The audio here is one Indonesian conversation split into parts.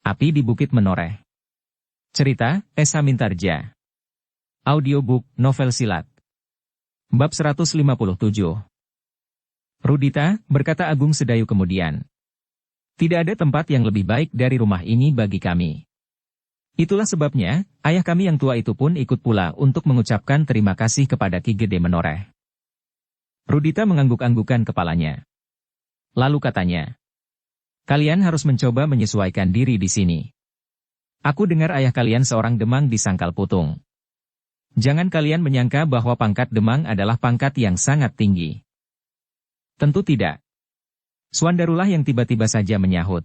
Api di Bukit Menoreh. Cerita, Esa Mintarja. Audiobook, novel silat. Bab 157. Rudita, berkata Agung Sedayu kemudian. Tidak ada tempat yang lebih baik dari rumah ini bagi kami. Itulah sebabnya, ayah kami yang tua itu pun ikut pula untuk mengucapkan terima kasih kepada Ki Gede Menoreh. Rudita mengangguk-anggukan kepalanya. Lalu katanya, kalian harus mencoba menyesuaikan diri di sini. Aku dengar ayah kalian seorang Demang di Sangkal Putung. Jangan kalian menyangka bahwa pangkat Demang adalah pangkat yang sangat tinggi. Tentu tidak. Swandarulah yang tiba-tiba saja menyahut.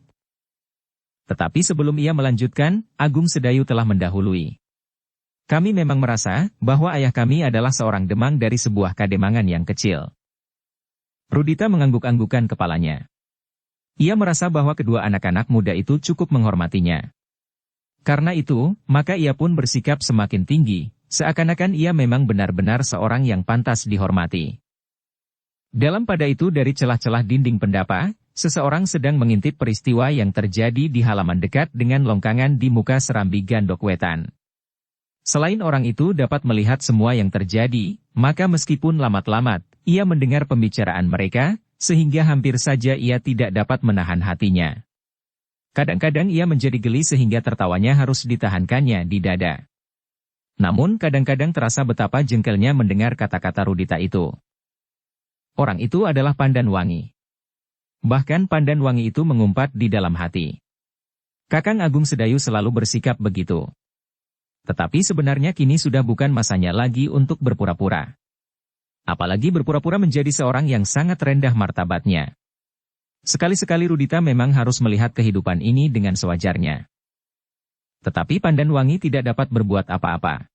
Tetapi sebelum ia melanjutkan, Agung Sedayu telah mendahului. Kami memang merasa bahwa ayah kami adalah seorang Demang dari sebuah kademangan yang kecil. Rudita mengangguk-anggukan kepalanya. Ia merasa bahwa kedua anak-anak muda itu cukup menghormatinya. Karena itu, maka ia pun bersikap semakin tinggi, seakan-akan ia memang benar-benar seorang yang pantas dihormati. Dalam pada itu dari celah-celah dinding pendapa, seseorang sedang mengintip peristiwa yang terjadi di halaman dekat dengan longkangan di muka Serambi Gandok Wetan. Selain orang itu dapat melihat semua yang terjadi, maka meskipun lamat-lamat, ia mendengar pembicaraan mereka, sehingga hampir saja ia tidak dapat menahan hatinya. Kadang-kadang ia menjadi geli sehingga tertawanya harus ditahankannya di dada. Namun kadang-kadang terasa betapa jengkelnya mendengar kata-kata Rudita itu. Orang itu adalah Pandan Wangi. Bahkan Pandan Wangi itu mengumpat di dalam hati. Kakang Agung Sedayu selalu bersikap begitu. Tetapi sebenarnya kini sudah bukan masanya lagi untuk berpura-pura. Apalagi berpura-pura menjadi seorang yang sangat rendah martabatnya. Sekali-sekali Rudita memang harus melihat kehidupan ini dengan sewajarnya. Tetapi Pandan Wangi tidak dapat berbuat apa-apa.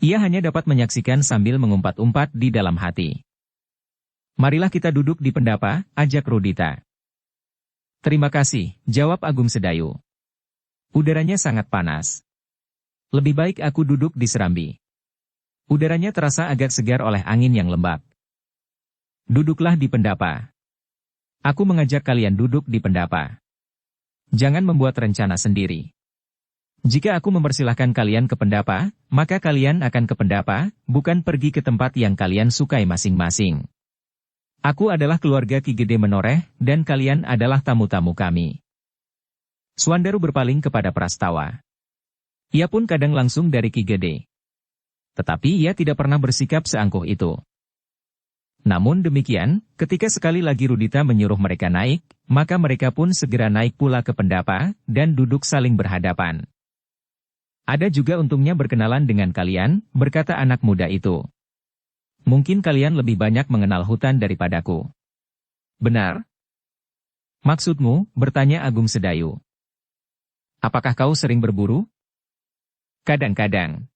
Ia hanya dapat menyaksikan sambil mengumpat-umpat di dalam hati. Marilah kita duduk di pendapa, ajak Rudita. Terima kasih, jawab Agung Sedayu. Udaranya sangat panas. Lebih baik aku duduk di Serambi. Udaranya terasa agak segar oleh angin yang lembab. Duduklah di pendapa. Aku mengajak kalian duduk di pendapa. Jangan membuat rencana sendiri. Jika aku mempersilahkan kalian ke pendapa, maka kalian akan ke pendapa, bukan pergi ke tempat yang kalian sukai masing-masing. Aku adalah keluarga Ki Gede Menoreh, dan kalian adalah tamu-tamu kami. Swandaru berpaling kepada Prastawa. Ia pun kadang langsung dari Ki Gede. Tetapi ia tidak pernah bersikap seangkuh itu. Namun demikian, ketika sekali lagi Rudita menyuruh mereka naik, maka mereka pun segera naik pula ke pendapa, dan duduk saling berhadapan. Ada juga untungnya berkenalan dengan kalian, berkata anak muda itu. Mungkin kalian lebih banyak mengenal hutan daripadaku. Benar? Maksudmu, bertanya Agung Sedayu. Apakah kau sering berburu? Kadang-kadang.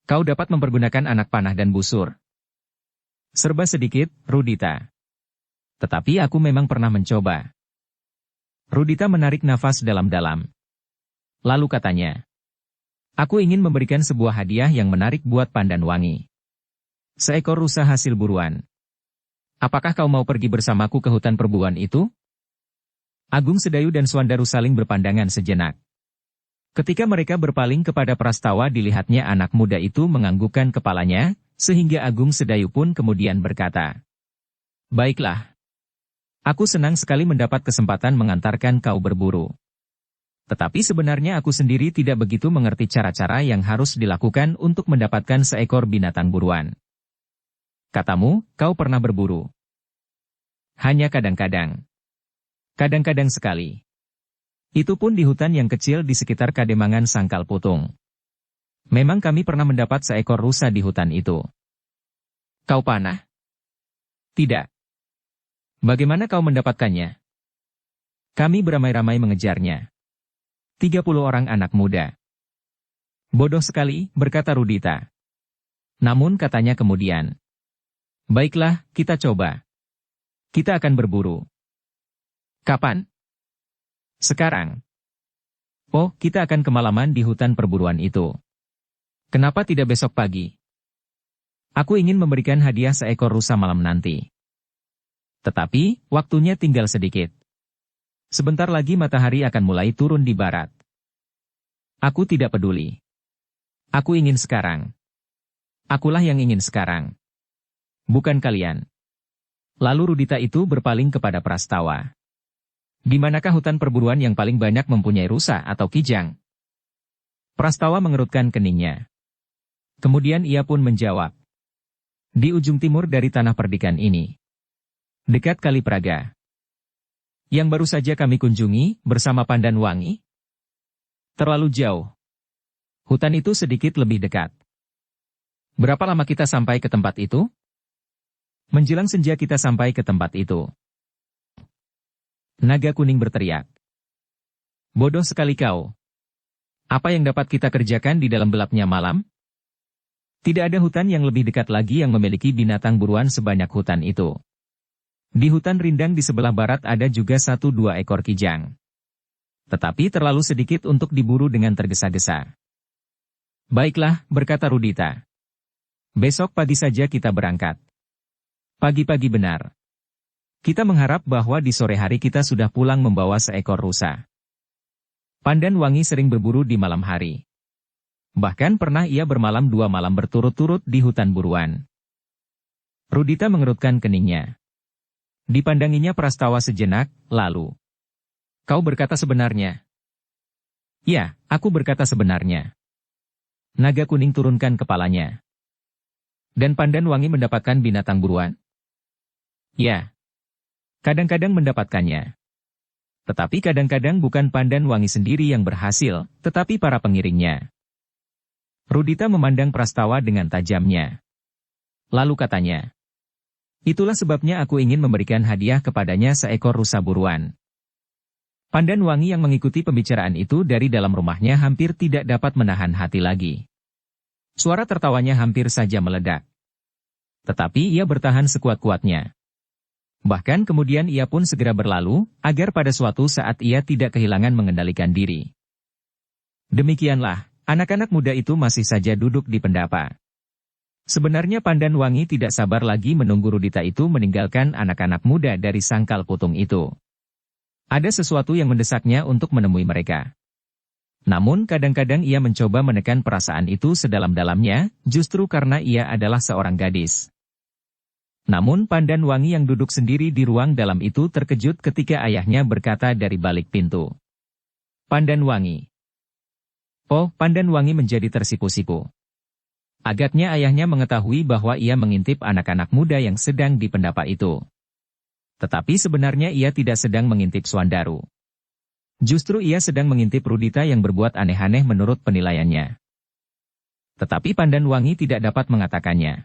Kau dapat mempergunakan anak panah dan busur. Serba sedikit, Rudita. Tetapi aku memang pernah mencoba. Rudita menarik nafas dalam-dalam. Lalu katanya, aku ingin memberikan sebuah hadiah yang menarik buat Pandan Wangi. Seekor rusa hasil buruan. Apakah kau mau pergi bersamaku ke hutan perburuan itu? Agung Sedayu dan Swandaru saling berpandangan sejenak. Ketika mereka berpaling kepada Prastawa dilihatnya anak muda itu menganggukkan kepalanya, sehingga Agung Sedayu pun kemudian berkata, baiklah. Aku senang sekali mendapat kesempatan mengantarkan kau berburu. Tetapi sebenarnya aku sendiri tidak begitu mengerti cara-cara yang harus dilakukan untuk mendapatkan seekor binatang buruan. Katamu, kau pernah berburu. Hanya kadang-kadang. Kadang-kadang sekali. Itu pun di hutan yang kecil di sekitar kademangan Sangkal Putung. Memang kami pernah mendapat seekor rusa di hutan itu. Kau panah? Tidak. Bagaimana kau mendapatkannya? Kami beramai-ramai mengejarnya. 30 orang anak muda. Bodoh sekali, berkata Rudita. Namun katanya kemudian. Baiklah, kita coba. Kita akan berburu. Kapan? Sekarang. Oh, kita akan kemalaman di hutan perburuan itu. Kenapa tidak besok pagi? Aku ingin memberikan hadiah seekor rusa malam nanti. Tetapi, waktunya tinggal sedikit. Sebentar lagi matahari akan mulai turun di barat. Aku tidak peduli. Aku ingin sekarang. Akulah yang ingin sekarang. Bukan kalian. Lalu Rudita itu berpaling kepada Prastawa. Di manakah hutan perburuan yang paling banyak mempunyai rusa atau kijang? Prastawa mengerutkan keningnya. Kemudian ia pun menjawab. Di ujung timur dari tanah perdikan ini. Dekat Kali Praga. Yang baru saja kami kunjungi, bersama Pandan Wangi. Terlalu jauh. Hutan itu sedikit lebih dekat. Berapa lama kita sampai ke tempat itu? Menjelang senja kita sampai ke tempat itu. Naga kuning berteriak. Bodoh sekali kau. Apa yang dapat kita kerjakan di dalam gelapnya malam? Tidak ada hutan yang lebih dekat lagi yang memiliki binatang buruan sebanyak hutan itu. Di hutan rindang di sebelah barat ada juga 1-2 ekor kijang. Tetapi terlalu sedikit untuk diburu dengan tergesa-gesa. Baiklah, berkata Rudita. Besok pagi saja kita berangkat. Pagi-pagi benar. Kita mengharap bahwa di sore hari kita sudah pulang membawa seekor rusa. Pandan Wangi sering berburu di malam hari. Bahkan pernah ia bermalam 2 malam berturut-turut di hutan buruan. Rudita mengerutkan keningnya. Dipandanginya Prastawa sejenak, lalu. Kau berkata sebenarnya. Ya, aku berkata sebenarnya. Naga kuning turunkan kepalanya. Dan Pandan Wangi mendapatkan binatang buruan? Ya. Kadang-kadang mendapatkannya. Tetapi kadang-kadang bukan Pandan Wangi sendiri yang berhasil, tetapi para pengiringnya. Rudita memandang Prastawa dengan tajamnya. Lalu katanya. Itulah sebabnya aku ingin memberikan hadiah kepadanya seekor rusa buruan. Pandan Wangi yang mengikuti pembicaraan itu dari dalam rumahnya hampir tidak dapat menahan hati lagi. Suara tertawanya hampir saja meledak. Tetapi ia bertahan sekuat-kuatnya. Bahkan kemudian ia pun segera berlalu, agar pada suatu saat ia tidak kehilangan mengendalikan diri. Demikianlah, anak-anak muda itu masih saja duduk di pendapa. Sebenarnya Pandan Wangi tidak sabar lagi menunggu Rudita itu meninggalkan anak-anak muda dari sangkal putung itu. Ada sesuatu yang mendesaknya untuk menemui mereka. Namun kadang-kadang ia mencoba menekan perasaan itu sedalam-dalamnya, justru karena ia adalah seorang gadis. Namun Pandan Wangi yang duduk sendiri di ruang dalam itu terkejut ketika ayahnya berkata dari balik pintu. Pandan Wangi. Oh, Pandan Wangi menjadi tersipu-sipu. Agaknya ayahnya mengetahui bahwa ia mengintip anak-anak muda yang sedang di pendapa itu. Tetapi sebenarnya ia tidak sedang mengintip Swandaru. Justru ia sedang mengintip Rudita yang berbuat aneh-aneh menurut penilaiannya. Tetapi Pandan Wangi tidak dapat mengatakannya.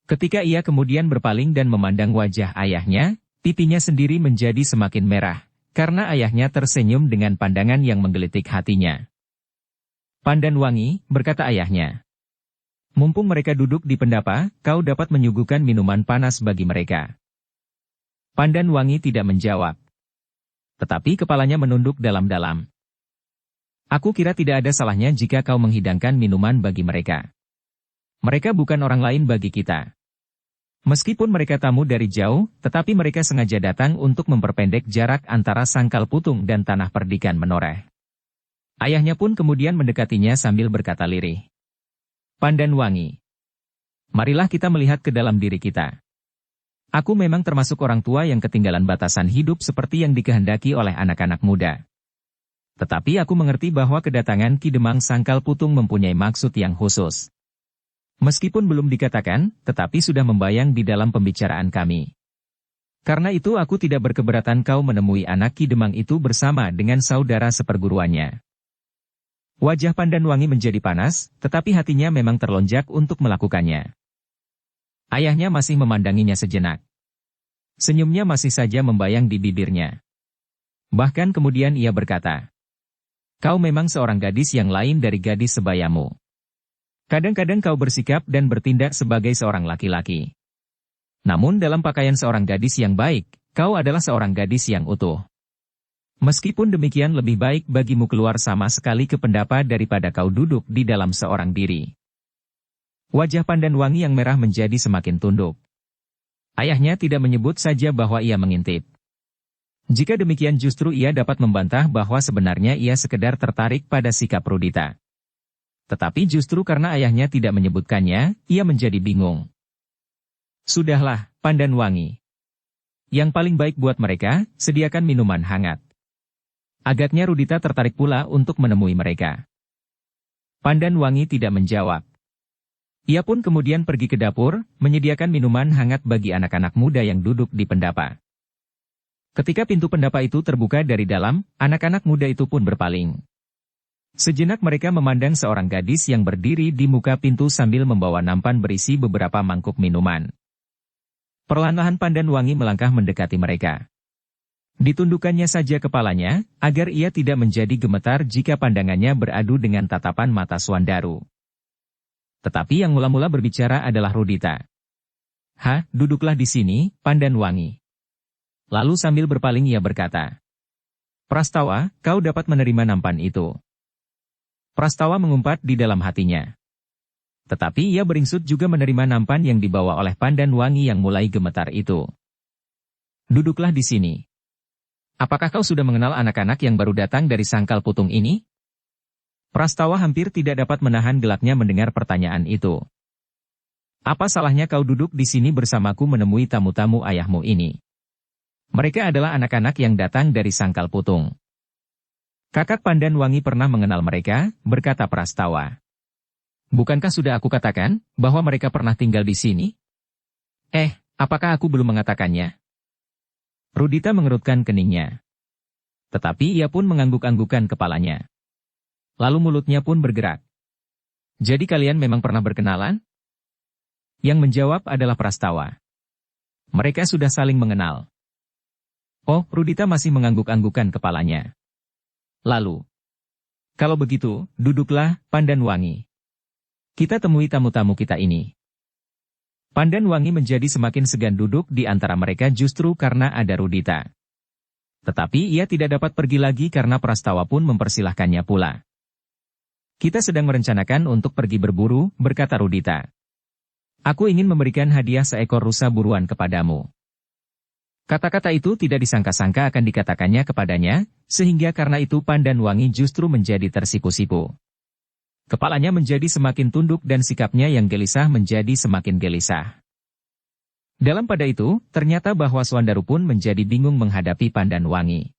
Ketika ia kemudian berpaling dan memandang wajah ayahnya, pipinya sendiri menjadi semakin merah, karena ayahnya tersenyum dengan pandangan yang menggelitik hatinya. Pandan Wangi, berkata ayahnya. Mumpung mereka duduk di pendapa, kau dapat menyuguhkan minuman panas bagi mereka. Pandan Wangi tidak menjawab. Tetapi kepalanya menunduk dalam-dalam. Aku kira tidak ada salahnya jika kau menghidangkan minuman bagi mereka. Mereka bukan orang lain bagi kita. Meskipun mereka tamu dari jauh, tetapi mereka sengaja datang untuk memperpendek jarak antara sangkal putung dan tanah perdikan menoreh. Ayahnya pun kemudian mendekatinya sambil berkata lirih. Pandan Wangi. Marilah kita melihat ke dalam diri kita. Aku memang termasuk orang tua yang ketinggalan batasan hidup seperti yang dikehendaki oleh anak-anak muda. Tetapi aku mengerti bahwa kedatangan Ki Demang Sangkal Putung mempunyai maksud yang khusus. Meskipun belum dikatakan, tetapi sudah membayang di dalam pembicaraan kami. Karena itu aku tidak berkeberatan kau menemui anak Ki Demang itu bersama dengan saudara seperguruannya. Wajah Pandan Wangi menjadi panas, tetapi hatinya memang terlonjak untuk melakukannya. Ayahnya masih memandanginya sejenak. Senyumnya masih saja membayang di bibirnya. Bahkan kemudian ia berkata, kau memang seorang gadis yang lain dari gadis sebayamu. Kadang-kadang kau bersikap dan bertindak sebagai seorang laki-laki. Namun dalam pakaian seorang gadis yang baik, kau adalah seorang gadis yang utuh. Meskipun demikian lebih baik bagimu keluar sama sekali ke pendapa daripada kau duduk di dalam seorang diri. Wajah Pandan Wangi yang merah menjadi semakin tunduk. Ayahnya tidak menyebut saja bahwa ia mengintip. Jika demikian justru ia dapat membantah bahwa sebenarnya ia sekedar tertarik pada sikap Rudita. Tetapi justru karena ayahnya tidak menyebutkannya, ia menjadi bingung. Sudahlah, Pandanwangi. Yang paling baik buat mereka, sediakan minuman hangat. Agaknya Rudita tertarik pula untuk menemui mereka. Pandanwangi tidak menjawab. Ia pun kemudian pergi ke dapur, menyediakan minuman hangat bagi anak-anak muda yang duduk di pendapa. Ketika pintu pendapa itu terbuka dari dalam, anak-anak muda itu pun berpaling. Sejenak mereka memandang seorang gadis yang berdiri di muka pintu sambil membawa nampan berisi beberapa mangkuk minuman. Perlahan-lahan Pandanwangi melangkah mendekati mereka. Ditundukkannya saja kepalanya, agar ia tidak menjadi gemetar jika pandangannya beradu dengan tatapan mata Suandaru. Tetapi yang mula-mula berbicara adalah Rudita. Duduklah di sini, Pandanwangi. Lalu sambil berpaling ia berkata, Prastawa, kau dapat menerima nampan itu. Prastawa mengumpat di dalam hatinya. Tetapi ia beringsut juga menerima nampan yang dibawa oleh Pandanwangi yang mulai gemetar itu. Duduklah di sini. Apakah kau sudah mengenal anak-anak yang baru datang dari Sangkal Putung ini? Prastawa hampir tidak dapat menahan gelaknya mendengar pertanyaan itu. Apa salahnya kau duduk di sini bersamaku menemui tamu-tamu ayahmu ini? Mereka adalah anak-anak yang datang dari Sangkal Putung. Kakak Pandanwangi pernah mengenal mereka, berkata Prastawa. Bukankah sudah aku katakan, bahwa mereka pernah tinggal di sini? Apakah aku belum mengatakannya? Rudita mengerutkan keningnya. Tetapi ia pun mengangguk-anggukan kepalanya. Lalu mulutnya pun bergerak. Jadi kalian memang pernah berkenalan? Yang menjawab adalah Prastawa. Mereka sudah saling mengenal. Oh, Rudita masih mengangguk-anggukan kepalanya. Lalu, kalau begitu, duduklah, Pandanwangi. Kita temui tamu-tamu kita ini. Pandanwangi menjadi semakin segan duduk di antara mereka justru karena ada Rudita. Tetapi ia tidak dapat pergi lagi karena Prastawa pun mempersilahkannya pula. Kita sedang merencanakan untuk pergi berburu, berkata Rudita. Aku ingin memberikan hadiah seekor rusa buruan kepadamu. Kata-kata itu tidak disangka-sangka akan dikatakannya kepadanya, sehingga karena itu Pandanwangi justru menjadi tersipu-sipu. Kepalanya menjadi semakin tunduk dan sikapnya yang gelisah menjadi semakin gelisah. Dalam pada itu, ternyata bahwa Suandaru pun menjadi bingung menghadapi Pandanwangi.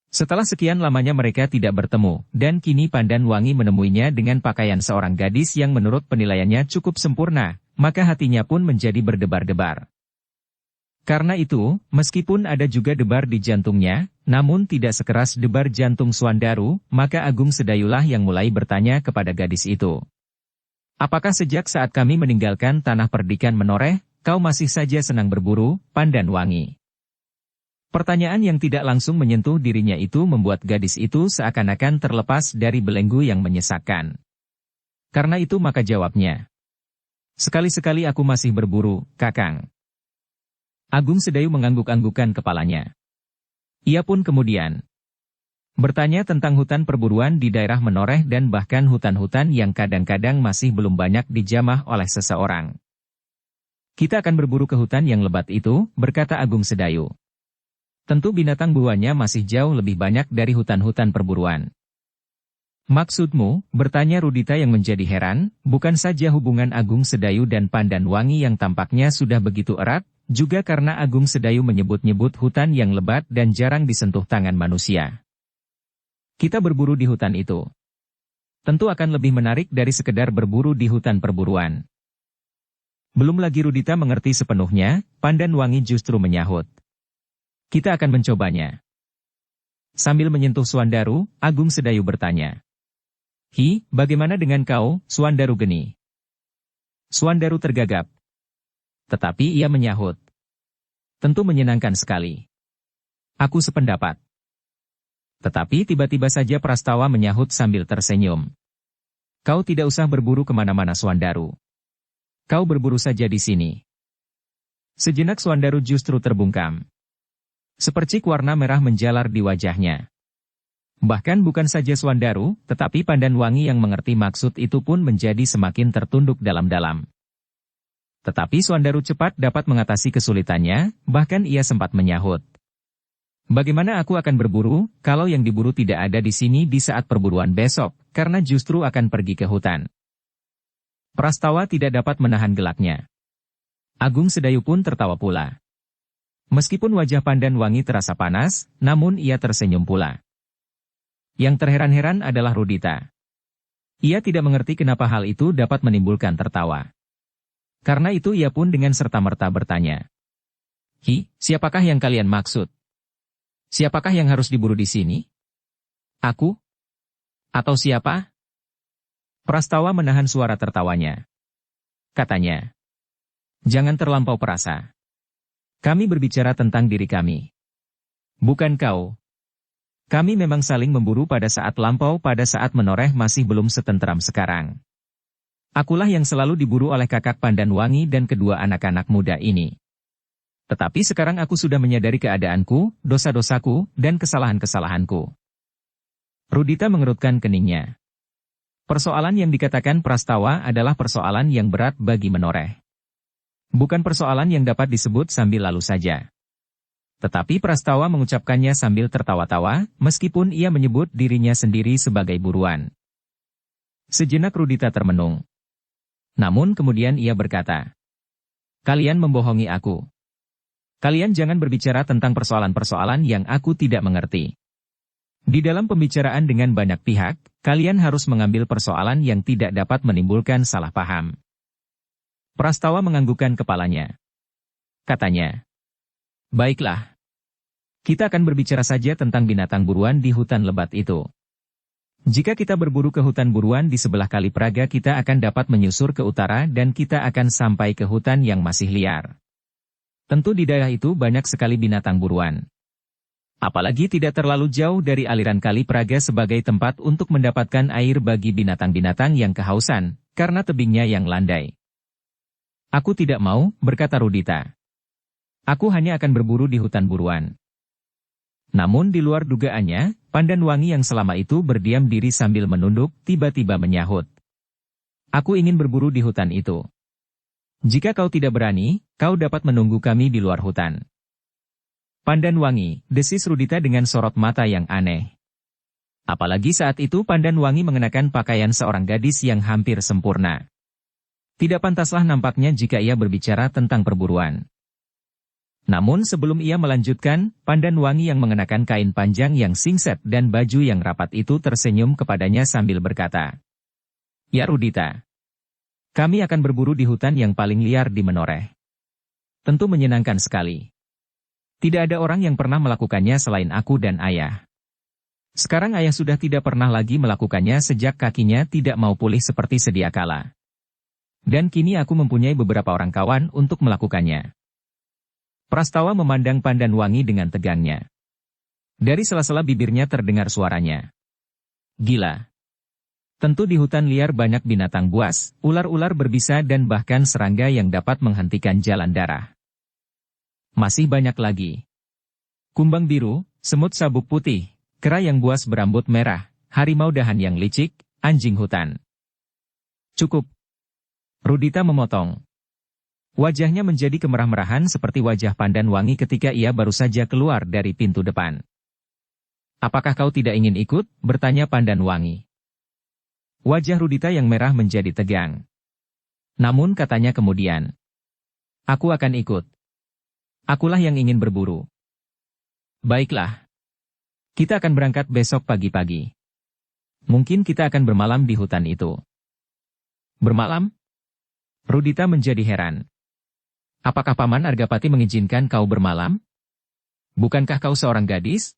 Setelah sekian lamanya mereka tidak bertemu, dan kini Pandanwangi menemuinya dengan pakaian seorang gadis yang menurut penilaiannya cukup sempurna, maka hatinya pun menjadi berdebar-debar. Karena itu, meskipun ada juga debar di jantungnya, namun tidak sekeras debar jantung Suandaru, maka Agung Sedayulah yang mulai bertanya kepada gadis itu. Apakah sejak saat kami meninggalkan tanah perdikan menoreh, kau masih saja senang berburu, Pandanwangi? Pertanyaan yang tidak langsung menyentuh dirinya itu membuat gadis itu seakan-akan terlepas dari belenggu yang menyesakkan. Karena itu maka jawabnya. Sekali-sekali aku masih berburu, Kakang. Agung Sedayu mengangguk-anggukan kepalanya. Ia pun kemudian bertanya tentang hutan perburuan di daerah Menoreh dan bahkan hutan-hutan yang kadang-kadang masih belum banyak dijamah oleh seseorang. Kita akan berburu ke hutan yang lebat itu, berkata Agung Sedayu. Tentu binatang buahnya masih jauh lebih banyak dari hutan-hutan perburuan. Maksudmu, bertanya Rudita yang menjadi heran, bukan saja hubungan Agung Sedayu dan Pandanwangi yang tampaknya sudah begitu erat, juga karena Agung Sedayu menyebut-nyebut hutan yang lebat dan jarang disentuh tangan manusia. Kita berburu di hutan itu. Tentu akan lebih menarik dari sekedar berburu di hutan perburuan. Belum lagi Rudita mengerti sepenuhnya, Pandanwangi justru menyahut. Kita akan mencobanya. Sambil menyentuh Suandaru, Agung Sedayu bertanya. Bagaimana dengan kau, Suandaru Geni? Suandaru tergagap. Tetapi ia menyahut. Tentu menyenangkan sekali. Aku sependapat. Tetapi tiba-tiba saja Prastawa menyahut sambil tersenyum. Kau tidak usah berburu kemana-mana Suandaru. Kau berburu saja di sini. Sejenak Suandaru justru terbungkam. Sepercik warna merah menjalar di wajahnya. Bahkan bukan saja Suandaru, tetapi Pandanwangi yang mengerti maksud itu pun menjadi semakin tertunduk dalam-dalam. Tetapi Suandaru cepat dapat mengatasi kesulitannya, bahkan ia sempat menyahut. Bagaimana aku akan berburu, kalau yang diburu tidak ada di sini di saat perburuan besok, karena justru akan pergi ke hutan. Prastawa tidak dapat menahan gelaknya. Agung Sedayu pun tertawa pula. Meskipun wajah Pandan Wangi terasa panas, namun ia tersenyum pula. Yang terheran-heran adalah Rudita. Ia tidak mengerti kenapa hal itu dapat menimbulkan tertawa. Karena itu ia pun dengan serta-merta bertanya. Siapakah yang kalian maksud? Siapakah yang harus diburu di sini? Aku? Atau siapa? Prastawa menahan suara tertawanya. Katanya. Jangan terlampau perasa. Kami berbicara tentang diri kami. Bukan kau. Kami memang saling memburu pada saat lampau, pada saat menoreh masih belum setentram sekarang. Akulah yang selalu diburu oleh kakak Pandan Wangi dan kedua anak-anak muda ini. Tetapi sekarang aku sudah menyadari keadaanku, dosa-dosaku, dan kesalahan-kesalahanku. Rudita mengerutkan keningnya. Persoalan yang dikatakan Prastawa adalah persoalan yang berat bagi Menoreh. Bukan persoalan yang dapat disebut sambil lalu saja. Tetapi Prastawa mengucapkannya sambil tertawa-tawa, meskipun ia menyebut dirinya sendiri sebagai buruan. Sejenak Rudita termenung. Namun kemudian ia berkata, kalian membohongi aku. Kalian jangan berbicara tentang persoalan-persoalan yang aku tidak mengerti. Di dalam pembicaraan dengan banyak pihak, kalian harus mengambil persoalan yang tidak dapat menimbulkan salah paham. Prastawa menganggukkan kepalanya. Katanya, baiklah. Kita akan berbicara saja tentang binatang buruan di hutan lebat itu. Jika kita berburu ke hutan buruan di sebelah Kali Praga, kita akan dapat menyusur ke utara dan kita akan sampai ke hutan yang masih liar. Tentu di daerah itu banyak sekali binatang buruan. Apalagi tidak terlalu jauh dari aliran Kali Praga sebagai tempat untuk mendapatkan air bagi binatang-binatang yang kehausan, karena tebingnya yang landai. Aku tidak mau, berkata Rudita. Aku hanya akan berburu di hutan buruan. Namun di luar dugaannya, Pandan Wangi yang selama itu berdiam diri sambil menunduk, tiba-tiba menyahut. Aku ingin berburu di hutan itu. Jika kau tidak berani, kau dapat menunggu kami di luar hutan. Pandan Wangi, desis Rudita dengan sorot mata yang aneh. Apalagi saat itu Pandan Wangi mengenakan pakaian seorang gadis yang hampir sempurna. Tidak pantaslah nampaknya jika ia berbicara tentang perburuan. Namun sebelum ia melanjutkan, Pandan Wangi yang mengenakan kain panjang yang singset dan baju yang rapat itu tersenyum kepadanya sambil berkata, ya Rudita, kami akan berburu di hutan yang paling liar di Menoreh. Tentu menyenangkan sekali. Tidak ada orang yang pernah melakukannya selain aku dan ayah. Sekarang ayah sudah tidak pernah lagi melakukannya sejak kakinya tidak mau pulih seperti sedia kala. Dan kini aku mempunyai beberapa orang kawan untuk melakukannya. Prastawa memandang Pandan Wangi dengan tegangnya. Dari sela-sela bibirnya terdengar suaranya. Gila. Tentu di hutan liar banyak binatang buas, ular-ular berbisa dan bahkan serangga yang dapat menghentikan jalan darah. Masih banyak lagi. Kumbang biru, semut sabuk putih, kera yang buas berambut merah, harimau dahan yang licik, anjing hutan. Cukup. Rudita memotong. Wajahnya menjadi kemerah-merahan seperti wajah Pandan Wangi ketika ia baru saja keluar dari pintu depan. Apakah kau tidak ingin ikut? Bertanya Pandan Wangi. Wajah Rudita yang merah menjadi tegang. Namun katanya kemudian, aku akan ikut. Akulah yang ingin berburu. Baiklah. Kita akan berangkat besok pagi-pagi. Mungkin kita akan bermalam di hutan itu. Bermalam? Rudita menjadi heran. Apakah Paman Argapati mengizinkan kau bermalam? Bukankah kau seorang gadis?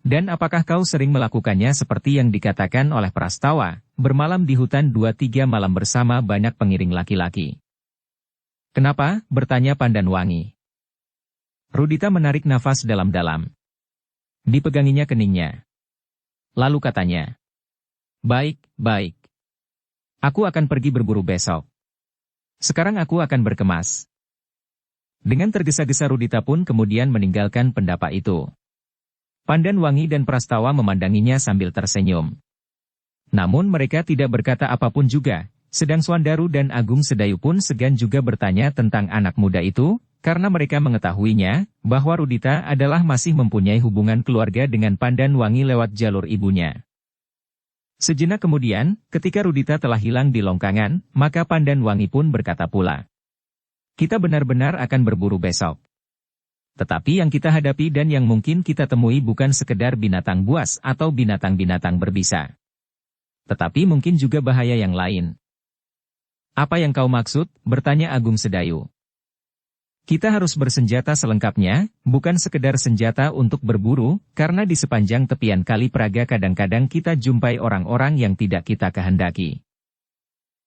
Dan apakah kau sering melakukannya seperti yang dikatakan oleh Prastawa, bermalam di hutan 2-3 malam bersama banyak pengiring laki-laki? Kenapa? Bertanya Pandan Wangi. Rudita menarik nafas dalam-dalam. Dipeganginya keningnya. Lalu katanya, baik, baik. Aku akan pergi berburu besok. Sekarang aku akan berkemas. Dengan tergesa-gesa Rudita pun kemudian meninggalkan pendapat itu. Pandan Wangi dan Prastawa memandanginya sambil tersenyum. Namun mereka tidak berkata apapun juga, sedang Swandaru dan Agung Sedayu pun segan juga bertanya tentang anak muda itu, karena mereka mengetahuinya, bahwa Rudita adalah masih mempunyai hubungan keluarga dengan Pandanwangi lewat jalur ibunya. Sejenak kemudian, ketika Rudita telah hilang di Longkangan, maka Pandanwangi pun berkata pula, "Kita benar-benar akan berburu besok. Tetapi yang kita hadapi dan yang mungkin kita temui bukan sekedar binatang buas atau binatang-binatang berbisa. Tetapi mungkin juga bahaya yang lain." "Apa yang kau maksud?" bertanya Agung Sedayu. "Kita harus bersenjata selengkapnya, bukan sekedar senjata untuk berburu, karena di sepanjang tepian Kali Praga kadang-kadang kita jumpai orang-orang yang tidak kita kehendaki."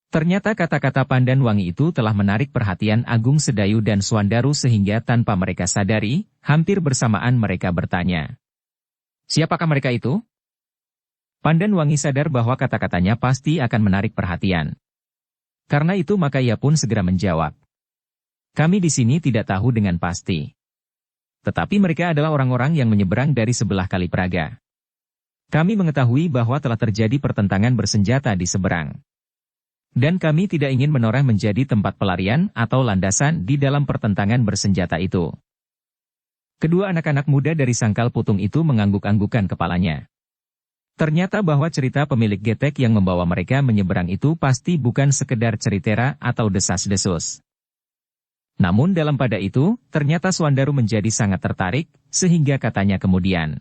Ternyata kata-kata Pandanwangi itu telah menarik perhatian Agung Sedayu dan Swandaru sehingga tanpa mereka sadari, hampir bersamaan mereka bertanya, "Siapakah mereka itu?" Pandanwangi sadar bahwa kata-katanya pasti akan menarik perhatian. Karena itu maka ia pun segera menjawab, "Kami di sini tidak tahu dengan pasti. Tetapi mereka adalah orang-orang yang menyeberang dari sebelah Kali Praga. Kami mengetahui bahwa telah terjadi pertentangan bersenjata di seberang. Dan kami tidak ingin menoreh menjadi tempat pelarian atau landasan di dalam pertentangan bersenjata itu." Kedua anak-anak muda dari Sangkal Putung itu mengangguk-anggukan kepalanya. Ternyata bahwa cerita pemilik getek yang membawa mereka menyeberang itu pasti bukan sekedar ceritera atau desas-desus. Namun dalam pada itu, ternyata Swandaru menjadi sangat tertarik, sehingga katanya kemudian,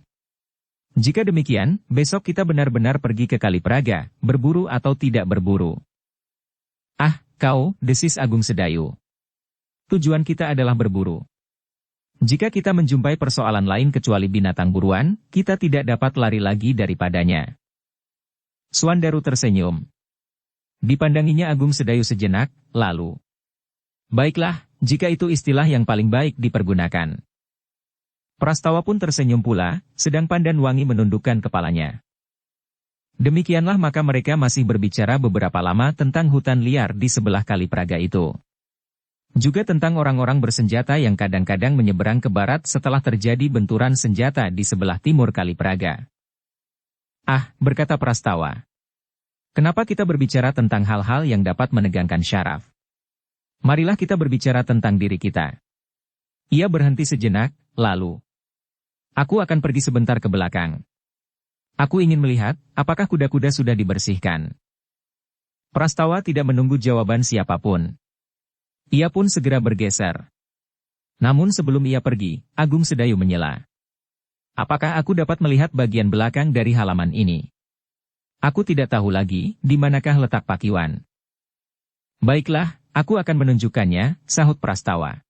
"Jika demikian, besok kita benar-benar pergi ke Kali Praga, berburu atau tidak berburu." "Ah, kau," desis Agung Sedayu. "Tujuan kita adalah berburu. Jika kita menjumpai persoalan lain kecuali binatang buruan, kita tidak dapat lari lagi daripadanya." Swandaru tersenyum. Dipandanginya Agung Sedayu sejenak, lalu, "Baiklah, jika itu istilah yang paling baik dipergunakan." Prastawa pun tersenyum pula, sedang Pandanwangi menundukkan kepalanya. Demikianlah maka mereka masih berbicara beberapa lama tentang hutan liar di sebelah Kali Praga itu. Juga tentang orang-orang bersenjata yang kadang-kadang menyeberang ke barat setelah terjadi benturan senjata di sebelah timur Kali Praga. "Ah," berkata Prastawa, "kenapa kita berbicara tentang hal-hal yang dapat menegangkan syaraf? Marilah kita berbicara tentang diri kita." Ia berhenti sejenak, lalu, "Aku akan pergi sebentar ke belakang. Aku ingin melihat, apakah kuda-kuda sudah dibersihkan." Prastawa tidak menunggu jawaban siapapun. Ia pun segera bergeser. Namun sebelum ia pergi, Agung Sedayu menyela, "Apakah aku dapat melihat bagian belakang dari halaman ini? Aku tidak tahu lagi, di manakah letak Pakiwan." "Baiklah, aku akan menunjukkannya," sahut Prastawa.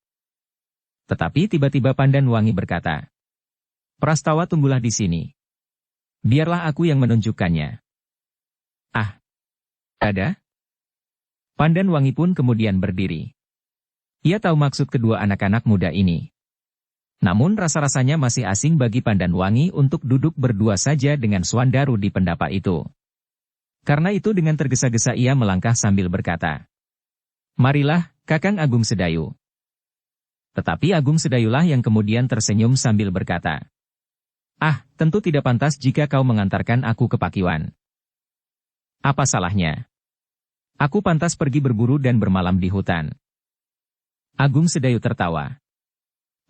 Tetapi tiba-tiba Pandanwangi berkata, "Prastawa, tunggulah di sini. Biarlah aku yang menunjukkannya." "Ah, ada?" Pandanwangi pun kemudian berdiri. Ia tahu maksud kedua anak-anak muda ini. Namun rasa-rasanya masih asing bagi Pandanwangi untuk duduk berdua saja dengan Swandaru di pendapa itu. Karena itu dengan tergesa-gesa ia melangkah sambil berkata, "Marilah, Kakang Agung Sedayu." Tetapi Agung Sedayulah yang kemudian tersenyum sambil berkata, "Ah, tentu tidak pantas jika kau mengantarkan aku ke Pakiwan. Apa salahnya? Aku pantas pergi berburu dan bermalam di hutan." Agung Sedayu tertawa.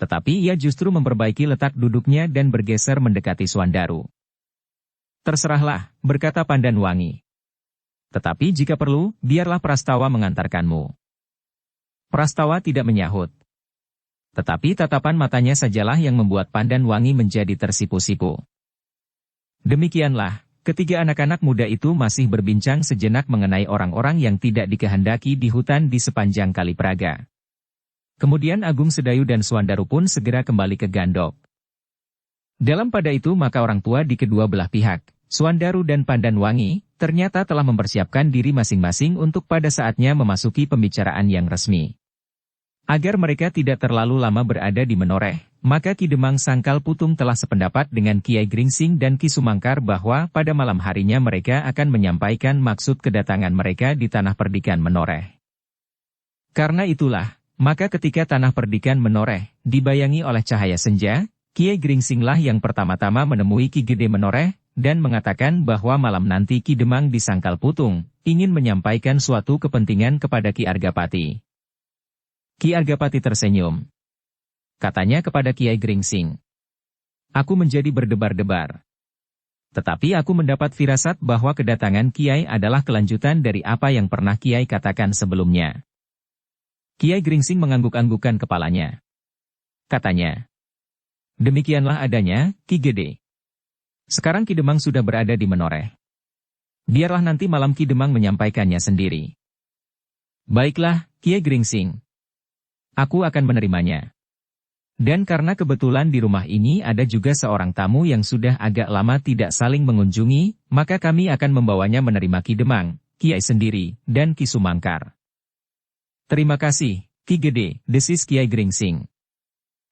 Tetapi ia justru memperbaiki letak duduknya dan bergeser mendekati Swandaru. "Terserahlah," berkata Pandanwangi. "Tetapi jika perlu, biarlah Prastawa mengantarkanmu." Prastawa tidak menyahut. Tetapi tatapan matanya sajalah yang membuat Pandanwangi menjadi tersipu-sipu. Demikianlah, ketiga anak-anak muda itu masih berbincang sejenak mengenai orang-orang yang tidak dikehendaki di hutan di sepanjang Kali Praga. Kemudian Agung Sedayu dan Swandaru pun segera kembali ke Gandok. Dalam pada itu maka orang tua di kedua belah pihak, Swandaru dan Pandanwangi, ternyata telah mempersiapkan diri masing-masing untuk pada saatnya memasuki pembicaraan yang resmi. Agar mereka tidak terlalu lama berada di Menoreh, maka Ki Demang Sangkal Putung telah sependapat dengan Kiai Gringsing dan Ki Sumangkar bahwa pada malam harinya mereka akan menyampaikan maksud kedatangan mereka di Tanah Perdikan Menoreh. Karena itulah, maka ketika Tanah Perdikan Menoreh dibayangi oleh cahaya senja, Kiai Gringsinglah yang pertama-tama menemui Ki Gede Menoreh, dan mengatakan bahwa malam nanti Ki Demang di Sangkal Putung, ingin menyampaikan suatu kepentingan kepada Ki Argapati. Ki Argapati tersenyum. Katanya kepada Kiai Gringsing. Aku menjadi berdebar-debar. Tetapi aku mendapat firasat bahwa kedatangan Kiai adalah kelanjutan dari apa yang pernah Kiai katakan sebelumnya. Kiai Gringsing mengangguk-anggukkan kepalanya. Katanya, demikianlah adanya, Ki Gede. Sekarang Ki Demang sudah berada di Menoreh. Biarlah nanti malam Ki Demang menyampaikannya sendiri. Baiklah, Kiai Gringsing. Aku akan menerimanya. Dan karena kebetulan di rumah ini ada juga seorang tamu yang sudah agak lama tidak saling mengunjungi, maka kami akan membawanya menerima Ki Demang, Kiai sendiri, dan Ki Sumangkar. Terima kasih, Ki Gede, desis Kiai Gringsing.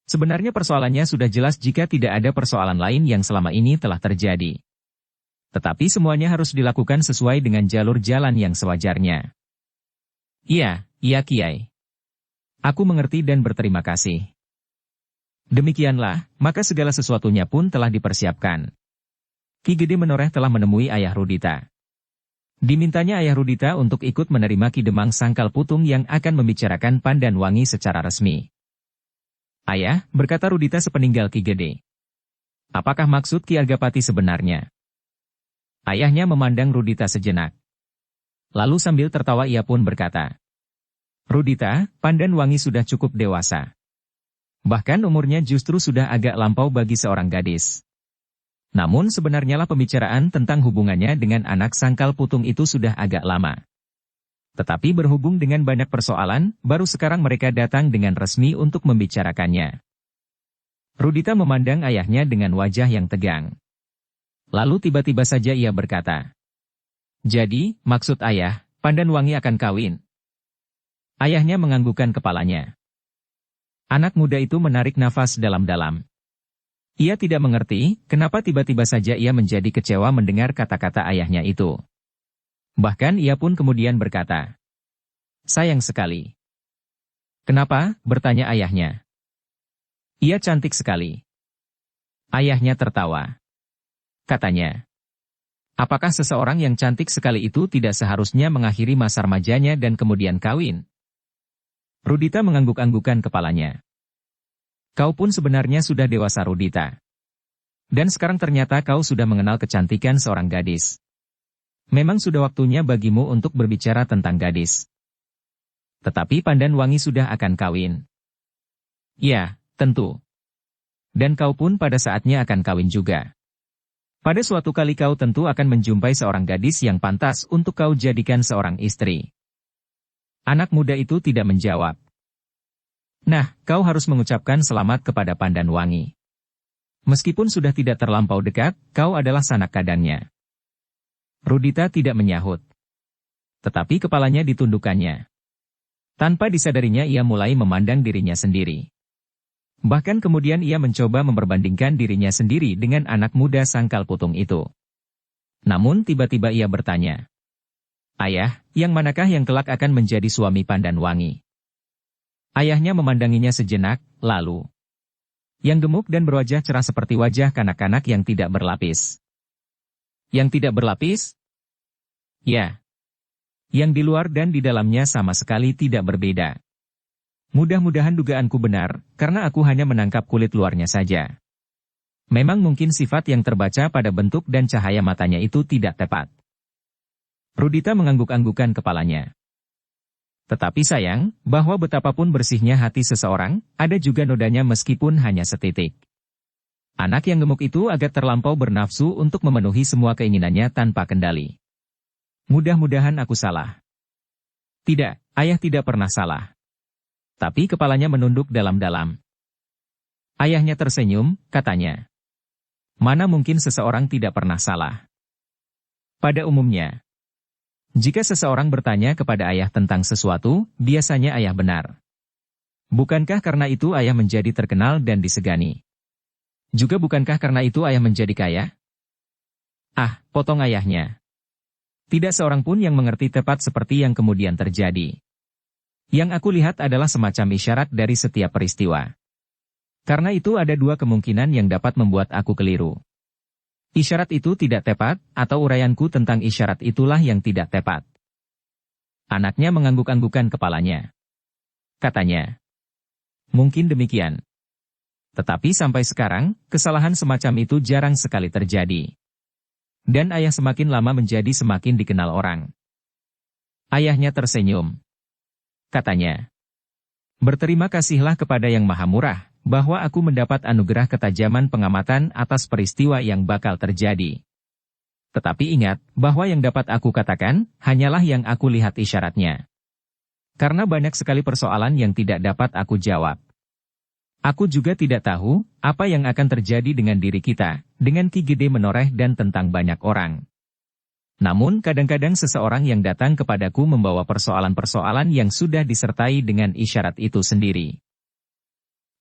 Sebenarnya persoalannya sudah jelas jika tidak ada persoalan lain yang selama ini telah terjadi. Tetapi semuanya harus dilakukan sesuai dengan jalur jalan yang sewajarnya. Iya, Kiai. Aku mengerti dan berterima kasih. Demikianlah, maka segala sesuatunya pun telah dipersiapkan. Ki Gede Menoreh telah menemui Ayah Rudita. Dimintanya Ayah Rudita untuk ikut menerima Ki Demang Sangkal Putung yang akan membicarakan Pandan Wangi secara resmi. Ayah, berkata Rudita sepeninggal Ki Gede. Apakah maksud Ki Argapati sebenarnya? Ayahnya memandang Rudita sejenak. Lalu sambil tertawa ia pun berkata, Rudita, Pandan Wangi sudah cukup dewasa. Bahkan umurnya justru sudah agak lampau bagi seorang gadis. Namun sebenarnya lah pembicaraan tentang hubungannya dengan anak Sangkal Putung itu sudah agak lama. Tetapi berhubung dengan banyak persoalan, baru sekarang mereka datang dengan resmi untuk membicarakannya. Rudita memandang ayahnya dengan wajah yang tegang. Lalu tiba-tiba saja ia berkata, jadi, maksud ayah, Pandan Wangi akan kawin? Ayahnya menganggukkan kepalanya. Anak muda itu menarik nafas dalam-dalam. Ia tidak mengerti, kenapa tiba-tiba saja ia menjadi kecewa mendengar kata-kata ayahnya itu. Bahkan ia pun kemudian berkata, sayang sekali. Kenapa? Bertanya ayahnya. Ia cantik sekali. Ayahnya tertawa. Katanya, apakah seseorang yang cantik sekali itu tidak seharusnya mengakhiri masa remajanya dan kemudian kawin? Rudita mengangguk-anggukkan kepalanya. Kau pun sebenarnya sudah dewasa Rudita. Dan sekarang ternyata kau sudah mengenal kecantikan seorang gadis. Memang sudah waktunya bagimu untuk berbicara tentang gadis. Tetapi Pandan Wangi sudah akan kawin. Ya, tentu. Dan kau pun pada saatnya akan kawin juga. Pada suatu kali kau tentu akan menjumpai seorang gadis yang pantas untuk kau jadikan seorang istri. Anak muda itu tidak menjawab. Nah, kau harus mengucapkan selamat kepada Pandan Wangi. Meskipun sudah tidak terlampau dekat, kau adalah sanak kadangnya. Rudita tidak menyahut. Tetapi kepalanya ditundukkannya. Tanpa disadarinya ia mulai memandang dirinya sendiri. Bahkan kemudian ia mencoba memperbandingkan dirinya sendiri dengan anak muda Sangkal Putung itu. Namun tiba-tiba ia bertanya, ayah, yang manakah yang kelak akan menjadi suami Pandan Wangi? Ayahnya memandanginya sejenak, lalu. Yang gemuk dan berwajah cerah seperti wajah kanak-kanak yang tidak berlapis. Yang tidak berlapis? Ya. Yang di luar dan di dalamnya sama sekali tidak berbeda. Mudah-mudahan dugaanku benar, karena aku hanya menangkap kulit luarnya saja. Memang mungkin sifat yang terbaca pada bentuk dan cahaya matanya itu tidak tepat. Rudita mengangguk-anggukkan kepalanya. Tetapi sayang, bahwa betapapun bersihnya hati seseorang, ada juga nodanya meskipun hanya setitik. Anak yang gemuk itu agak terlampau bernafsu untuk memenuhi semua keinginannya tanpa kendali. Mudah-mudahan aku salah. Tidak, ayah tidak pernah salah. Tapi kepalanya menunduk dalam-dalam. Ayahnya tersenyum, katanya. Mana mungkin seseorang tidak pernah salah? Pada umumnya, jika seseorang bertanya kepada ayah tentang sesuatu, biasanya ayah benar. Bukankah karena itu ayah menjadi terkenal dan disegani? Juga bukankah karena itu ayah menjadi kaya? Ah, potong ayahnya. Tidak seorang pun yang mengerti tepat seperti yang kemudian terjadi. Yang aku lihat adalah semacam isyarat dari setiap peristiwa. Karena itu ada dua kemungkinan yang dapat membuat aku keliru. Isyarat itu tidak tepat, atau uraianku tentang isyarat itulah yang tidak tepat. Anaknya mengangguk-anggukkan kepalanya. Katanya, mungkin demikian. Tetapi sampai sekarang, kesalahan semacam itu jarang sekali terjadi. Dan ayah semakin lama menjadi semakin dikenal orang. Ayahnya tersenyum. Katanya, "Berterima kasihlah kepada Yang Maha Murah, bahwa aku mendapat anugerah ketajaman pengamatan atas peristiwa yang bakal terjadi. Tetapi ingat, bahwa yang dapat aku katakan, hanyalah yang aku lihat isyaratnya. Karena banyak sekali persoalan yang tidak dapat aku jawab. Aku juga tidak tahu, apa yang akan terjadi dengan diri kita, dengan Ki Gede menoreh dan tentang banyak orang. Namun kadang-kadang seseorang yang datang kepadaku membawa persoalan-persoalan yang sudah disertai dengan isyarat itu sendiri."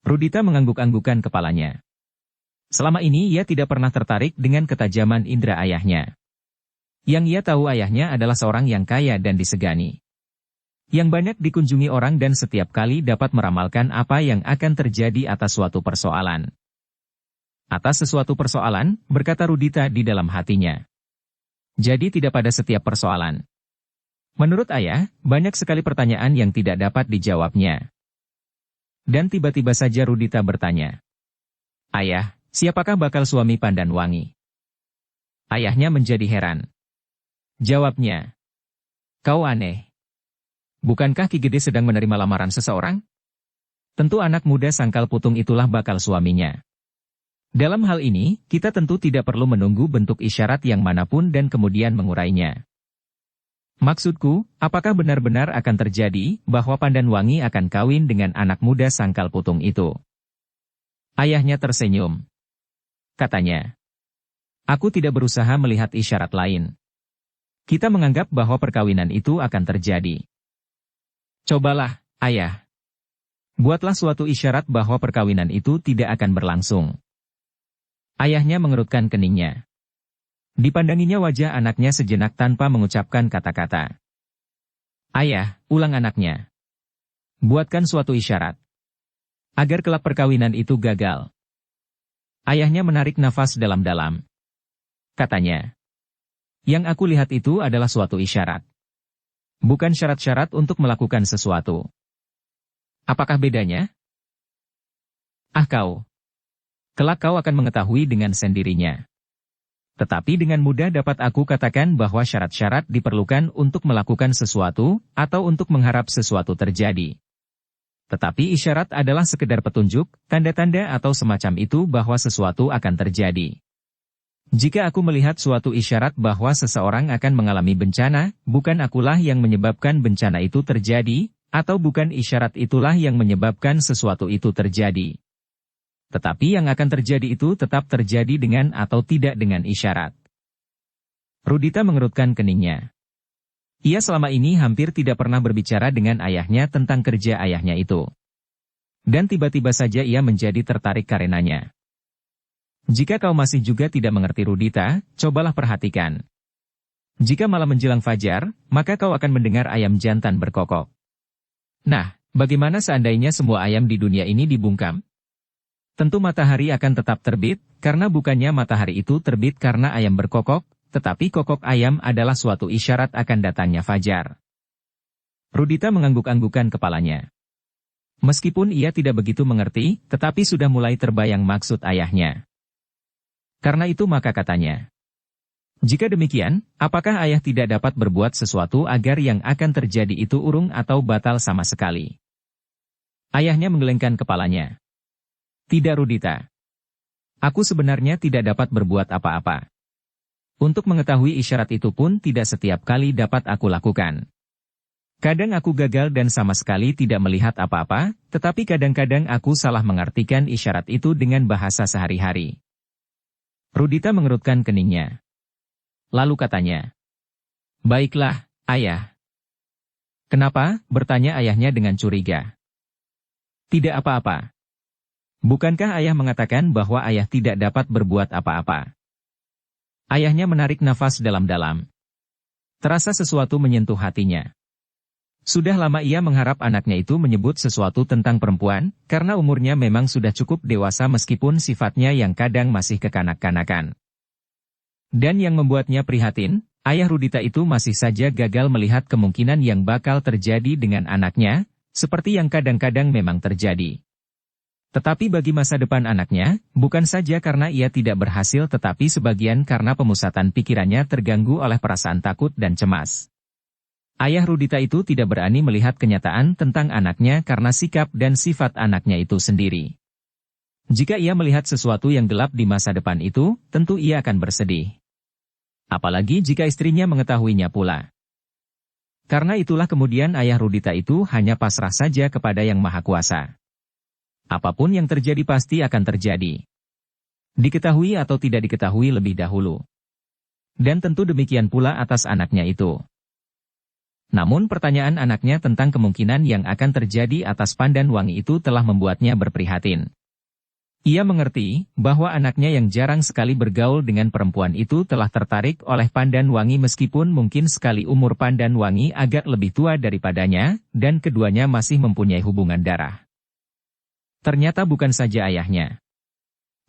Rudita mengangguk-anggukan kepalanya. Selama ini ia tidak pernah tertarik dengan ketajaman indera ayahnya. Yang ia tahu ayahnya adalah seorang yang kaya dan disegani. Yang banyak dikunjungi orang dan setiap kali dapat meramalkan apa yang akan terjadi atas suatu persoalan. Atas sesuatu persoalan, berkata Rudita di dalam hatinya. Jadi tidak pada setiap persoalan. Menurut ayah, banyak sekali pertanyaan yang tidak dapat dijawabnya. Dan tiba-tiba saja Rudita bertanya, "Ayah, siapakah bakal suami Pandanwangi?" Ayahnya menjadi heran. Jawabnya, "Kau aneh. Bukankah Ki Gede sedang menerima lamaran seseorang? Tentu anak muda Sangkal Putung itulah bakal suaminya. Dalam hal ini, kita tentu tidak perlu menunggu bentuk isyarat yang manapun dan kemudian mengurainya. Maksudku, apakah benar-benar akan terjadi bahwa Pandanwangi akan kawin dengan anak muda Sangkal Putung itu?" Ayahnya tersenyum. Katanya, "Aku tidak berusaha melihat isyarat lain. Kita menganggap bahwa perkawinan itu akan terjadi. Cobalah, ayah. Buatlah suatu isyarat bahwa perkawinan itu tidak akan berlangsung." Ayahnya mengerutkan keningnya. Dipandanginya wajah anaknya sejenak tanpa mengucapkan kata-kata. "Ayah," ulang anaknya. "Buatkan suatu isyarat. Agar kelak perkawinan itu gagal." Ayahnya menarik nafas dalam-dalam. Katanya, "Yang aku lihat itu adalah suatu isyarat. Bukan syarat-syarat untuk melakukan sesuatu. Apakah bedanya?" "Ah kau. Kelak kau akan mengetahui dengan sendirinya. Tetapi dengan mudah dapat aku katakan bahwa syarat-syarat diperlukan untuk melakukan sesuatu, atau untuk mengharap sesuatu terjadi. Tetapi isyarat adalah sekedar petunjuk, tanda-tanda atau semacam itu bahwa sesuatu akan terjadi. Jika aku melihat suatu isyarat bahwa seseorang akan mengalami bencana, bukan akulah yang menyebabkan bencana itu terjadi, atau bukan isyarat itulah yang menyebabkan sesuatu itu terjadi. Tetapi yang akan terjadi itu tetap terjadi dengan atau tidak dengan isyarat." Rudita mengerutkan keningnya. Ia selama ini hampir tidak pernah berbicara dengan ayahnya tentang kerja ayahnya itu. Dan tiba-tiba saja ia menjadi tertarik karenanya. Jika kau masih juga tidak mengerti Rudita, cobalah perhatikan. Jika malam menjelang fajar, maka kau akan mendengar ayam jantan berkokok. Nah, bagaimana seandainya semua ayam di dunia ini dibungkam? Tentu matahari akan tetap terbit, karena bukannya matahari itu terbit karena ayam berkokok, tetapi kokok ayam adalah suatu isyarat akan datangnya fajar. Rudita mengangguk-anggukan kepalanya. Meskipun ia tidak begitu mengerti, tetapi sudah mulai terbayang maksud ayahnya. Karena itu maka katanya, "Jika demikian, apakah ayah tidak dapat berbuat sesuatu agar yang akan terjadi itu urung atau batal sama sekali?" Ayahnya menggelengkan kepalanya. "Tidak Rudita. Aku sebenarnya tidak dapat berbuat apa-apa. Untuk mengetahui isyarat itu pun tidak setiap kali dapat aku lakukan. Kadang aku gagal dan sama sekali tidak melihat apa-apa, tetapi kadang-kadang aku salah mengartikan isyarat itu dengan bahasa sehari-hari." Rudita mengerutkan keningnya. Lalu katanya, "Baiklah, ayah." "Kenapa?" bertanya ayahnya dengan curiga. "Tidak apa-apa. Bukankah ayah mengatakan bahwa ayah tidak dapat berbuat apa-apa?" Ayahnya menarik nafas dalam-dalam. Terasa sesuatu menyentuh hatinya. Sudah lama ia mengharap anaknya itu menyebut sesuatu tentang perempuan, karena umurnya memang sudah cukup dewasa meskipun sifatnya yang kadang masih kekanak-kanakan. Dan yang membuatnya prihatin, ayah Rudita itu masih saja gagal melihat kemungkinan yang bakal terjadi dengan anaknya, seperti yang kadang-kadang memang terjadi. Tetapi bagi masa depan anaknya, bukan saja karena ia tidak berhasil tetapi sebagian karena pemusatan pikirannya terganggu oleh perasaan takut dan cemas. Ayah Rudita itu tidak berani melihat kenyataan tentang anaknya karena sikap dan sifat anaknya itu sendiri. Jika ia melihat sesuatu yang gelap di masa depan itu, tentu ia akan bersedih. Apalagi jika istrinya mengetahuinya pula. Karena itulah kemudian ayah Rudita itu hanya pasrah saja kepada Yang Maha Kuasa. Apapun yang terjadi pasti akan terjadi. Diketahui atau tidak diketahui lebih dahulu. Dan tentu demikian pula atas anaknya itu. Namun pertanyaan anaknya tentang kemungkinan yang akan terjadi atas Pandan Wangi itu telah membuatnya berprihatin. Ia mengerti bahwa anaknya yang jarang sekali bergaul dengan perempuan itu telah tertarik oleh Pandan Wangi meskipun mungkin sekali umur Pandan Wangi agak lebih tua daripadanya, dan keduanya masih mempunyai hubungan darah. Ternyata bukan saja ayahnya.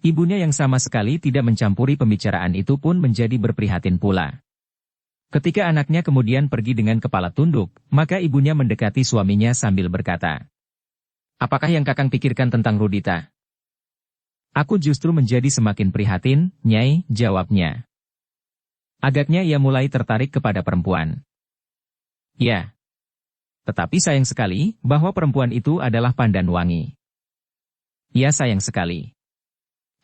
Ibunya yang sama sekali tidak mencampuri pembicaraan itu pun menjadi berprihatin pula. Ketika anaknya kemudian pergi dengan kepala tunduk, maka ibunya mendekati suaminya sambil berkata, "Apakah yang Kakang pikirkan tentang Rudita?" "Aku justru menjadi semakin prihatin, Nyai," jawabnya. Agaknya ia mulai tertarik kepada perempuan. Ya. Tetapi sayang sekali, bahwa perempuan itu adalah Pandan Wangi. Ya sayang sekali.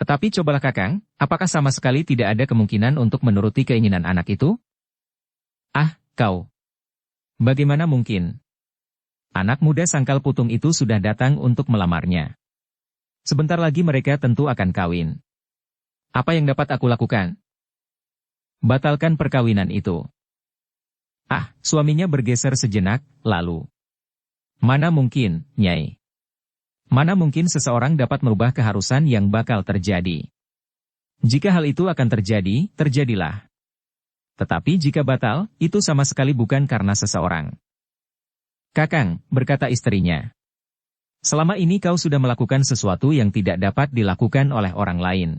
Tetapi cobalah Kakang, apakah sama sekali tidak ada kemungkinan untuk menuruti keinginan anak itu? Ah, kau. Bagaimana mungkin? Anak muda Sangkal Putung itu sudah datang untuk melamarnya. Sebentar lagi mereka tentu akan kawin. Apa yang dapat aku lakukan? Batalkan perkawinan itu. Ah, suaminya bergeser sejenak, lalu. Mana mungkin, Nyai? Mana mungkin seseorang dapat merubah keharusan yang bakal terjadi? Jika hal itu akan terjadi, terjadilah. Tetapi jika batal, itu sama sekali bukan karena seseorang. Kakang, berkata istrinya. Selama ini kau sudah melakukan sesuatu yang tidak dapat dilakukan oleh orang lain.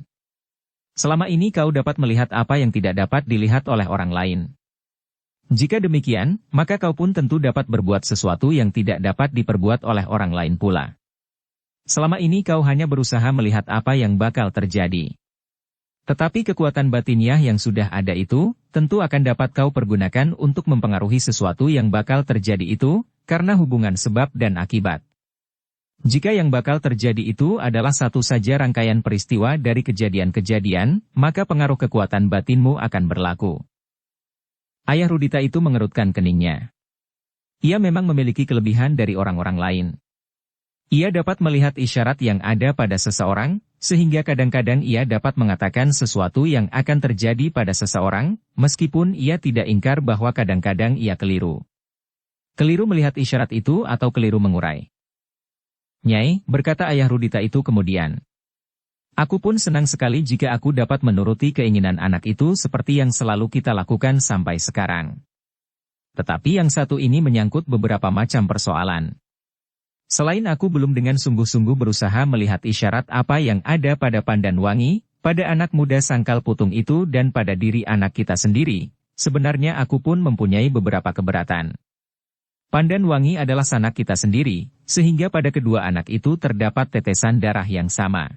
Selama ini kau dapat melihat apa yang tidak dapat dilihat oleh orang lain. Jika demikian, maka kau pun tentu dapat berbuat sesuatu yang tidak dapat diperbuat oleh orang lain pula. Selama ini kau hanya berusaha melihat apa yang bakal terjadi. Tetapi kekuatan batiniah yang sudah ada itu, tentu akan dapat kau pergunakan untuk mempengaruhi sesuatu yang bakal terjadi itu, karena hubungan sebab dan akibat. Jika yang bakal terjadi itu adalah satu saja rangkaian peristiwa dari kejadian-kejadian, maka pengaruh kekuatan batinmu akan berlaku. Ayah Rudita itu mengerutkan keningnya. Ia memang memiliki kelebihan dari orang-orang lain. Ia dapat melihat isyarat yang ada pada seseorang, sehingga kadang-kadang ia dapat mengatakan sesuatu yang akan terjadi pada seseorang, meskipun ia tidak ingkar bahwa kadang-kadang ia keliru. Keliru melihat isyarat itu atau keliru mengurai. Nyai, berkata ayah Rudita itu kemudian. Aku pun senang sekali jika aku dapat menuruti keinginan anak itu seperti yang selalu kita lakukan sampai sekarang. Tetapi yang satu ini menyangkut beberapa macam persoalan. Selain aku belum dengan sungguh-sungguh berusaha melihat isyarat apa yang ada pada Pandan Wangi, pada anak muda Sangkal Putung itu dan pada diri anak kita sendiri, sebenarnya aku pun mempunyai beberapa keberatan. Pandan Wangi adalah sanak kita sendiri, sehingga pada kedua anak itu terdapat tetesan darah yang sama.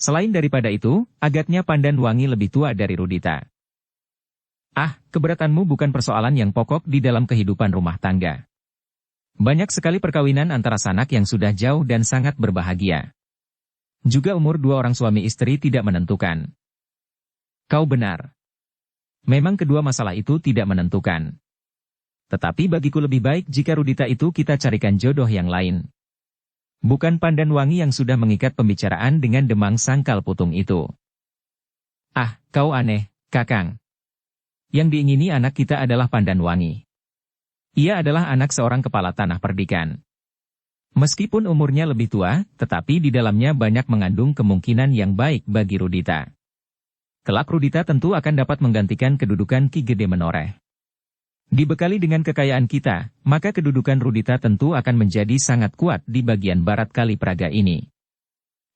Selain daripada itu, agaknya Pandan Wangi lebih tua dari Rudita. Ah, keberatanmu bukan persoalan yang pokok di dalam kehidupan rumah tangga. Banyak sekali perkawinan antara sanak yang sudah jauh dan sangat berbahagia. Juga umur dua orang suami istri tidak menentukan. Kau benar. Memang kedua masalah itu tidak menentukan. Tetapi bagiku lebih baik jika Rudita itu kita carikan jodoh yang lain. Bukan Pandan Wangi yang sudah mengikat pembicaraan dengan Demang Sangkal Putung itu. Ah, kau aneh, Kakang. Yang diingini anak kita adalah Pandan Wangi. Ia adalah anak seorang kepala tanah perdikan. Meskipun umurnya lebih tua, tetapi di dalamnya banyak mengandung kemungkinan yang baik bagi Rudita. Kelak Rudita tentu akan dapat menggantikan kedudukan Ki Gede Menoreh. Dibekali dengan kekayaan kita, maka kedudukan Rudita tentu akan menjadi sangat kuat di bagian barat Kali Praga ini.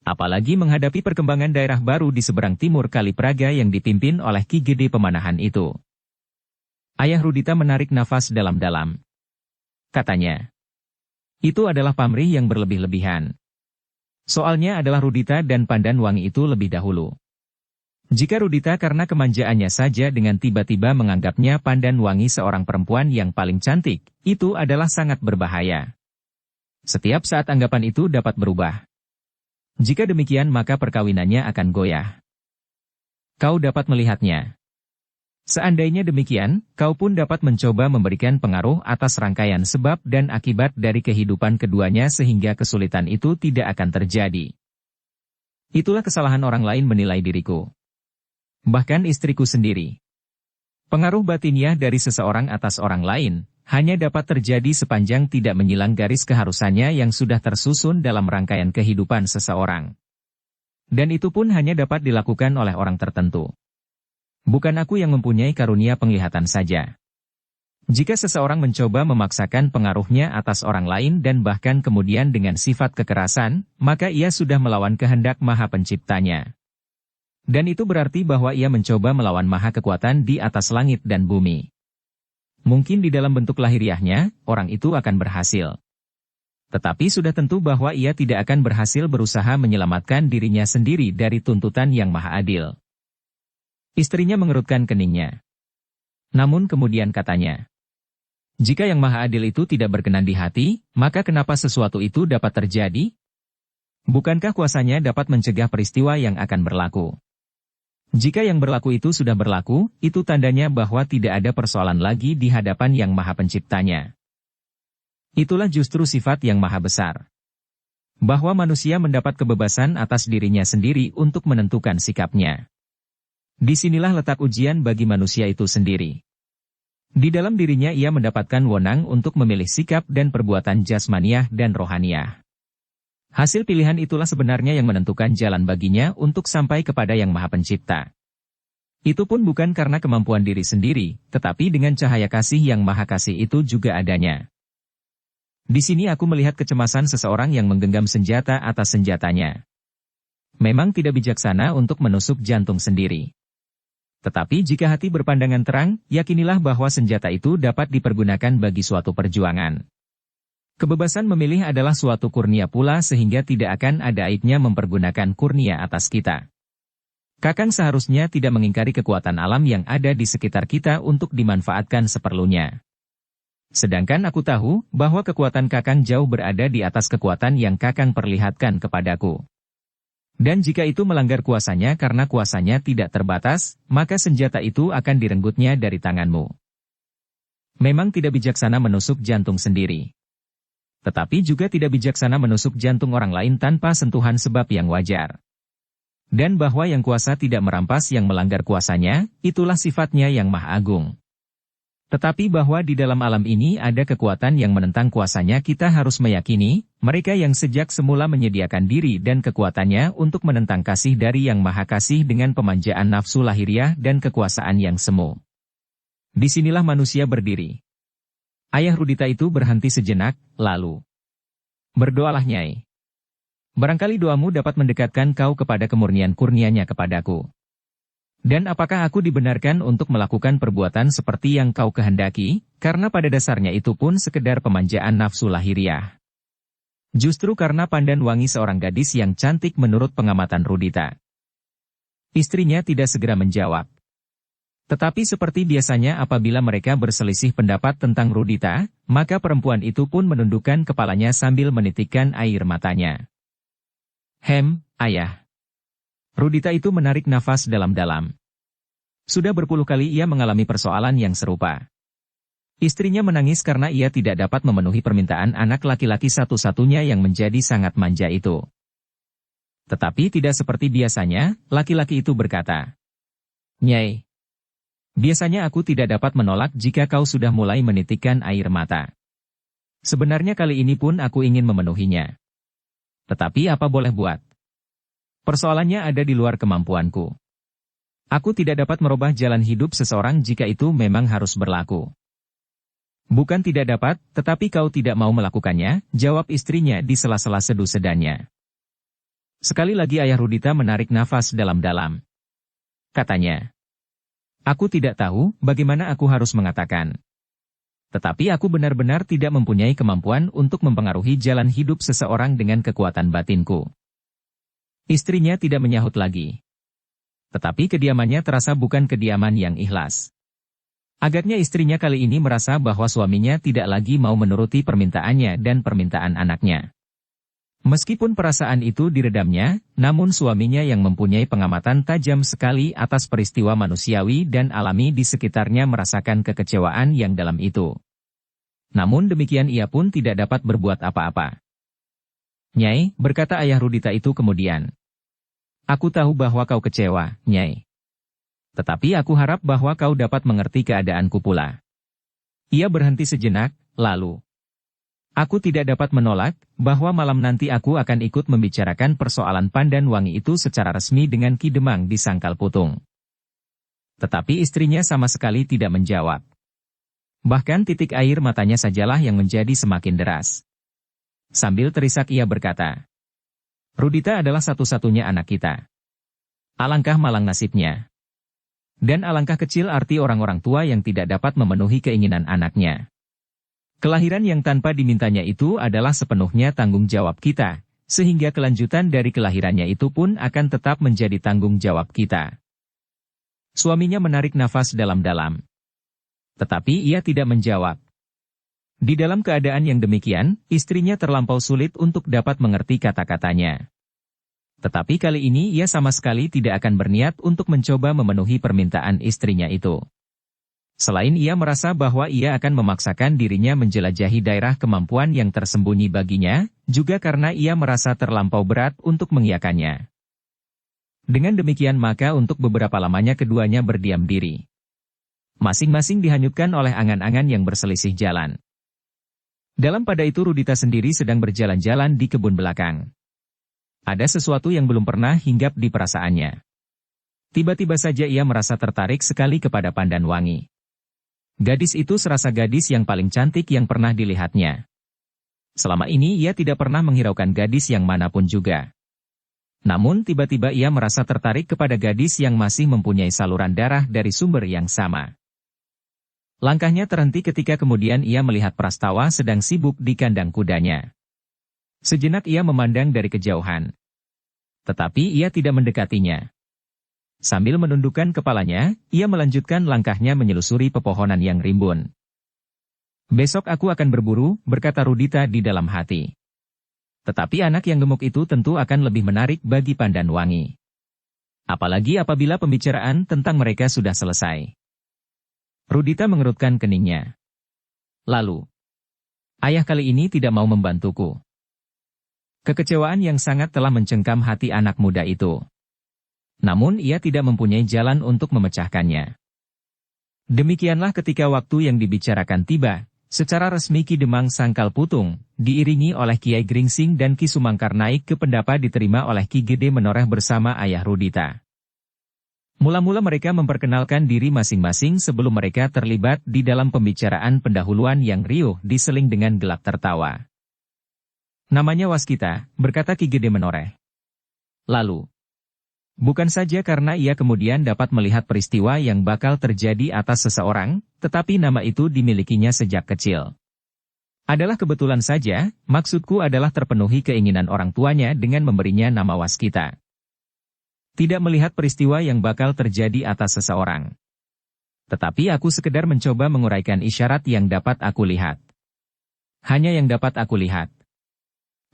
Apalagi menghadapi perkembangan daerah baru di seberang timur Kali Praga yang dipimpin oleh Ki Gede Pemanahan itu. Ayah Rudita menarik nafas dalam-dalam. Katanya, itu adalah pamrih yang berlebih-lebihan. Soalnya adalah Rudita dan Pandan Wangi itu lebih dahulu. Jika Rudita karena kemanjaannya saja dengan tiba-tiba menganggapnya Pandan Wangi seorang perempuan yang paling cantik, itu adalah sangat berbahaya. Setiap saat anggapan itu dapat berubah. Jika demikian maka perkawinannya akan goyah. Kau dapat melihatnya. Seandainya demikian, kau pun dapat mencoba memberikan pengaruh atas rangkaian sebab dan akibat dari kehidupan keduanya sehingga kesulitan itu tidak akan terjadi. Itulah kesalahan orang lain menilai diriku. Bahkan istriku sendiri. Pengaruh batiniah dari seseorang atas orang lain, hanya dapat terjadi sepanjang tidak menyilang garis keharusannya yang sudah tersusun dalam rangkaian kehidupan seseorang. Dan itu pun hanya dapat dilakukan oleh orang tertentu. Bukan aku yang mempunyai karunia penglihatan saja. Jika seseorang mencoba memaksakan pengaruhnya atas orang lain dan bahkan kemudian dengan sifat kekerasan, maka ia sudah melawan kehendak Maha Penciptanya. Dan itu berarti bahwa ia mencoba melawan Maha Kekuatan di atas langit dan bumi. Mungkin di dalam bentuk lahiriahnya, orang itu akan berhasil. Tetapi sudah tentu bahwa ia tidak akan berhasil berusaha menyelamatkan dirinya sendiri dari tuntutan yang maha adil. Istrinya mengerutkan keningnya. Namun kemudian katanya, jika yang maha adil itu tidak berkenan di hati, maka kenapa sesuatu itu dapat terjadi? Bukankah kuasanya dapat mencegah peristiwa yang akan berlaku? Jika yang berlaku itu sudah berlaku, itu tandanya bahwa tidak ada persoalan lagi di hadapan yang Maha Penciptanya. Itulah justru sifat yang maha besar. Bahwa manusia mendapat kebebasan atas dirinya sendiri untuk menentukan sikapnya. Disinilah letak ujian bagi manusia itu sendiri. Di dalam dirinya ia mendapatkan wewenang untuk memilih sikap dan perbuatan jasmaniah dan rohaniah. Hasil pilihan itulah sebenarnya yang menentukan jalan baginya untuk sampai kepada Yang Maha Pencipta. Itu pun bukan karena kemampuan diri sendiri, tetapi dengan cahaya kasih yang Maha Kasih itu juga adanya. Di sini aku melihat kecemasan seseorang yang menggenggam senjata atas senjatanya. Memang tidak bijaksana untuk menusuk jantung sendiri. Tetapi jika hati berpandangan terang, yakinilah bahwa senjata itu dapat dipergunakan bagi suatu perjuangan. Kebebasan memilih adalah suatu kurnia pula sehingga tidak akan ada aibnya mempergunakan kurnia atas kita. Kakang seharusnya tidak mengingkari kekuatan alam yang ada di sekitar kita untuk dimanfaatkan seperlunya. Sedangkan aku tahu bahwa kekuatan Kakang jauh berada di atas kekuatan yang Kakang perlihatkan kepadaku. Dan jika itu melanggar kuasanya karena kuasanya tidak terbatas, maka senjata itu akan direnggutnya dari tanganmu. Memang tidak bijaksana menusuk jantung sendiri. Tetapi juga tidak bijaksana menusuk jantung orang lain tanpa sentuhan sebab yang wajar. Dan bahwa yang kuasa tidak merampas yang melanggar kuasanya, itulah sifatnya yang maha agung. Tetapi bahwa di dalam alam ini ada kekuatan yang menentang kuasanya kita harus meyakini, mereka yang sejak semula menyediakan diri dan kekuatannya untuk menentang kasih dari yang maha kasih dengan pemanjaan nafsu lahiriah dan kekuasaan yang semu. Disinilah manusia berdiri. Ayah Rudita itu berhenti sejenak, lalu, berdoalah Nyai. Barangkali doamu dapat mendekatkan kau kepada kemurnian kurnianya kepadaku. Dan apakah aku dibenarkan untuk melakukan perbuatan seperti yang kau kehendaki, karena pada dasarnya itu pun sekedar pemanjaan nafsu lahiriah. Justru karena Pandan Wangi seorang gadis yang cantik menurut pengamatan Rudita. Istrinya tidak segera menjawab. Tetapi seperti biasanya apabila mereka berselisih pendapat tentang Rudita, maka perempuan itu pun menundukkan kepalanya sambil menitikkan air matanya. Ayah. Rudita itu menarik nafas dalam-dalam. Sudah berpuluh kali ia mengalami persoalan yang serupa. Istrinya menangis karena ia tidak dapat memenuhi permintaan anak laki-laki satu-satunya yang menjadi sangat manja itu. Tetapi tidak seperti biasanya, laki-laki itu berkata, Nyai, biasanya aku tidak dapat menolak jika kau sudah mulai menitikkan air mata. Sebenarnya kali ini pun aku ingin memenuhinya. Tetapi apa boleh buat? Persoalannya ada di luar kemampuanku. Aku tidak dapat merubah jalan hidup seseorang jika itu memang harus berlaku. Bukan tidak dapat, tetapi kau tidak mau melakukannya, jawab istrinya di sela-sela sedu sedannya. Sekali lagi ayah Rudita menarik nafas dalam-dalam. Katanya, aku tidak tahu bagaimana aku harus mengatakan. Tetapi aku benar-benar tidak mempunyai kemampuan untuk mempengaruhi jalan hidup seseorang dengan kekuatan batinku. Istrinya tidak menyahut lagi. Tetapi kediamannya terasa bukan kediaman yang ikhlas. Agaknya istrinya kali ini merasa bahwa suaminya tidak lagi mau menuruti permintaannya dan permintaan anaknya. Meskipun perasaan itu diredamnya, namun suaminya yang mempunyai pengamatan tajam sekali atas peristiwa manusiawi dan alami di sekitarnya merasakan kekecewaan yang dalam itu. Namun demikian ia pun tidak dapat berbuat apa-apa. "Nyai," berkata ayah Rudita itu kemudian. "Aku tahu bahwa kau kecewa, Nyai. Tetapi aku harap bahwa kau dapat mengerti keadaanku pula." Ia berhenti sejenak, lalu, "Aku tidak dapat menolak, bahwa malam nanti aku akan ikut membicarakan persoalan Pandan Wangi itu secara resmi dengan Ki Demang di Sangkal Putung." Tetapi istrinya sama sekali tidak menjawab. Bahkan titik air matanya sajalah yang menjadi semakin deras. Sambil terisak ia berkata, "Rudita adalah satu-satunya anak kita. Alangkah malang nasibnya. Dan alangkah kecil arti orang-orang tua yang tidak dapat memenuhi keinginan anaknya. Kelahiran yang tanpa dimintanya itu adalah sepenuhnya tanggung jawab kita, sehingga kelanjutan dari kelahirannya itu pun akan tetap menjadi tanggung jawab kita." Suaminya menarik nafas dalam-dalam. Tetapi ia tidak menjawab. Di dalam keadaan yang demikian, istrinya terlampau sulit untuk dapat mengerti kata-katanya. Tetapi kali ini ia sama sekali tidak akan berniat untuk mencoba memenuhi permintaan istrinya itu. Selain ia merasa bahwa ia akan memaksakan dirinya menjelajahi daerah kemampuan yang tersembunyi baginya, juga karena ia merasa terlampau berat untuk mengiyakannya. Dengan demikian maka untuk beberapa lamanya keduanya berdiam diri. Masing-masing dihanyutkan oleh angan-angan yang berselisih jalan. Dalam pada itu Rudita sendiri sedang berjalan-jalan di kebun belakang. Ada sesuatu yang belum pernah hinggap di perasaannya. Tiba-tiba saja ia merasa tertarik sekali kepada Pandan Wangi. Gadis itu serasa gadis yang paling cantik yang pernah dilihatnya. Selama ini ia tidak pernah menghiraukan gadis yang manapun juga. Namun tiba-tiba ia merasa tertarik kepada gadis yang masih mempunyai saluran darah dari sumber yang sama. Langkahnya terhenti ketika kemudian ia melihat Prastawa sedang sibuk di kandang kudanya. Sejenak ia memandang dari kejauhan. Tetapi ia tidak mendekatinya. Sambil menundukkan kepalanya, ia melanjutkan langkahnya menyelusuri pepohonan yang rimbun. "Besok aku akan berburu," berkata Rudita di dalam hati. Tetapi anak yang gemuk itu tentu akan lebih menarik bagi Pandan Wangi. Apalagi apabila pembicaraan tentang mereka sudah selesai. Rudita mengerutkan keningnya. Lalu, "Ayah kali ini tidak mau membantuku." Kekecewaan yang sangat telah mencengkam hati anak muda itu. Namun ia tidak mempunyai jalan untuk memecahkannya. Demikianlah ketika waktu yang dibicarakan tiba, secara resmi Ki Demang Sangkal Putung, diiringi oleh Kiai Gringsing dan Ki Sumangkar naik ke pendapa diterima oleh Ki Gede Menoreh bersama ayah Rudita. Mula-mula mereka memperkenalkan diri masing-masing sebelum mereka terlibat di dalam pembicaraan pendahuluan yang riuh diseling dengan gelak tertawa. "Namanya Waskita," berkata Ki Gede Menoreh. Lalu, bukan saja karena ia kemudian dapat melihat peristiwa yang bakal terjadi atas seseorang, tetapi nama itu dimilikinya sejak kecil. Adalah kebetulan saja, maksudku adalah terpenuhi keinginan orang tuanya dengan memberinya nama Waskita. Tidak melihat peristiwa yang bakal terjadi atas seseorang. Tetapi aku sekedar mencoba menguraikan isyarat yang dapat aku lihat. Hanya yang dapat aku lihat.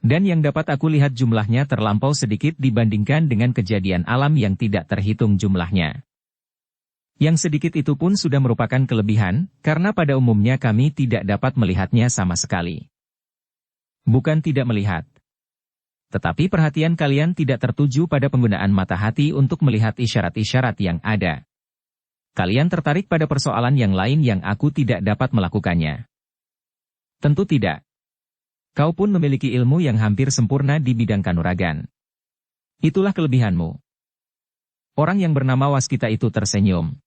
Dan yang dapat aku lihat jumlahnya terlampau sedikit dibandingkan dengan kejadian alam yang tidak terhitung jumlahnya. Yang sedikit itu pun sudah merupakan kelebihan, karena pada umumnya kami tidak dapat melihatnya sama sekali. Bukan tidak melihat. Tetapi perhatian kalian tidak tertuju pada penggunaan mata hati untuk melihat isyarat-isyarat yang ada. Kalian tertarik pada persoalan yang lain yang aku tidak dapat melakukannya. Tentu tidak. Kau pun memiliki ilmu yang hampir sempurna di bidang kanuragan. Itulah kelebihanmu. Orang yang bernama Waskita itu tersenyum.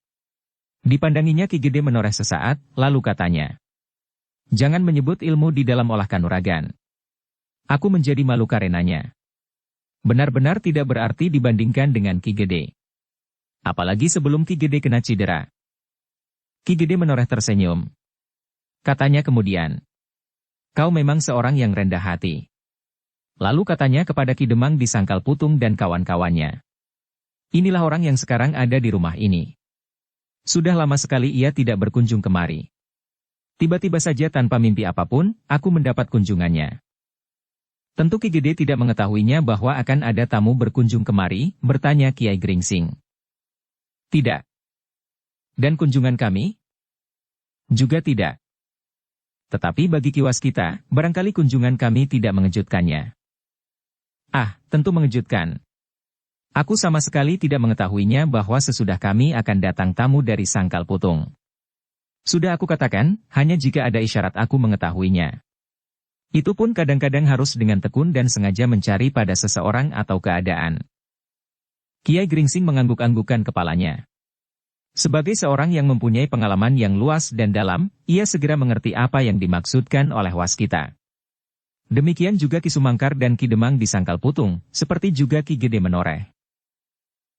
Dipandanginya Ki Gede Menoreh sesaat, lalu katanya, "Jangan menyebut ilmu di dalam olah kanuragan. Aku menjadi malu karenanya. Benar-benar tidak berarti dibandingkan dengan Ki Gede. Apalagi sebelum Ki Gede kena cedera." Ki Gede Menoreh tersenyum. Katanya kemudian, "Kau memang seorang yang rendah hati." Lalu katanya kepada Ki Demang di Sangkal Putung dan kawan-kawannya. Inilah orang yang sekarang ada di rumah ini. Sudah lama sekali ia tidak berkunjung kemari. Tiba-tiba saja tanpa mimpi apapun, aku mendapat kunjungannya. Tentu Ki Gede tidak mengetahuinya bahwa akan ada tamu berkunjung kemari, bertanya Kiai Gringsing. Tidak. Dan kunjungan kami? Juga tidak. Tetapi bagi Ki Waskita, barangkali kunjungan kami tidak mengejutkannya. Ah, tentu mengejutkan. Aku sama sekali tidak mengetahuinya bahwa sesudah kami akan datang tamu dari Sangkal Putung. Sudah aku katakan, hanya jika ada isyarat aku mengetahuinya. Itu pun kadang-kadang harus dengan tekun dan sengaja mencari pada seseorang atau keadaan. Kiai Gringsing mengangguk-anggukkan kepalanya. Sebagai seorang yang mempunyai pengalaman yang luas dan dalam, ia segera mengerti apa yang dimaksudkan oleh Waskita. Demikian juga Ki Sumangkar dan Ki Demang di Sangkal Putung, seperti juga Ki Gede Menoreh.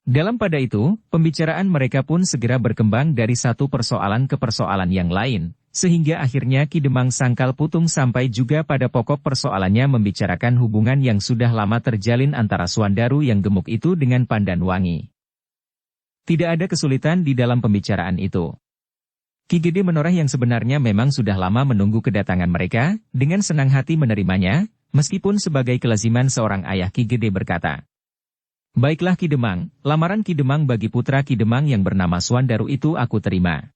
Dalam pada itu, pembicaraan mereka pun segera berkembang dari satu persoalan ke persoalan yang lain, sehingga akhirnya Ki Demang Sangkal Putung sampai juga pada pokok persoalannya membicarakan hubungan yang sudah lama terjalin antara Suandaru yang gemuk itu dengan Pandan Wangi. Tidak ada kesulitan di dalam pembicaraan itu. Ki Gede Menoreh yang sebenarnya memang sudah lama menunggu kedatangan mereka, dengan senang hati menerimanya, meskipun sebagai kelaziman seorang ayah Ki Gede berkata, "Baiklah Ki Demang, lamaran Ki Demang bagi putra Ki Demang yang bernama Suandaru itu aku terima.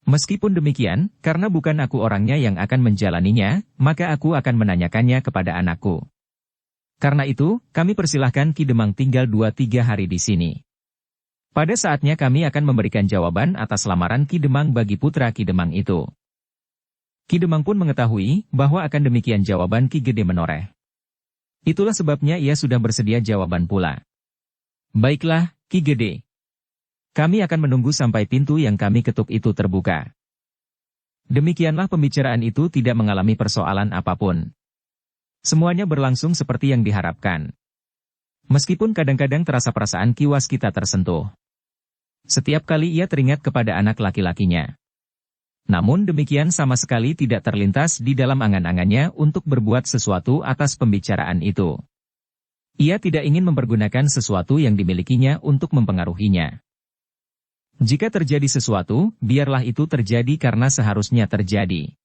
Meskipun demikian, karena bukan aku orangnya yang akan menjalaninya, maka aku akan menanyakannya kepada anakku. Karena itu, kami persilahkan Ki Demang tinggal 2-3 hari di sini. Pada saatnya kami akan memberikan jawaban atas lamaran Ki Demang bagi putra Ki Demang itu." Ki Demang pun mengetahui bahwa akan demikian jawaban Ki Gede Menoreh. Itulah sebabnya ia sudah bersedia jawaban pula. "Baiklah, Ki Gede. Kami akan menunggu sampai pintu yang kami ketuk itu terbuka." Demikianlah pembicaraan itu tidak mengalami persoalan apapun. Semuanya berlangsung seperti yang diharapkan. Meskipun kadang-kadang terasa perasaan Ki Waskita tersentuh. Setiap kali ia teringat kepada anak laki-lakinya. Namun demikian sama sekali tidak terlintas di dalam angan-angannya untuk berbuat sesuatu atas pembicaraan itu. Ia tidak ingin mempergunakan sesuatu yang dimilikinya untuk mempengaruhinya. Jika terjadi sesuatu, biarlah itu terjadi karena seharusnya terjadi.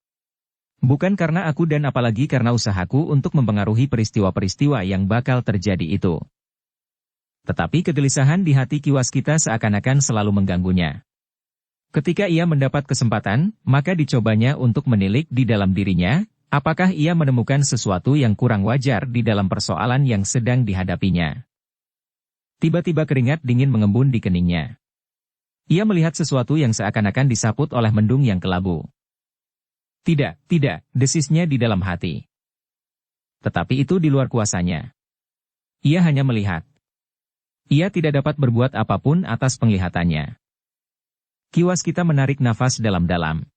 Bukan karena aku dan apalagi karena usahaku untuk mempengaruhi peristiwa-peristiwa yang bakal terjadi itu. Tetapi kegelisahan di hati Ki Waskita seakan-akan selalu mengganggunya. Ketika ia mendapat kesempatan, maka dicobanya untuk menilik di dalam dirinya, apakah ia menemukan sesuatu yang kurang wajar di dalam persoalan yang sedang dihadapinya. Tiba-tiba keringat dingin mengembun di keningnya. Ia melihat sesuatu yang seakan-akan disaput oleh mendung yang kelabu. Tidak, desisnya di dalam hati. Tetapi itu di luar kuasanya. Ia hanya melihat. Ia tidak dapat berbuat apapun atas penglihatannya. Ki Waskita menarik nafas dalam-dalam.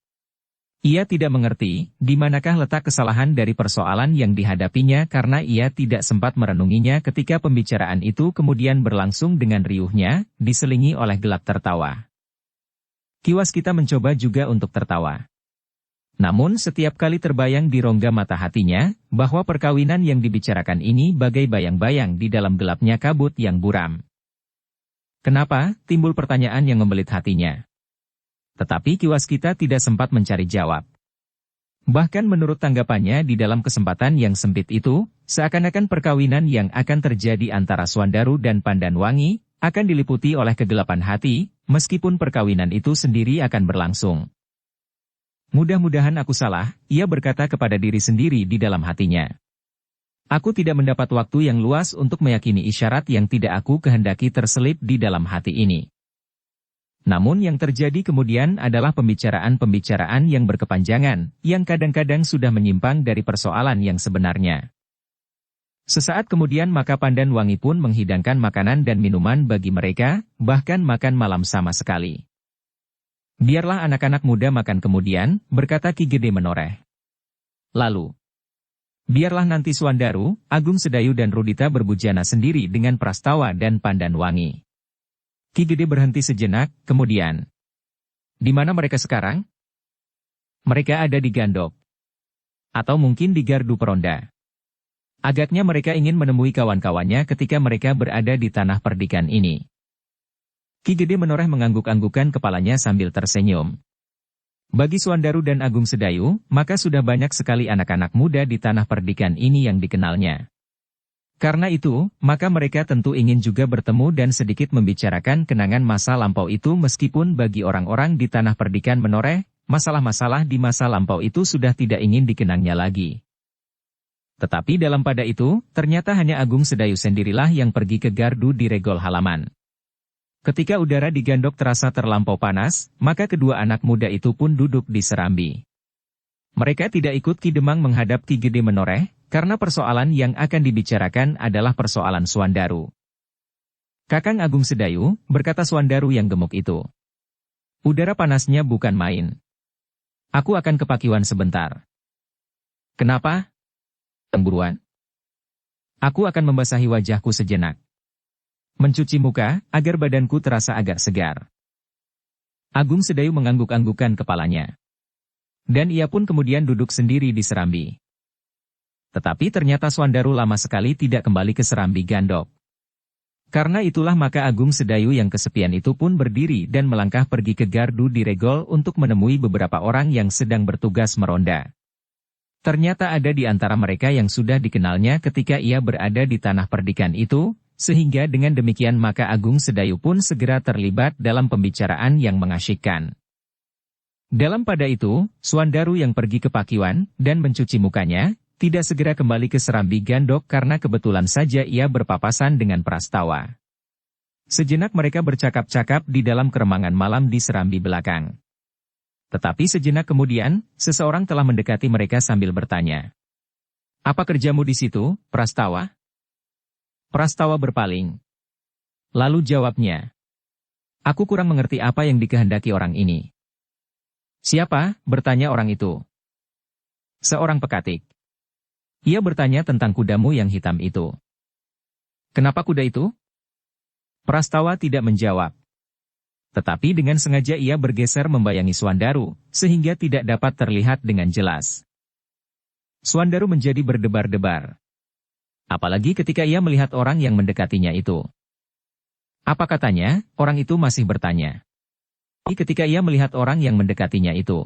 Ia tidak mengerti, di manakah letak kesalahan dari persoalan yang dihadapinya karena ia tidak sempat merenunginya ketika pembicaraan itu kemudian berlangsung dengan riuhnya, diselingi oleh gelak tertawa. Ki Waskita mencoba juga untuk tertawa. Namun setiap kali terbayang di rongga mata hatinya, bahwa perkawinan yang dibicarakan ini bagai bayang-bayang di dalam gelapnya kabut yang buram. Kenapa? Timbul pertanyaan yang membelit hatinya. Tetapi Ki Waskita tidak sempat mencari jawab. Bahkan menurut tanggapannya di dalam kesempatan yang sempit itu, seakan-akan perkawinan yang akan terjadi antara Suandaru dan Pandan Wangi, akan diliputi oleh kegelapan hati, meskipun perkawinan itu sendiri akan berlangsung. Mudah-mudahan aku salah, ia berkata kepada diri sendiri di dalam hatinya. Aku tidak mendapat waktu yang luas untuk meyakini isyarat yang tidak aku kehendaki terselip di dalam hati ini. Namun yang terjadi kemudian adalah pembicaraan-pembicaraan yang berkepanjangan, yang kadang-kadang sudah menyimpang dari persoalan yang sebenarnya. Sesaat kemudian maka Pandan Wangi pun menghidangkan makanan dan minuman bagi mereka, bahkan makan malam sama sekali. Biarlah anak-anak muda makan kemudian, berkata Ki Gede Menoreh. Lalu, biarlah nanti Suandaru, Agung Sedayu dan Rudita berbujana sendiri dengan Prastawa dan Pandan Wangi. Ki Gede berhenti sejenak, kemudian. Di mana mereka sekarang? Mereka ada di Gandok. Atau mungkin di Gardu Peronda. Agaknya mereka ingin menemui kawan-kawannya ketika mereka berada di tanah perdikan ini. Ki Gede Menoreh mengangguk-anggukkan kepalanya sambil tersenyum. Bagi Suandaru dan Agung Sedayu, maka sudah banyak sekali anak-anak muda di tanah perdikan ini yang dikenalnya. Karena itu, maka mereka tentu ingin juga bertemu dan sedikit membicarakan kenangan masa lampau itu meskipun bagi orang-orang di tanah perdikan Menoreh, masalah-masalah di masa lampau itu sudah tidak ingin dikenangnya lagi. Tetapi dalam pada itu, ternyata hanya Agung Sedayu sendirilah yang pergi ke gardu di regol halaman. Ketika udara di Gandok terasa terlampau panas, maka kedua anak muda itu pun duduk di serambi. Mereka tidak ikut Ki Demang menghadap Ki Gede Menoreh, karena persoalan yang akan dibicarakan adalah persoalan Suandaru. "Kakang Agung Sedayu," berkata Suandaru yang gemuk itu. "Udara panasnya bukan main. Aku akan ke Pakiwan sebentar." "Kenapa?" "Buruan. Aku akan membasahi wajahku sejenak. Mencuci muka, agar badanku terasa agak segar." Agung Sedayu mengangguk-anggukkan kepalanya. Dan ia pun kemudian duduk sendiri di serambi. Tetapi ternyata Suandaru lama sekali tidak kembali ke serambi Gandok. Karena itulah maka Agung Sedayu yang kesepian itu pun berdiri dan melangkah pergi ke gardu di regol untuk menemui beberapa orang yang sedang bertugas meronda. Ternyata ada di antara mereka yang sudah dikenalnya ketika ia berada di tanah perdikan itu, sehingga dengan demikian maka Agung Sedayu pun segera terlibat dalam pembicaraan yang mengasyikkan. Dalam pada itu, Suandaru yang pergi ke Pakiwan dan mencuci mukanya, tidak segera kembali ke serambi Gandok karena kebetulan saja ia berpapasan dengan Prastawa. Sejenak mereka bercakap-cakap di dalam keremangan malam di serambi belakang. Tetapi sejenak kemudian, seseorang telah mendekati mereka sambil bertanya. "Apa kerjamu di situ, Prastawa?" Prastawa berpaling. Lalu jawabnya. "Aku kurang mengerti apa yang dikehendaki orang ini." "Siapa?" bertanya orang itu. "Seorang pekatik. Ia bertanya tentang kudamu yang hitam itu." "Kenapa kuda itu?" Prastawa tidak menjawab. Tetapi dengan sengaja ia bergeser membayangi Suandaru, sehingga tidak dapat terlihat dengan jelas. Suandaru menjadi berdebar-debar. Apalagi ketika ia melihat orang yang mendekatinya itu. "Apa katanya?" orang itu masih bertanya. Ketika ia melihat orang yang mendekatinya itu.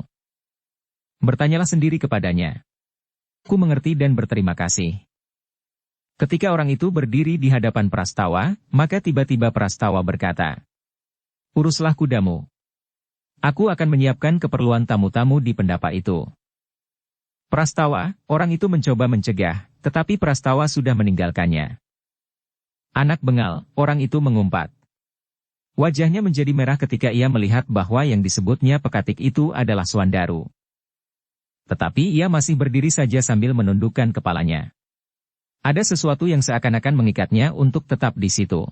"Bertanyalah sendiri kepadanya. Aku mengerti dan berterima kasih." Ketika orang itu berdiri di hadapan Prastawa, maka tiba-tiba Prastawa berkata, "Uruslah kudamu. Aku akan menyiapkan keperluan tamu-tamu di pendapa itu." Prastawa, orang itu mencoba mencegah, tetapi Prastawa sudah meninggalkannya. "Anak bengal," orang itu mengumpat. Wajahnya menjadi merah ketika ia melihat bahwa yang disebutnya pekatik itu adalah Suandaru. Tetapi ia masih berdiri saja sambil menundukkan kepalanya. Ada sesuatu yang seakan-akan mengikatnya untuk tetap di situ.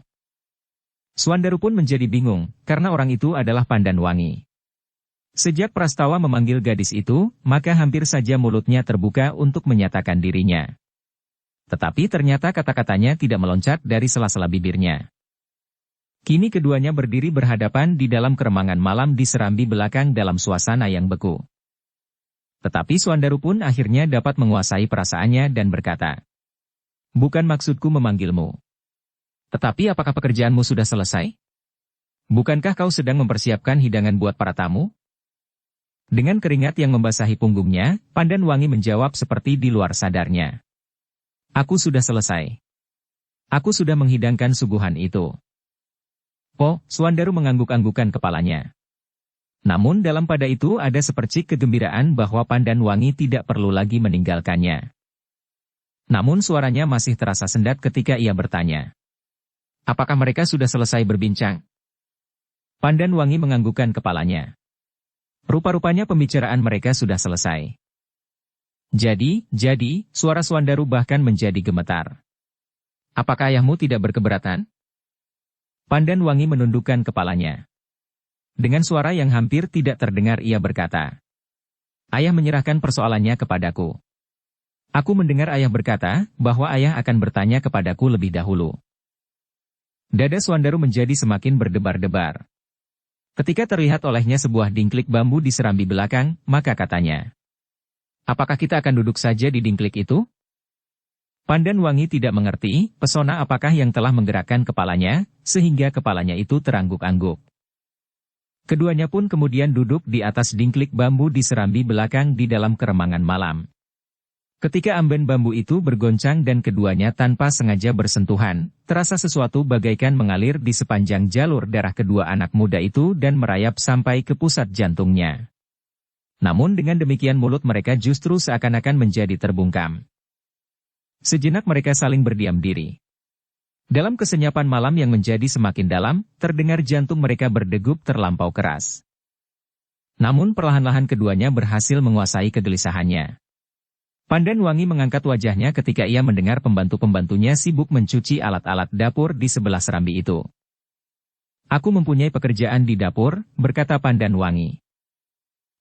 Suandaru pun menjadi bingung, karena orang itu adalah Pandanwangi. Sejak Prastawa memanggil gadis itu, maka hampir saja mulutnya terbuka untuk menyatakan dirinya. Tetapi ternyata kata-katanya tidak meloncat dari sela-sela bibirnya. Kini keduanya berdiri berhadapan di dalam keremangan malam di serambi belakang dalam suasana yang beku. Tetapi Suandaru pun akhirnya dapat menguasai perasaannya dan berkata, "Bukan maksudku memanggilmu. Tetapi apakah pekerjaanmu sudah selesai? Bukankah kau sedang mempersiapkan hidangan buat para tamu?" Dengan keringat yang membasahi punggungnya, Pandanwangi menjawab seperti di luar sadarnya. "Aku sudah selesai. Aku sudah menghidangkan suguhan itu." "Oh," Suandaru mengangguk-anggukkan kepalanya. Namun dalam pada itu ada sepercik kegembiraan bahwa Pandanwangi tidak perlu lagi meninggalkannya. Namun suaranya masih terasa sendat ketika ia bertanya, "Apakah mereka sudah selesai berbincang?" Pandanwangi menganggukkan kepalanya. Rupa-rupanya pembicaraan mereka sudah selesai. Jadi, suara Suandaru bahkan menjadi gemetar. "Apakah ayahmu tidak berkeberatan?" Pandanwangi menundukkan kepalanya. Dengan suara yang hampir tidak terdengar ia berkata, "Ayah menyerahkan persoalannya kepadaku. Aku mendengar ayah berkata bahwa ayah akan bertanya kepadaku lebih dahulu." Dada Suandaru menjadi semakin berdebar-debar. Ketika terlihat olehnya sebuah dingklik bambu di serambi belakang, maka katanya, "Apakah kita akan duduk saja di dingklik itu?" Pandan Wangi tidak mengerti pesona apakah yang telah menggerakkan kepalanya, sehingga kepalanya itu terangguk-angguk. Keduanya pun kemudian duduk di atas dingklik bambu di serambi belakang di dalam keremangan malam. Ketika amben bambu itu bergoncang dan keduanya tanpa sengaja bersentuhan, terasa sesuatu bagaikan mengalir di sepanjang jalur darah kedua anak muda itu dan merayap sampai ke pusat jantungnya. Namun dengan demikian mulut mereka justru seakan-akan menjadi terbungkam. Sejenak mereka saling berdiam diri. Dalam kesenyapan malam yang menjadi semakin dalam, terdengar jantung mereka berdegup terlampau keras. Namun perlahan-lahan keduanya berhasil menguasai kegelisahannya. Pandan Wangi mengangkat wajahnya ketika ia mendengar pembantu-pembantunya sibuk mencuci alat-alat dapur di sebelah serambi itu. "Aku mempunyai pekerjaan di dapur," berkata Pandan Wangi.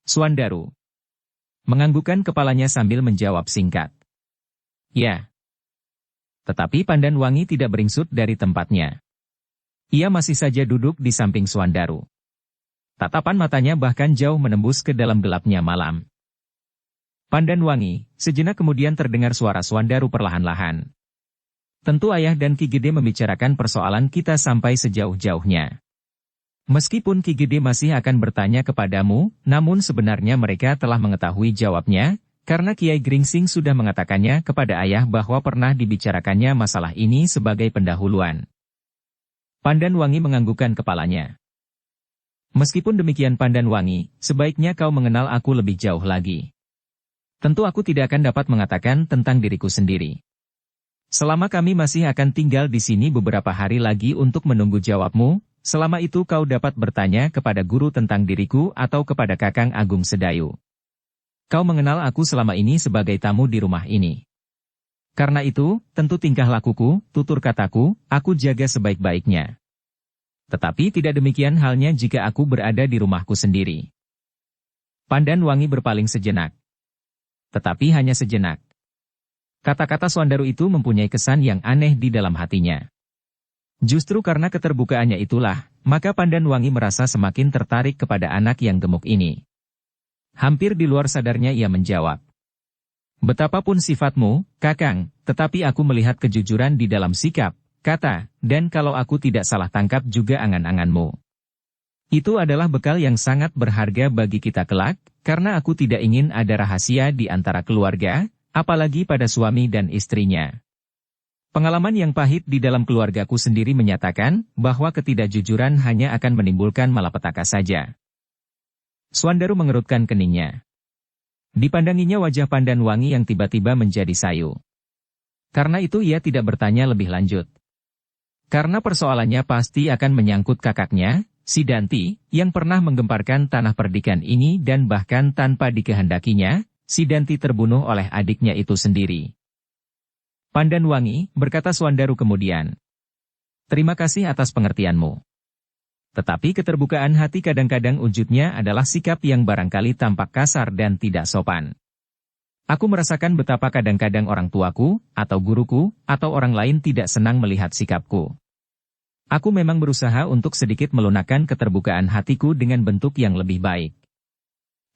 Suandaru menganggukkan kepalanya sambil menjawab singkat. "Ya." Tetapi Pandan Wangi tidak beringsut dari tempatnya. Ia masih saja duduk di samping Suandaru. Tatapan matanya bahkan jauh menembus ke dalam gelapnya malam. "Pandan Wangi," sejenak kemudian terdengar suara Suandaru perlahan-lahan. "Tentu Ayah dan Ki Gede membicarakan persoalan kita sampai sejauh-jauhnya. Meskipun Ki Gede masih akan bertanya kepadamu, namun sebenarnya mereka telah mengetahui jawabnya, karena Kiai Gringsing sudah mengatakannya kepada Ayah bahwa pernah dibicarakannya masalah ini sebagai pendahuluan." Pandan Wangi menganggukkan kepalanya. "Meskipun demikian Pandan Wangi, sebaiknya kau mengenal aku lebih jauh lagi. Tentu aku tidak akan dapat mengatakan tentang diriku sendiri. Selama kami masih akan tinggal di sini beberapa hari lagi untuk menunggu jawabmu, selama itu kau dapat bertanya kepada guru tentang diriku atau kepada Kakang Agung Sedayu. Kau mengenal aku selama ini sebagai tamu di rumah ini. Karena itu, tentu tingkah lakuku, tutur kataku, aku jaga sebaik-baiknya. Tetapi tidak demikian halnya jika aku berada di rumahku sendiri." Pandan Wangi berpaling sejenak. Tetapi hanya sejenak. Kata-kata Suandaru itu mempunyai kesan yang aneh di dalam hatinya. Justru karena keterbukaannya itulah, maka Pandan Wangi merasa semakin tertarik kepada anak yang gemuk ini. Hampir di luar sadarnya ia menjawab. "Betapapun sifatmu, Kakang, tetapi aku melihat kejujuran di dalam sikap, kata, dan kalau aku tidak salah tangkap juga angan-anganmu. Itu adalah bekal yang sangat berharga bagi kita kelak, karena aku tidak ingin ada rahasia di antara keluarga, apalagi pada suami dan istrinya. Pengalaman yang pahit di dalam keluargaku sendiri menyatakan bahwa ketidakjujuran hanya akan menimbulkan malapetaka saja." Suandaru mengerutkan keningnya. Dipandanginya wajah Pandan Wangi yang tiba-tiba menjadi sayu. Karena itu ia tidak bertanya lebih lanjut. Karena persoalannya pasti akan menyangkut kakaknya, si Danti, yang pernah menggemparkan tanah perdikan ini dan bahkan tanpa dikehendakinya, si Danti terbunuh oleh adiknya itu sendiri. "Pandan Wangi," berkata Suandaru kemudian. "Terima kasih atas pengertianmu. Tetapi keterbukaan hati kadang-kadang wujudnya adalah sikap yang barangkali tampak kasar dan tidak sopan. Aku merasakan betapa kadang-kadang orang tuaku, atau guruku, atau orang lain tidak senang melihat sikapku. Aku memang berusaha untuk sedikit melunakkan keterbukaan hatiku dengan bentuk yang lebih baik.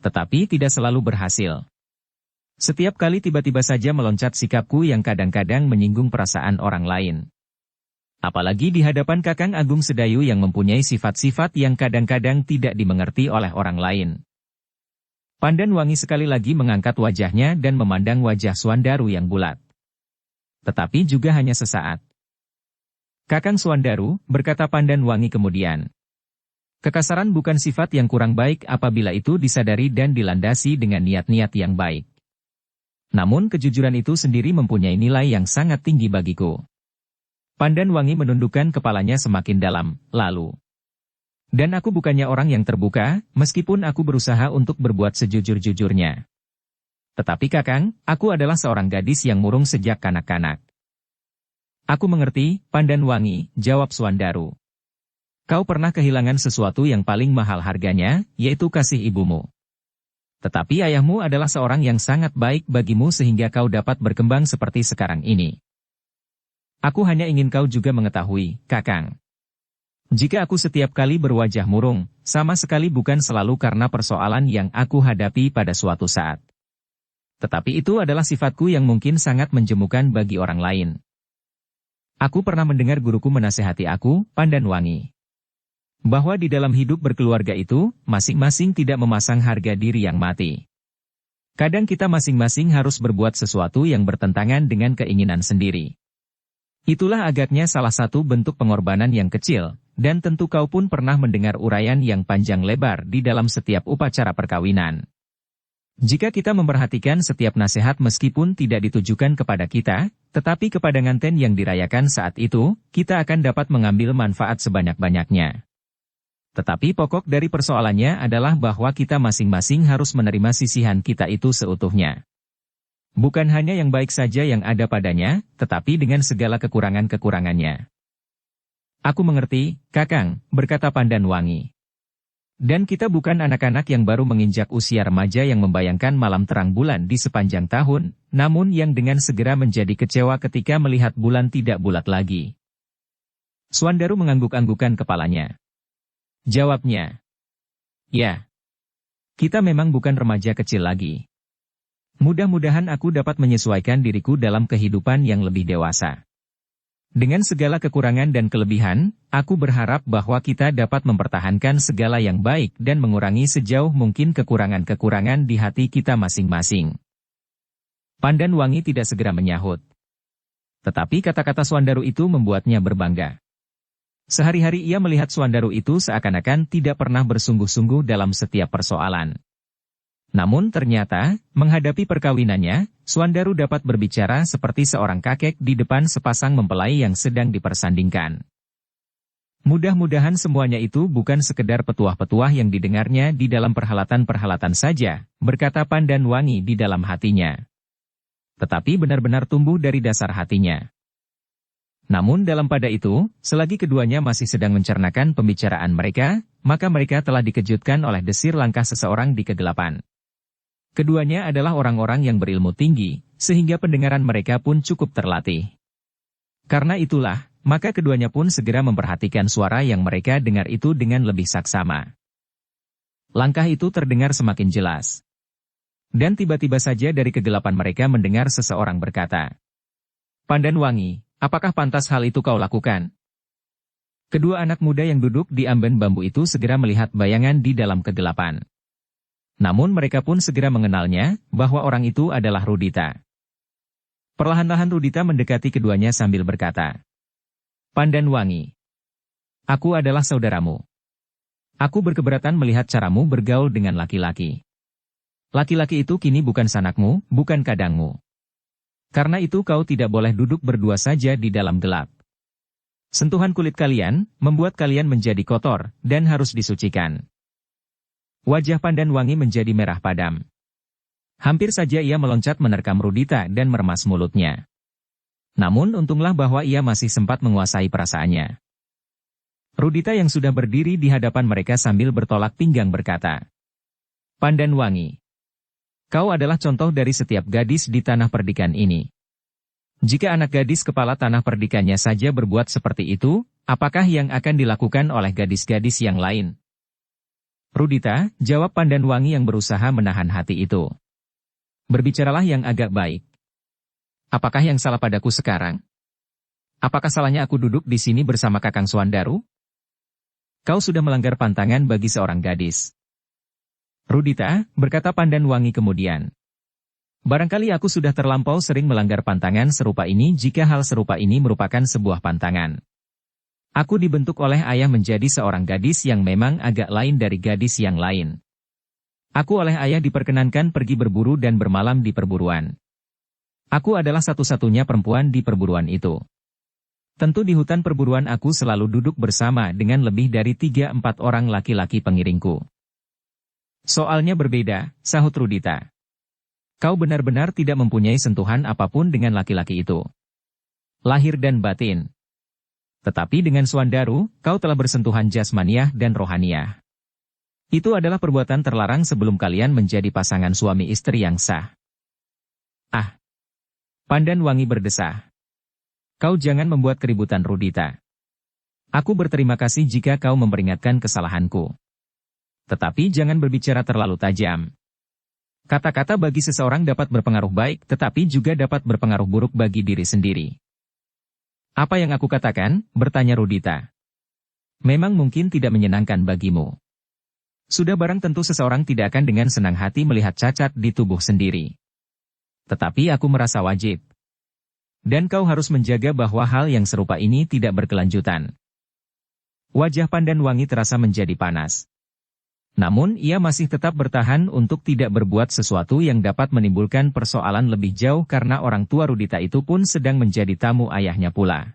Tetapi tidak selalu berhasil. Setiap kali tiba-tiba saja meloncat sikapku yang kadang-kadang menyinggung perasaan orang lain. Apalagi di hadapan Kakang Agung Sedayu yang mempunyai sifat-sifat yang kadang-kadang tidak dimengerti oleh orang lain." Pandan Wangi sekali lagi mengangkat wajahnya dan memandang wajah Suandaru yang bulat. Tetapi juga hanya sesaat. "Kakang Suandaru," berkata Pandan Wangi kemudian. "Kekasaran bukan sifat yang kurang baik apabila itu disadari dan dilandasi dengan niat-niat yang baik. Namun kejujuran itu sendiri mempunyai nilai yang sangat tinggi bagiku." Pandan Wangi menundukkan kepalanya semakin dalam, lalu. "Dan aku bukannya orang yang terbuka, meskipun aku berusaha untuk berbuat sejujur-jujurnya. Tetapi Kakang, aku adalah seorang gadis yang murung sejak kanak-kanak." "Aku mengerti, Pandan Wangi," jawab Suandaru. "Kau pernah kehilangan sesuatu yang paling mahal harganya, yaitu kasih ibumu. Tetapi ayahmu adalah seorang yang sangat baik bagimu sehingga kau dapat berkembang seperti sekarang ini. Aku hanya ingin kau juga mengetahui, Kakang. Jika aku setiap kali berwajah murung, sama sekali bukan selalu karena persoalan yang aku hadapi pada suatu saat. Tetapi itu adalah sifatku yang mungkin sangat menjemukan bagi orang lain. Aku pernah mendengar guruku menasehati aku, Pandanwangi, bahwa di dalam hidup berkeluarga itu, masing-masing tidak memasang harga diri yang mati. Kadang kita masing-masing harus berbuat sesuatu yang bertentangan dengan keinginan sendiri. Itulah agaknya salah satu bentuk pengorbanan yang kecil, dan tentu kau pun pernah mendengar uraian yang panjang lebar di dalam setiap upacara perkawinan. Jika kita memperhatikan setiap nasihat meskipun tidak ditujukan kepada kita, tetapi kepada nganten yang dirayakan saat itu, kita akan dapat mengambil manfaat sebanyak-banyaknya. Tetapi pokok dari persoalannya adalah bahwa kita masing-masing harus menerima sisihan kita itu seutuhnya. Bukan hanya yang baik saja yang ada padanya, tetapi dengan segala kekurangan-kekurangannya. Aku mengerti, Kakang, berkata Pandanwangi. Dan kita bukan anak-anak yang baru menginjak usia remaja yang membayangkan malam terang bulan di sepanjang tahun, namun yang dengan segera menjadi kecewa ketika melihat bulan tidak bulat lagi. Swandaru mengangguk-anggukan kepalanya. Jawabnya, ya, kita memang bukan remaja kecil lagi. Mudah-mudahan aku dapat menyesuaikan diriku dalam kehidupan yang lebih dewasa. Dengan segala kekurangan dan kelebihan, aku berharap bahwa kita dapat mempertahankan segala yang baik dan mengurangi sejauh mungkin kekurangan-kekurangan di hati kita masing-masing. Pandanwangi tidak segera menyahut. Tetapi kata-kata Swandaru itu membuatnya berbangga. Sehari-hari ia melihat Swandaru itu seakan-akan tidak pernah bersungguh-sungguh dalam setiap persoalan. Namun ternyata, menghadapi perkawinannya, Swandaru dapat berbicara seperti seorang kakek di depan sepasang mempelai yang sedang dipersandingkan. Mudah-mudahan semuanya itu bukan sekedar petuah-petuah yang didengarnya di dalam perhelatan-perhelatan saja, berkata Pandanwangi di dalam hatinya. Tetapi benar-benar tumbuh dari dasar hatinya. Namun dalam pada itu, selagi keduanya masih sedang mencernakan pembicaraan mereka, maka mereka telah dikejutkan oleh desir langkah seseorang di kegelapan. Keduanya adalah orang-orang yang berilmu tinggi, sehingga pendengaran mereka pun cukup terlatih. Karena itulah, maka keduanya pun segera memperhatikan suara yang mereka dengar itu dengan lebih saksama. Langkah itu terdengar semakin jelas. Dan tiba-tiba saja dari kegelapan mereka mendengar seseorang berkata, Pandanwangi, apakah pantas hal itu kau lakukan? Kedua anak muda yang duduk di amben bambu itu segera melihat bayangan di dalam kegelapan. Namun mereka pun segera mengenalnya, bahwa orang itu adalah Rudita. Perlahan-lahan Rudita mendekati keduanya sambil berkata, Pandanwangi, aku adalah saudaramu. Aku berkeberatan melihat caramu bergaul dengan laki-laki. Laki-laki itu kini bukan sanakmu, bukan kadangmu. Karena itu kau tidak boleh duduk berdua saja di dalam gelap. Sentuhan kulit kalian, membuat kalian menjadi kotor, dan harus disucikan. Wajah Pandanwangi menjadi merah padam. Hampir saja ia meloncat menerkam Rudita dan meremas mulutnya. Namun untunglah bahwa ia masih sempat menguasai perasaannya. Rudita yang sudah berdiri di hadapan mereka sambil bertolak pinggang berkata, Pandanwangi, kau adalah contoh dari setiap gadis di tanah perdikan ini. Jika anak gadis kepala tanah perdikannya saja berbuat seperti itu, apakah yang akan dilakukan oleh gadis-gadis yang lain? Rudita, jawab Pandanwangi yang berusaha menahan hati itu. Berbicaralah yang agak baik. Apakah yang salah padaku sekarang? Apakah salahnya aku duduk di sini bersama Kakang Swandaru? Kau sudah melanggar pantangan bagi seorang gadis. Rudita, berkata Pandanwangi kemudian. Barangkali aku sudah terlampau sering melanggar pantangan serupa ini jika hal serupa ini merupakan sebuah pantangan. Aku dibentuk oleh ayah menjadi seorang gadis yang memang agak lain dari gadis yang lain. Aku oleh ayah diperkenankan pergi berburu dan bermalam di perburuan. Aku adalah satu-satunya perempuan di perburuan itu. Tentu di hutan perburuan aku selalu duduk bersama dengan lebih dari 3-4 orang laki-laki pengiringku. Soalnya berbeda, sahut Rudita. Kau benar-benar tidak mempunyai sentuhan apapun dengan laki-laki itu. Lahir dan batin. Tetapi dengan Swandaru, kau telah bersentuhan jasmaniah dan rohaniah. Itu adalah perbuatan terlarang sebelum kalian menjadi pasangan suami istri yang sah. Ah! Pandanwangi berdesah. Kau jangan membuat keributan Rudita. Aku berterima kasih jika kau memperingatkan kesalahanku. Tetapi jangan berbicara terlalu tajam. Kata-kata bagi seseorang dapat berpengaruh baik tetapi juga dapat berpengaruh buruk bagi diri sendiri. Apa yang aku katakan? Bertanya Rudita. Memang mungkin tidak menyenangkan bagimu. Sudah barang tentu seseorang tidak akan dengan senang hati melihat cacat di tubuh sendiri. Tetapi aku merasa wajib. Dan kau harus menjaga bahwa hal yang serupa ini tidak berkelanjutan. Wajah Pandan Wangi terasa menjadi panas. Namun ia masih tetap bertahan untuk tidak berbuat sesuatu yang dapat menimbulkan persoalan lebih jauh karena orang tua Rudita itu pun sedang menjadi tamu ayahnya pula.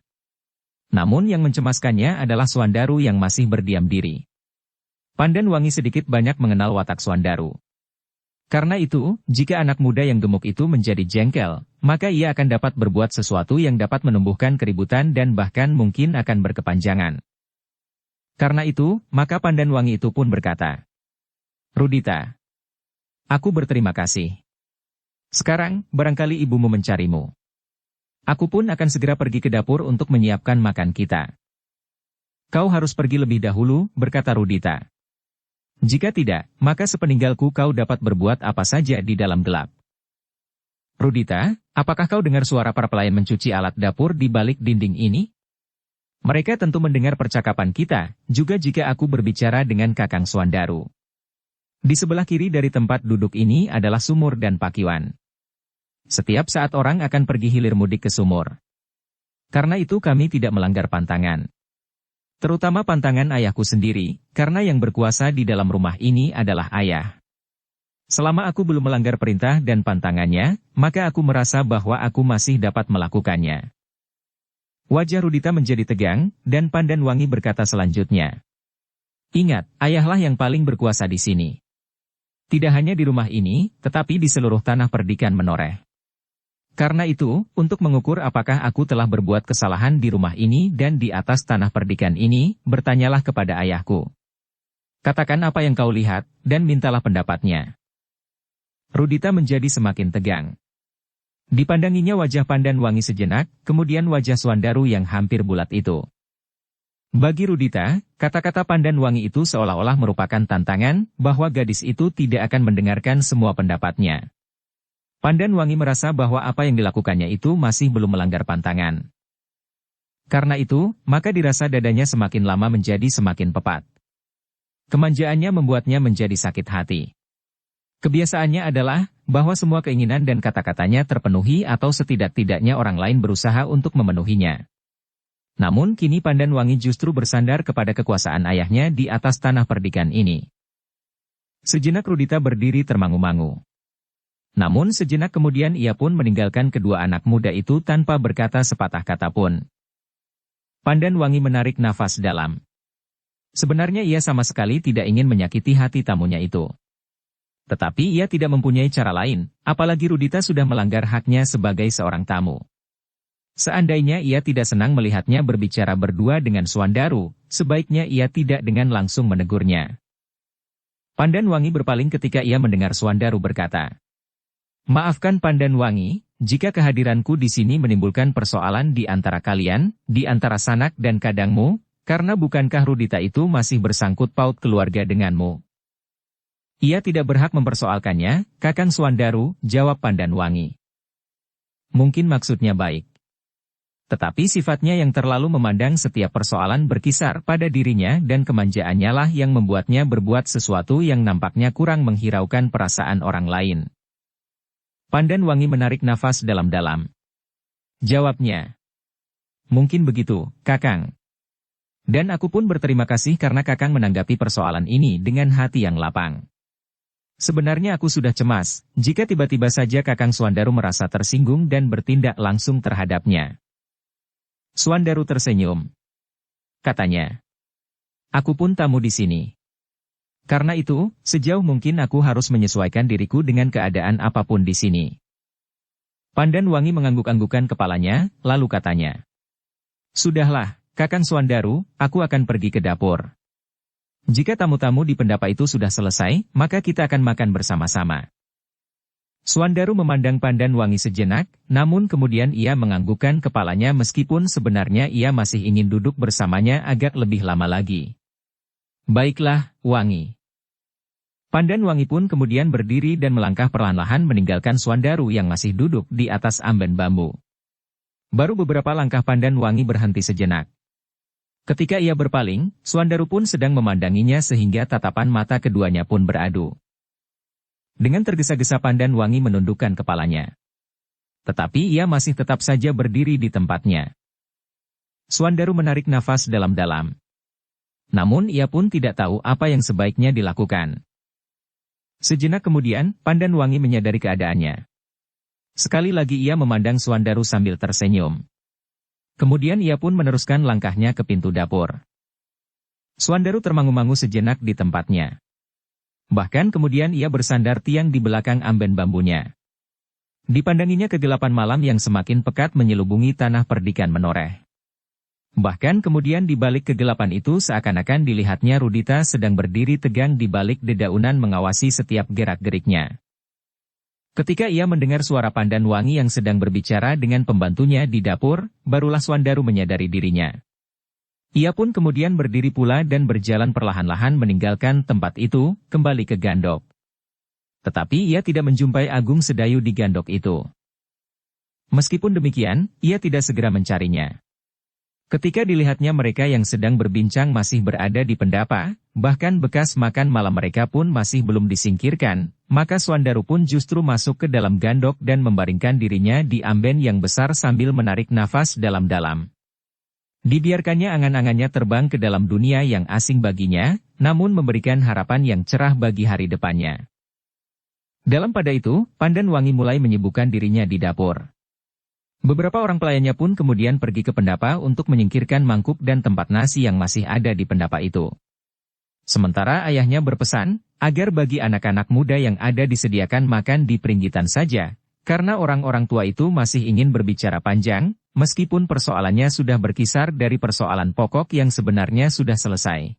Namun yang mencemaskannya adalah Suandaru yang masih berdiam diri. Pandan Wangi sedikit banyak mengenal watak Suandaru. Karena itu, jika anak muda yang gemuk itu menjadi jengkel, maka ia akan dapat berbuat sesuatu yang dapat menumbuhkan keributan dan bahkan mungkin akan berkepanjangan. Karena itu, maka Pandan Wangi itu pun berkata, Rudita, aku berterima kasih. Sekarang, barangkali ibumu mencarimu. Aku pun akan segera pergi ke dapur untuk menyiapkan makan kita. Kau harus pergi lebih dahulu, berkata Rudita. Jika tidak, maka sepeninggalku kau dapat berbuat apa saja di dalam gelap. Rudita, apakah kau dengar suara para pelayan mencuci alat dapur di balik dinding ini? Mereka tentu mendengar percakapan kita, juga jika aku berbicara dengan Kakang Suandaru. Di sebelah kiri dari tempat duduk ini adalah sumur dan pakiwan. Setiap saat orang akan pergi hilir mudik ke sumur. Karena itu kami tidak melanggar pantangan. Terutama pantangan ayahku sendiri, karena yang berkuasa di dalam rumah ini adalah ayah. Selama aku belum melanggar perintah dan pantangannya, maka aku merasa bahwa aku masih dapat melakukannya. Wajah Rudita menjadi tegang, dan Pandan Wangi berkata selanjutnya. Ingat, ayahlah yang paling berkuasa di sini. Tidak hanya di rumah ini, tetapi di seluruh tanah perdikan menoreh. Karena itu, untuk mengukur apakah aku telah berbuat kesalahan di rumah ini dan di atas tanah perdikan ini, bertanyalah kepada ayahku. Katakan apa yang kau lihat, dan mintalah pendapatnya. Rudita menjadi semakin tegang. Dipandanginya wajah Pandan Wangi sejenak, kemudian wajah Suandaru yang hampir bulat itu. Bagi Rudita, kata-kata Pandan Wangi itu seolah-olah merupakan tantangan, bahwa gadis itu tidak akan mendengarkan semua pendapatnya. Pandan Wangi merasa bahwa apa yang dilakukannya itu masih belum melanggar pantangan. Karena itu, maka dirasa dadanya semakin lama menjadi semakin pepat. Kemanjaannya membuatnya menjadi sakit hati. Kebiasaannya adalah, bahwa semua keinginan dan kata-katanya terpenuhi atau setidak-tidaknya orang lain berusaha untuk memenuhinya. Namun kini Pandan Wangi justru bersandar kepada kekuasaan ayahnya di atas tanah perdikan ini. Sejenak Rudita berdiri termangu-mangu. Namun sejenak kemudian ia pun meninggalkan kedua anak muda itu tanpa berkata sepatah kata pun. Pandan Wangi menarik nafas dalam. Sebenarnya ia sama sekali tidak ingin menyakiti hati tamunya itu. Tetapi ia tidak mempunyai cara lain, apalagi Rudita sudah melanggar haknya sebagai seorang tamu. Seandainya ia tidak senang melihatnya berbicara berdua dengan Suandaru, sebaiknya ia tidak dengan langsung menegurnya. Pandan Wangi berpaling ketika ia mendengar Suandaru berkata, Maafkan Pandan Wangi, jika kehadiranku di sini menimbulkan persoalan di antara kalian, di antara sanak dan kadangmu, karena bukankah Rudita itu masih bersangkut paut keluarga denganmu? Ia tidak berhak mempersoalkannya, Kakang Suandaru, jawab Pandan Wangi. Mungkin maksudnya baik. Tetapi sifatnya yang terlalu memandang setiap persoalan berkisar pada dirinya dan kemanjaannya lah yang membuatnya berbuat sesuatu yang nampaknya kurang menghiraukan perasaan orang lain. Pandan Wangi menarik nafas dalam-dalam. Jawabnya. Mungkin begitu, Kakang. Dan aku pun berterima kasih karena Kakang menanggapi persoalan ini dengan hati yang lapang. Sebenarnya aku sudah cemas, jika tiba-tiba saja Kakang Suandaru merasa tersinggung dan bertindak langsung terhadapnya. Suandaru tersenyum. Katanya. Aku pun tamu di sini. Karena itu, sejauh mungkin aku harus menyesuaikan diriku dengan keadaan apapun di sini. Pandan Wangi mengangguk-anggukan kepalanya, lalu katanya. Sudahlah, Kakang Suandaru, aku akan pergi ke dapur. Jika tamu-tamu di pendapa itu sudah selesai, maka kita akan makan bersama-sama. Suandaru memandang Pandan Wangi sejenak, namun kemudian ia menganggukkan kepalanya meskipun sebenarnya ia masih ingin duduk bersamanya agak lebih lama lagi. Baiklah, Wangi. Pandan Wangi pun kemudian berdiri dan melangkah perlahan-lahan meninggalkan Suandaru yang masih duduk di atas amben bambu. Baru beberapa langkah Pandan Wangi berhenti sejenak. Ketika ia berpaling, Suandaru pun sedang memandanginya sehingga tatapan mata keduanya pun beradu. Dengan tergesa-gesa Pandan Wangi menundukkan kepalanya. Tetapi ia masih tetap saja berdiri di tempatnya. Suandaru menarik nafas dalam-dalam. Namun ia pun tidak tahu apa yang sebaiknya dilakukan. Sejenak kemudian, Pandan Wangi menyadari keadaannya. Sekali lagi ia memandang Suandaru sambil tersenyum. Kemudian ia pun meneruskan langkahnya ke pintu dapur. Suandaru termangu-mangu sejenak di tempatnya. Bahkan kemudian ia bersandar tiang di belakang amben bambunya. Dipandanginya kegelapan malam yang semakin pekat menyelubungi tanah perdikan menoreh. Bahkan kemudian di balik kegelapan itu seakan-akan dilihatnya Rudita sedang berdiri tegang di balik dedaunan mengawasi setiap gerak-geriknya. Ketika ia mendengar suara Pandan Wangi yang sedang berbicara dengan pembantunya di dapur, barulah Suandaru menyadari dirinya. Ia pun kemudian berdiri pula dan berjalan perlahan-lahan meninggalkan tempat itu, kembali ke Gandok. Tetapi ia tidak menjumpai Agung Sedayu di Gandok itu. Meskipun demikian, ia tidak segera mencarinya. Ketika dilihatnya mereka yang sedang berbincang masih berada di pendapa, bahkan bekas makan malam mereka pun masih belum disingkirkan, maka Suandaru pun justru masuk ke dalam Gandok dan membaringkan dirinya di amben yang besar sambil menarik nafas dalam-dalam. Dibiarkannya angan-angannya terbang ke dalam dunia yang asing baginya, namun memberikan harapan yang cerah bagi hari depannya. Dalam pada itu, Pandan Wangi mulai menyibukkan dirinya di dapur. Beberapa orang pelayannya pun kemudian pergi ke pendapa untuk menyingkirkan mangkuk dan tempat nasi yang masih ada di pendapa itu. Sementara ayahnya berpesan, agar bagi anak-anak muda yang ada disediakan makan di peringgitan saja, karena orang-orang tua itu masih ingin berbicara panjang, meskipun persoalannya sudah berkisar dari persoalan pokok yang sebenarnya sudah selesai.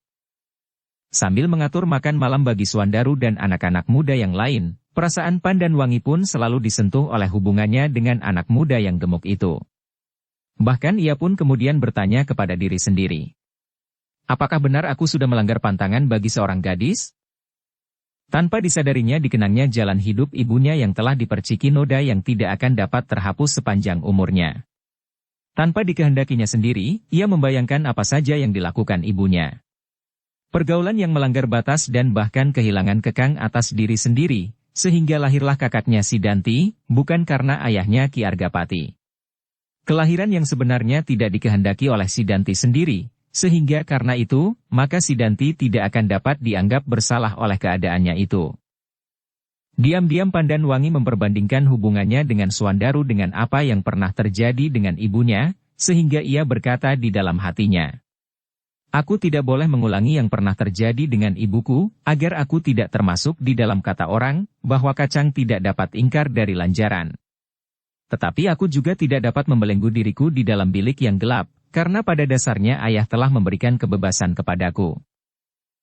Sambil mengatur makan malam bagi Suandaru dan anak-anak muda yang lain, perasaan Pandan Wangi pun selalu disentuh oleh hubungannya dengan anak muda yang gemuk itu. Bahkan ia pun kemudian bertanya kepada diri sendiri. Apakah benar aku sudah melanggar pantangan bagi seorang gadis? Tanpa disadarinya dikenangnya jalan hidup ibunya yang telah diperciki noda yang tidak akan dapat terhapus sepanjang umurnya. Tanpa dikehendakinya sendiri, ia membayangkan apa saja yang dilakukan ibunya. Pergaulan yang melanggar batas dan bahkan kehilangan kekang atas diri sendiri, sehingga lahirlah kakaknya Sidanti, bukan karena ayahnya Ki Argapati. Kelahiran yang sebenarnya tidak dikehendaki oleh Sidanti sendiri, sehingga karena itu, maka Sidanti tidak akan dapat dianggap bersalah oleh keadaannya itu. Diam-diam Pandan Wangi memperbandingkan hubungannya dengan Suandaru dengan apa yang pernah terjadi dengan ibunya, sehingga ia berkata di dalam hatinya. Aku tidak boleh mengulangi yang pernah terjadi dengan ibuku, agar aku tidak termasuk di dalam kata orang, bahwa kacang tidak dapat ingkar dari lanjaran. Tetapi aku juga tidak dapat membelenggu diriku di dalam bilik yang gelap, karena pada dasarnya ayah telah memberikan kebebasan kepadaku.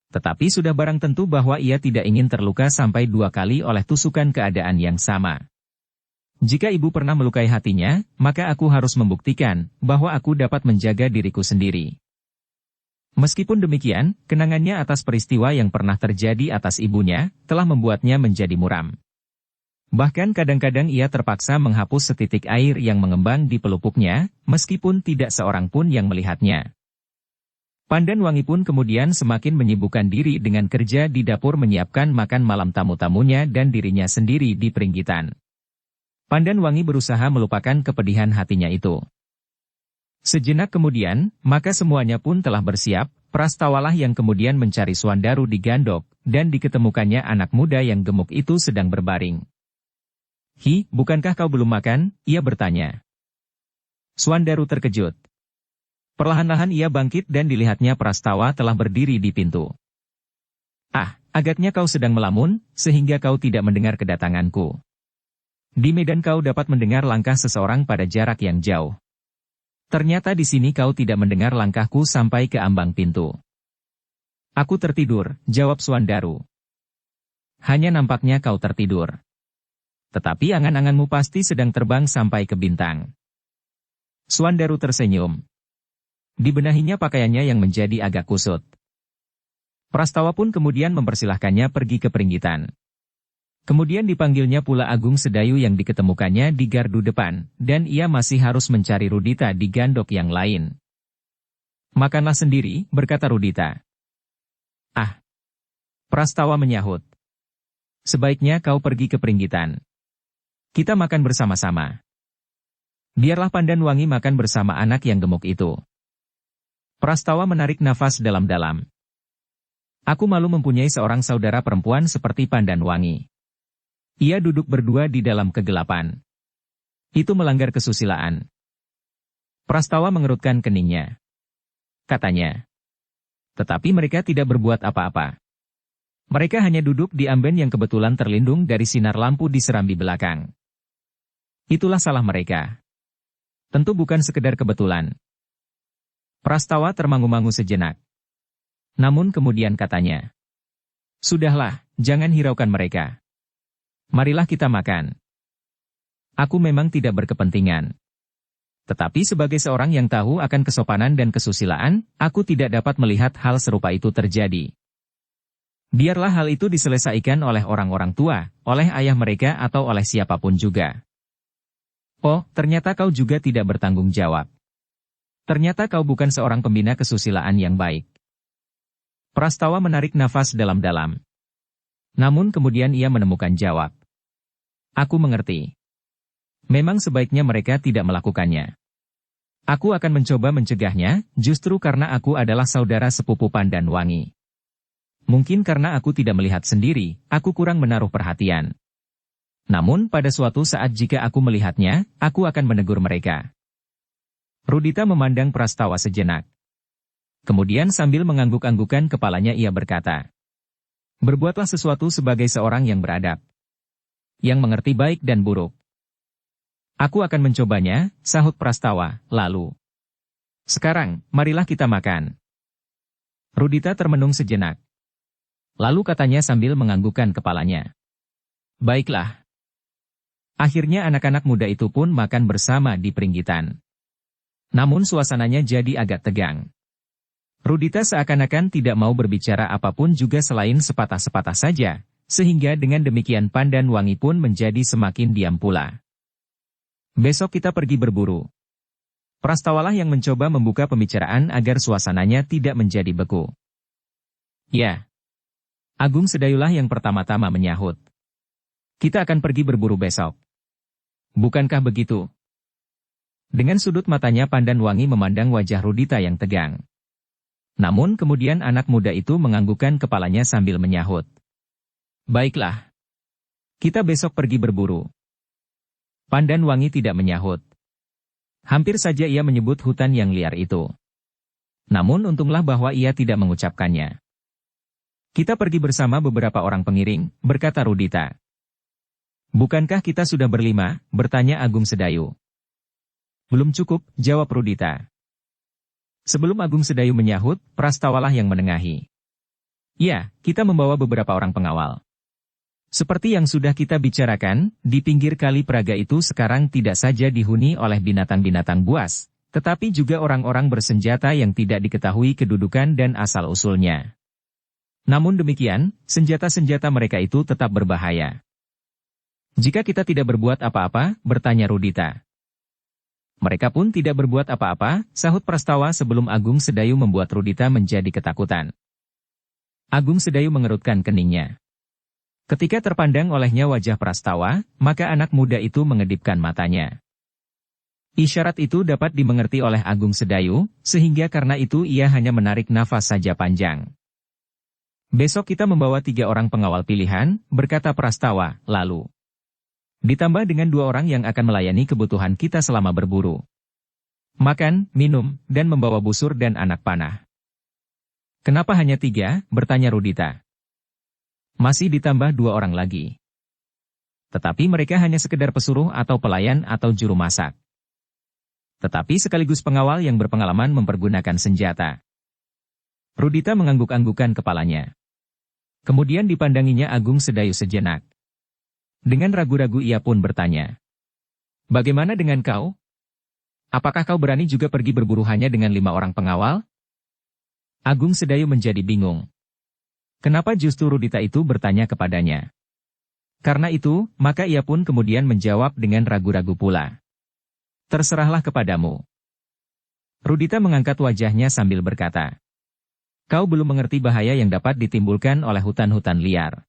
Tetapi sudah barang tentu bahwa ia tidak ingin terluka sampai 2 kali oleh tusukan keadaan yang sama. Jika ibu pernah melukai hatinya, maka aku harus membuktikan bahwa aku dapat menjaga diriku sendiri. Meskipun demikian, kenangannya atas peristiwa yang pernah terjadi atas ibunya, telah membuatnya menjadi muram. Bahkan kadang-kadang ia terpaksa menghapus setitik air yang mengembang di pelupuknya, meskipun tidak seorang pun yang melihatnya. Pandan Wangi pun kemudian semakin menyibukkan diri dengan kerja di dapur menyiapkan makan malam tamu-tamunya dan dirinya sendiri di peringgitan. Pandan Wangi berusaha melupakan kepedihan hatinya itu. Sejenak kemudian, maka semuanya pun telah bersiap, prastawalah yang kemudian mencari Suandaru di Gandok, dan diketemukannya anak muda yang gemuk itu sedang berbaring. Hi, bukankah kau belum makan? Ia bertanya. Suandaru terkejut. Perlahan-lahan ia bangkit dan dilihatnya Prastawa telah berdiri di pintu. Ah, agaknya kau sedang melamun, sehingga kau tidak mendengar kedatanganku. Di medan kau dapat mendengar langkah seseorang pada jarak yang jauh. Ternyata di sini kau tidak mendengar langkahku sampai ke ambang pintu. Aku tertidur, jawab Suandaru. Hanya nampaknya kau tertidur. Tetapi angan-anganmu pasti sedang terbang sampai ke bintang. Suandaru tersenyum. Dibenahinya pakaiannya yang menjadi agak kusut. Prastawa pun kemudian mempersilahkannya pergi ke peringgitan. Kemudian dipanggilnya pula Agung Sedayu yang diketemukannya di gardu depan, dan ia masih harus mencari Rudita di gandok yang lain. "Makanlah sendiri," berkata Rudita. "Ah." Prastawa menyahut. "Sebaiknya kau pergi ke peringgitan. Kita makan bersama-sama. Biarlah Pandanwangi makan bersama anak yang gemuk itu." Prastawa menarik nafas dalam-dalam. "Aku malu mempunyai seorang saudara perempuan seperti Pandanwangi. Ia duduk berdua di dalam kegelapan. Itu melanggar kesusilaan." Prastawa mengerutkan keningnya. Katanya, "Tetapi mereka tidak berbuat apa-apa. Mereka hanya duduk di amben yang kebetulan terlindung dari sinar lampu di serambi belakang. Itulah salah mereka. Tentu bukan sekedar kebetulan." Prastawa termangu-mangu sejenak. Namun kemudian katanya, "Sudahlah, jangan hiraukan mereka. Marilah kita makan. Aku memang tidak berkepentingan. Tetapi sebagai seorang yang tahu akan kesopanan dan kesusilaan, aku tidak dapat melihat hal serupa itu terjadi. Biarlah hal itu diselesaikan oleh orang-orang tua, oleh ayah mereka atau oleh siapapun juga. Oh, ternyata kau juga tidak bertanggung jawab. Ternyata kau bukan seorang pembina kesusilaan yang baik." Prastawa menarik nafas dalam-dalam. Namun kemudian ia menemukan jawab. "Aku mengerti. Memang sebaiknya mereka tidak melakukannya. Aku akan mencoba mencegahnya, justru karena aku adalah saudara sepupu Pandanwangi. Mungkin karena aku tidak melihat sendiri, aku kurang menaruh perhatian. Namun pada suatu saat jika aku melihatnya, aku akan menegur mereka." Rudita memandang Prastawa sejenak. Kemudian sambil mengangguk-anggukan kepalanya ia berkata, "Berbuatlah sesuatu sebagai seorang yang beradab. Yang mengerti baik dan buruk." "Aku akan mencobanya," sahut Prastawa, lalu. "Sekarang, marilah kita makan." Rudita termenung sejenak. Lalu katanya sambil menganggukkan kepalanya, "Baiklah." Akhirnya anak-anak muda itu pun makan bersama di peringgitan. Namun suasananya jadi agak tegang. Rudita seakan-akan tidak mau berbicara apapun juga selain sepatah-sepatah saja, sehingga dengan demikian Pandanwangi pun menjadi semakin diam pula. "Besok kita pergi berburu." Prastawalah yang mencoba membuka pembicaraan agar suasananya tidak menjadi beku. "Ya." Agung Sedayulah yang pertama-tama menyahut. "Kita akan pergi berburu besok. Bukankah begitu?" Dengan sudut matanya Pandanwangi memandang wajah Rudita yang tegang. Namun kemudian anak muda itu menganggukkan kepalanya sambil menyahut. "Baiklah. Kita besok pergi berburu." Pandanwangi tidak menyahut. Hampir saja ia menyebut hutan yang liar itu. Namun untunglah bahwa ia tidak mengucapkannya. "Kita pergi bersama beberapa orang pengiring," berkata Rudita. "Bukankah kita sudah berlima?" bertanya Agung Sedayu. "Belum cukup," jawab Rudita. Sebelum Agung Sedayu menyahut, Prastawalah yang menengahi. "Ya, kita membawa beberapa orang pengawal. Seperti yang sudah kita bicarakan, di pinggir kali Praga itu sekarang tidak saja dihuni oleh binatang-binatang buas, tetapi juga orang-orang bersenjata yang tidak diketahui kedudukan dan asal-usulnya. Namun demikian, senjata-senjata mereka itu tetap berbahaya." "Jika kita tidak berbuat apa-apa?" bertanya Rudita. "Mereka pun tidak berbuat apa-apa," sahut Prastawa sebelum Agung Sedayu membuat Rudita menjadi ketakutan. Agung Sedayu mengerutkan keningnya. Ketika terpandang olehnya wajah Prastawa, maka anak muda itu mengedipkan matanya. Isyarat itu dapat dimengerti oleh Agung Sedayu, sehingga karena itu ia hanya menarik nafas saja panjang. "Besok kita membawa 3 orang pengawal pilihan," berkata Prastawa, lalu. "Ditambah dengan 2 orang yang akan melayani kebutuhan kita selama berburu. Makan, minum, dan membawa busur dan anak panah." "Kenapa hanya 3?" bertanya Rudita. "Masih ditambah 2 orang lagi. Tetapi mereka hanya sekedar pesuruh atau pelayan atau juru masak. Tetapi sekaligus pengawal yang berpengalaman mempergunakan senjata." Rudita mengangguk-anggukan kepalanya. Kemudian dipandanginya Agung Sedayu sejenak. Dengan ragu-ragu ia pun bertanya, "Bagaimana dengan kau? Apakah kau berani juga pergi berburu hanya dengan 5 orang pengawal?" Agung Sedayu menjadi bingung. Kenapa justru Rudita itu bertanya kepadanya? Karena itu, maka ia pun kemudian menjawab dengan ragu-ragu pula. Terserahlah kepadamu. Rudita mengangkat wajahnya sambil berkata, kau belum mengerti bahaya yang dapat ditimbulkan oleh hutan-hutan liar.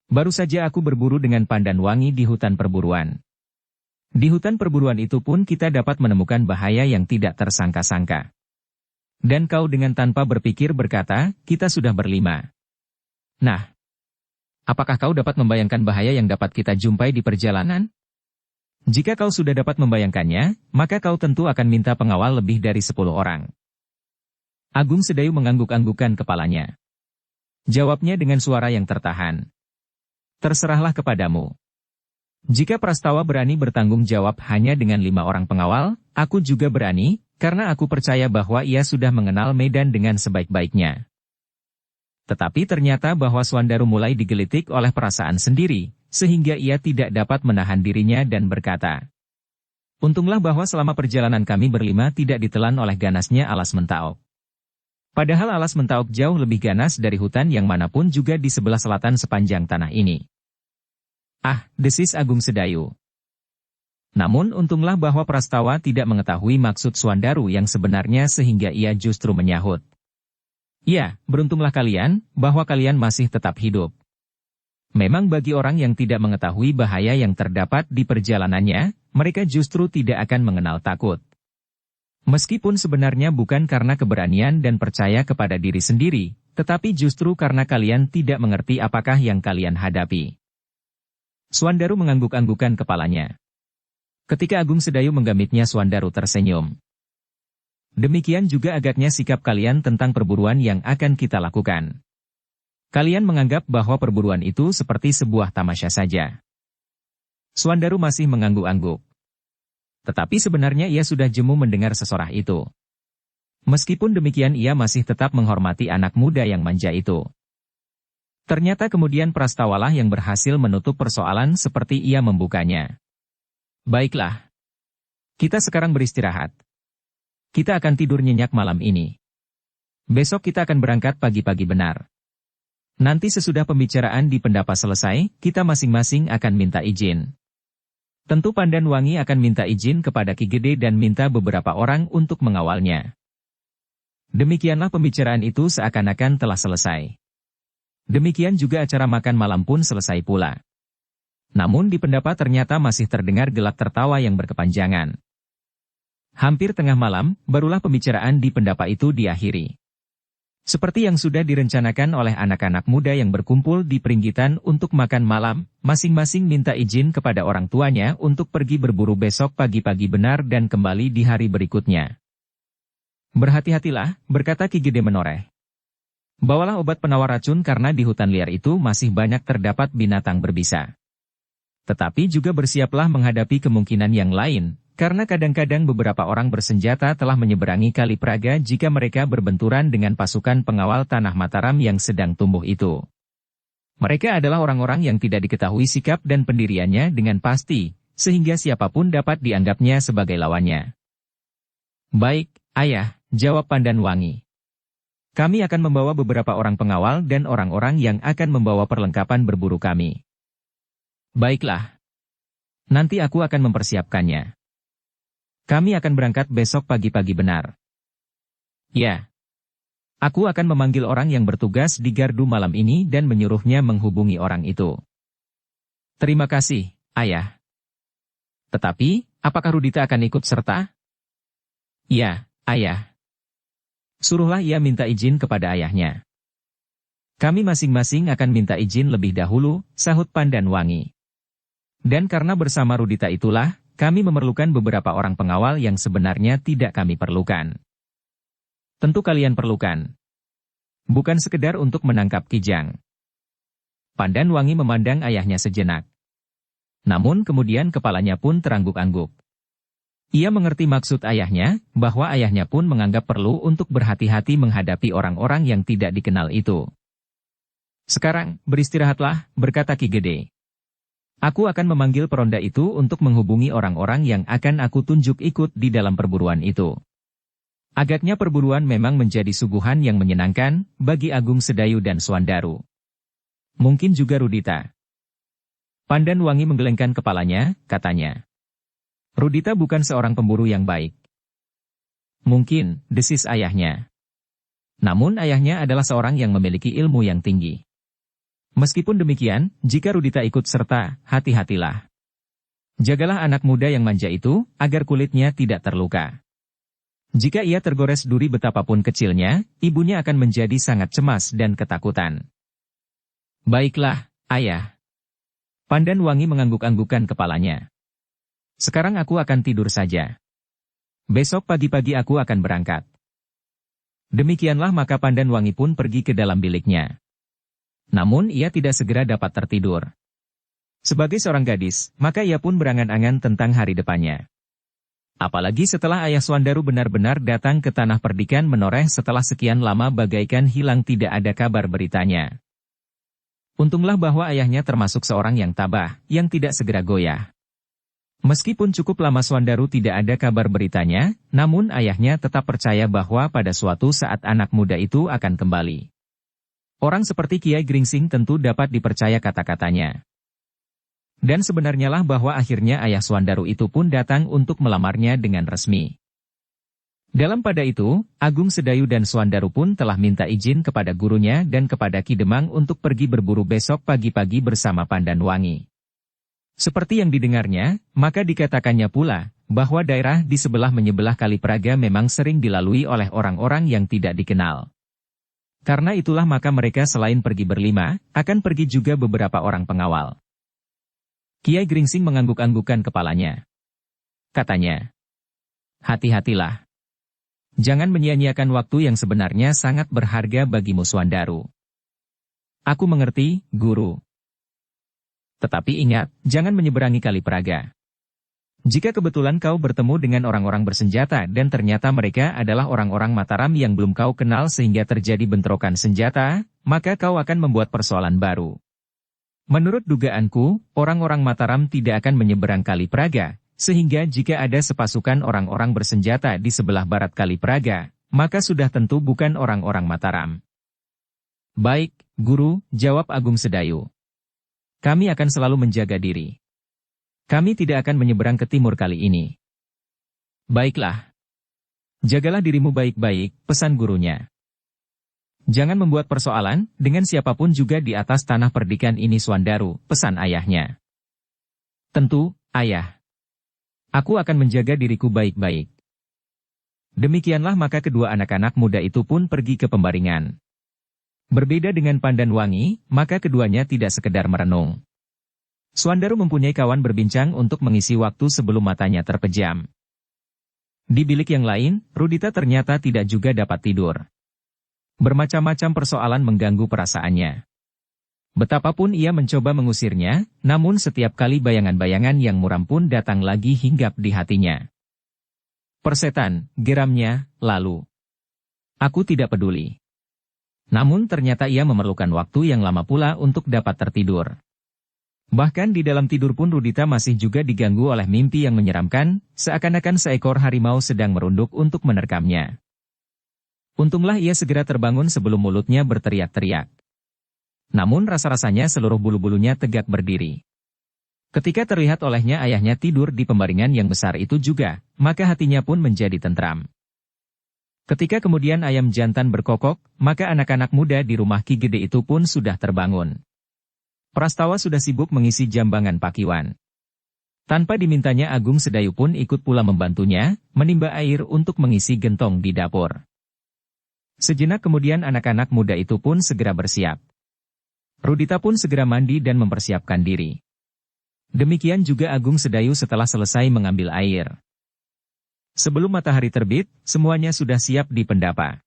Baru saja aku berburu dengan pandan wangi di hutan perburuan. Di hutan perburuan itu pun kita dapat menemukan bahaya yang tidak tersangka-sangka. Dan kau dengan tanpa berpikir berkata, kita sudah berlima. Nah, apakah kau dapat membayangkan bahaya yang dapat kita jumpai di perjalanan? Jika kau sudah dapat membayangkannya, maka kau tentu akan minta pengawal lebih dari 10 orang. Agung Sedayu mengangguk-anggukan kepalanya. Jawabnya dengan suara yang tertahan. Terserahlah kepadamu. Jika Prastawa berani bertanggung jawab hanya dengan 5 orang pengawal, aku juga berani, karena aku percaya bahwa ia sudah mengenal medan dengan sebaik-baiknya. Tetapi ternyata bahwa Swandaru mulai digelitik oleh perasaan sendiri, sehingga ia tidak dapat menahan dirinya dan berkata, untunglah bahwa selama perjalanan kami berlima tidak ditelan oleh ganasnya alas Mentaok. Padahal alas Mentaok jauh lebih ganas dari hutan yang manapun juga di sebelah selatan sepanjang tanah ini. Ah, desis Agung Sedayu. Namun untunglah bahwa Prastawa tidak mengetahui maksud Swandaru yang sebenarnya sehingga ia justru menyahut. Ya, beruntunglah kalian, bahwa kalian masih tetap hidup. Memang bagi orang yang tidak mengetahui bahaya yang terdapat di perjalanannya, mereka justru tidak akan mengenal takut. Meskipun sebenarnya bukan karena keberanian dan percaya kepada diri sendiri, tetapi justru karena kalian tidak mengerti apakah yang kalian hadapi. Swandaru mengangguk-anggukan kepalanya. Ketika Agung Sedayu menggamitnya, Swandaru tersenyum. Demikian juga agaknya sikap kalian tentang perburuan yang akan kita lakukan. Kalian menganggap bahwa perburuan itu seperti sebuah tamasya saja. Swandaru masih mengangguk-angguk. Tetapi sebenarnya ia sudah jemu mendengar sesorah itu. Meskipun demikian ia masih tetap menghormati anak muda yang manja itu. Ternyata kemudian Prastawalah yang berhasil menutup persoalan seperti ia membukanya. Baiklah. Kita sekarang beristirahat. Kita akan tidur nyenyak malam ini. Besok kita akan berangkat pagi-pagi benar. Nanti sesudah pembicaraan di pendapa selesai, kita masing-masing akan minta izin. Tentu Pandan Wangi akan minta izin kepada Ki Gede dan minta beberapa orang untuk mengawalnya. Demikianlah pembicaraan itu seakan-akan telah selesai. Demikian juga acara makan malam pun selesai pula. Namun di pendapa ternyata masih terdengar gelak tertawa yang berkepanjangan. Hampir tengah malam, barulah pembicaraan di pendapa itu diakhiri. Seperti yang sudah direncanakan oleh anak-anak muda yang berkumpul di Peringgitan untuk makan malam, masing-masing minta izin kepada orang tuanya untuk pergi berburu besok pagi-pagi benar dan kembali di hari berikutnya. Berhati-hatilah, berkata Ki Gede menoreh. Bawalah obat penawar racun karena di hutan liar itu masih banyak terdapat binatang berbisa. Tetapi juga bersiaplah menghadapi kemungkinan yang lain, karena kadang-kadang beberapa orang bersenjata telah menyeberangi Kali Praga jika mereka berbenturan dengan pasukan pengawal Tanah Mataram yang sedang tumbuh itu. Mereka adalah orang-orang yang tidak diketahui sikap dan pendiriannya dengan pasti, sehingga siapapun dapat dianggapnya sebagai lawannya. Baik, Ayah, jawab Pandan Wangi. Kami akan membawa beberapa orang pengawal dan orang-orang yang akan membawa perlengkapan berburu kami. Baiklah. Nanti aku akan mempersiapkannya. Kami akan berangkat besok pagi-pagi benar. Ya. Aku akan memanggil orang yang bertugas di gardu malam ini dan menyuruhnya menghubungi orang itu. Terima kasih, Ayah. Tetapi, apakah Rudita akan ikut serta? Ya, Ayah. Suruhlah ia minta izin kepada ayahnya. Kami masing-masing akan minta izin lebih dahulu, sahut Pandan Wangi. Dan karena bersama Rudita itulah, kami memerlukan beberapa orang pengawal yang sebenarnya tidak kami perlukan. Tentu kalian perlukan. Bukan sekedar untuk menangkap Kijang. Pandan Wangi memandang ayahnya sejenak. Namun kemudian kepalanya pun terangguk-angguk. Ia mengerti maksud ayahnya, bahwa ayahnya pun menganggap perlu untuk berhati-hati menghadapi orang-orang yang tidak dikenal itu. Sekarang, beristirahatlah, berkata Ki Gede. Aku akan memanggil peronda itu untuk menghubungi orang-orang yang akan aku tunjuk ikut di dalam perburuan itu. Agaknya perburuan memang menjadi suguhan yang menyenangkan bagi Agung Sedayu dan Suandaru. Mungkin juga Rudita. Pandan Wangi menggelengkan kepalanya, katanya. Rudita bukan seorang pemburu yang baik. Mungkin, desis ayahnya. Namun ayahnya adalah seorang yang memiliki ilmu yang tinggi. Meskipun demikian, jika Rudita ikut serta, hati-hatilah. Jagalah anak muda yang manja itu, agar kulitnya tidak terluka. Jika ia tergores duri betapapun kecilnya, ibunya akan menjadi sangat cemas dan ketakutan. Baiklah, ayah. Pandan Wangi mengangguk-anggukkan kepalanya. Sekarang aku akan tidur saja. Besok pagi-pagi aku akan berangkat. Demikianlah maka Pandan Wangi pun pergi ke dalam biliknya. Namun ia tidak segera dapat tertidur. Sebagai seorang gadis, maka ia pun berangan-angan tentang hari depannya. Apalagi setelah ayah Suandaru benar-benar datang ke tanah perdikan menoreh setelah sekian lama bagaikan hilang tidak ada kabar beritanya. Untunglah bahwa ayahnya termasuk seorang yang tabah, yang tidak segera goyah. Meskipun cukup lama Suandaru tidak ada kabar beritanya, namun ayahnya tetap percaya bahwa pada suatu saat anak muda itu akan kembali. Orang seperti Kiai Gringsing tentu dapat dipercaya kata-katanya. Dan sebenarnya lah bahwa akhirnya ayah Suandaru itu pun datang untuk melamarnya dengan resmi. Dalam pada itu, Agung Sedayu dan Suandaru pun telah minta izin kepada gurunya dan kepada Ki Demang untuk pergi berburu besok pagi-pagi bersama Pandan Wangi. Seperti yang didengarnya, maka dikatakannya pula, bahwa daerah di sebelah menyebelah Kali Praga memang sering dilalui oleh orang-orang yang tidak dikenal. Karena itulah maka mereka selain pergi berlima, akan pergi juga beberapa orang pengawal. Kiai Gringsing mengangguk-anggukkan kepalanya. Katanya, hati-hatilah. Jangan menyia-nyiakan waktu yang sebenarnya sangat berharga bagimu Suandaru. Aku mengerti, Guru. Tetapi ingat, jangan menyeberangi Kali Praga. Jika kebetulan kau bertemu dengan orang-orang bersenjata dan ternyata mereka adalah orang-orang Mataram yang belum kau kenal sehingga terjadi bentrokan senjata, maka kau akan membuat persoalan baru. Menurut dugaanku, orang-orang Mataram tidak akan menyeberang Kali Praga, sehingga jika ada sepasukan orang-orang bersenjata di sebelah barat Kali Praga, maka sudah tentu bukan orang-orang Mataram. Baik, Guru, jawab Agung Sedayu. Kami akan selalu menjaga diri. Kami tidak akan menyeberang ke timur kali ini. Baiklah. Jagalah dirimu baik-baik, pesan gurunya. Jangan membuat persoalan dengan siapapun juga di atas tanah perdikan ini Suandaru, pesan ayahnya. Tentu, ayah. Aku akan menjaga diriku baik-baik. Demikianlah maka kedua anak-anak muda itu pun pergi ke pembaringan. Berbeda dengan Pandan Wangi, maka keduanya tidak sekedar merenung. Suandaru mempunyai kawan berbincang untuk mengisi waktu sebelum matanya terpejam. Di bilik yang lain, Rudita ternyata tidak juga dapat tidur. Bermacam-macam persoalan mengganggu perasaannya. Betapapun ia mencoba mengusirnya, namun setiap kali bayangan-bayangan yang muram pun datang lagi hinggap di hatinya. Persetan, geramnya, lalu. Aku tidak peduli. Namun ternyata ia memerlukan waktu yang lama pula untuk dapat tertidur. Bahkan di dalam tidur pun Rudita masih juga diganggu oleh mimpi yang menyeramkan, seakan-akan seekor harimau sedang merunduk untuk menerkamnya. Untunglah ia segera terbangun sebelum mulutnya berteriak-teriak. Namun rasa-rasanya seluruh bulu-bulunya tegak berdiri. Ketika terlihat olehnya ayahnya tidur di pembaringan yang besar itu juga, maka hatinya pun menjadi tentram. Ketika kemudian ayam jantan berkokok, maka anak-anak muda di rumah Ki Gede itu pun sudah terbangun. Prastawa sudah sibuk mengisi jambangan pakiwan. Tanpa dimintanya Agung Sedayu pun ikut pula membantunya, menimba air untuk mengisi gentong di dapur. Sejenak kemudian anak-anak muda itu pun segera bersiap. Rudita pun segera mandi dan mempersiapkan diri. Demikian juga Agung Sedayu setelah selesai mengambil air. Sebelum matahari terbit, semuanya sudah siap di pendapa.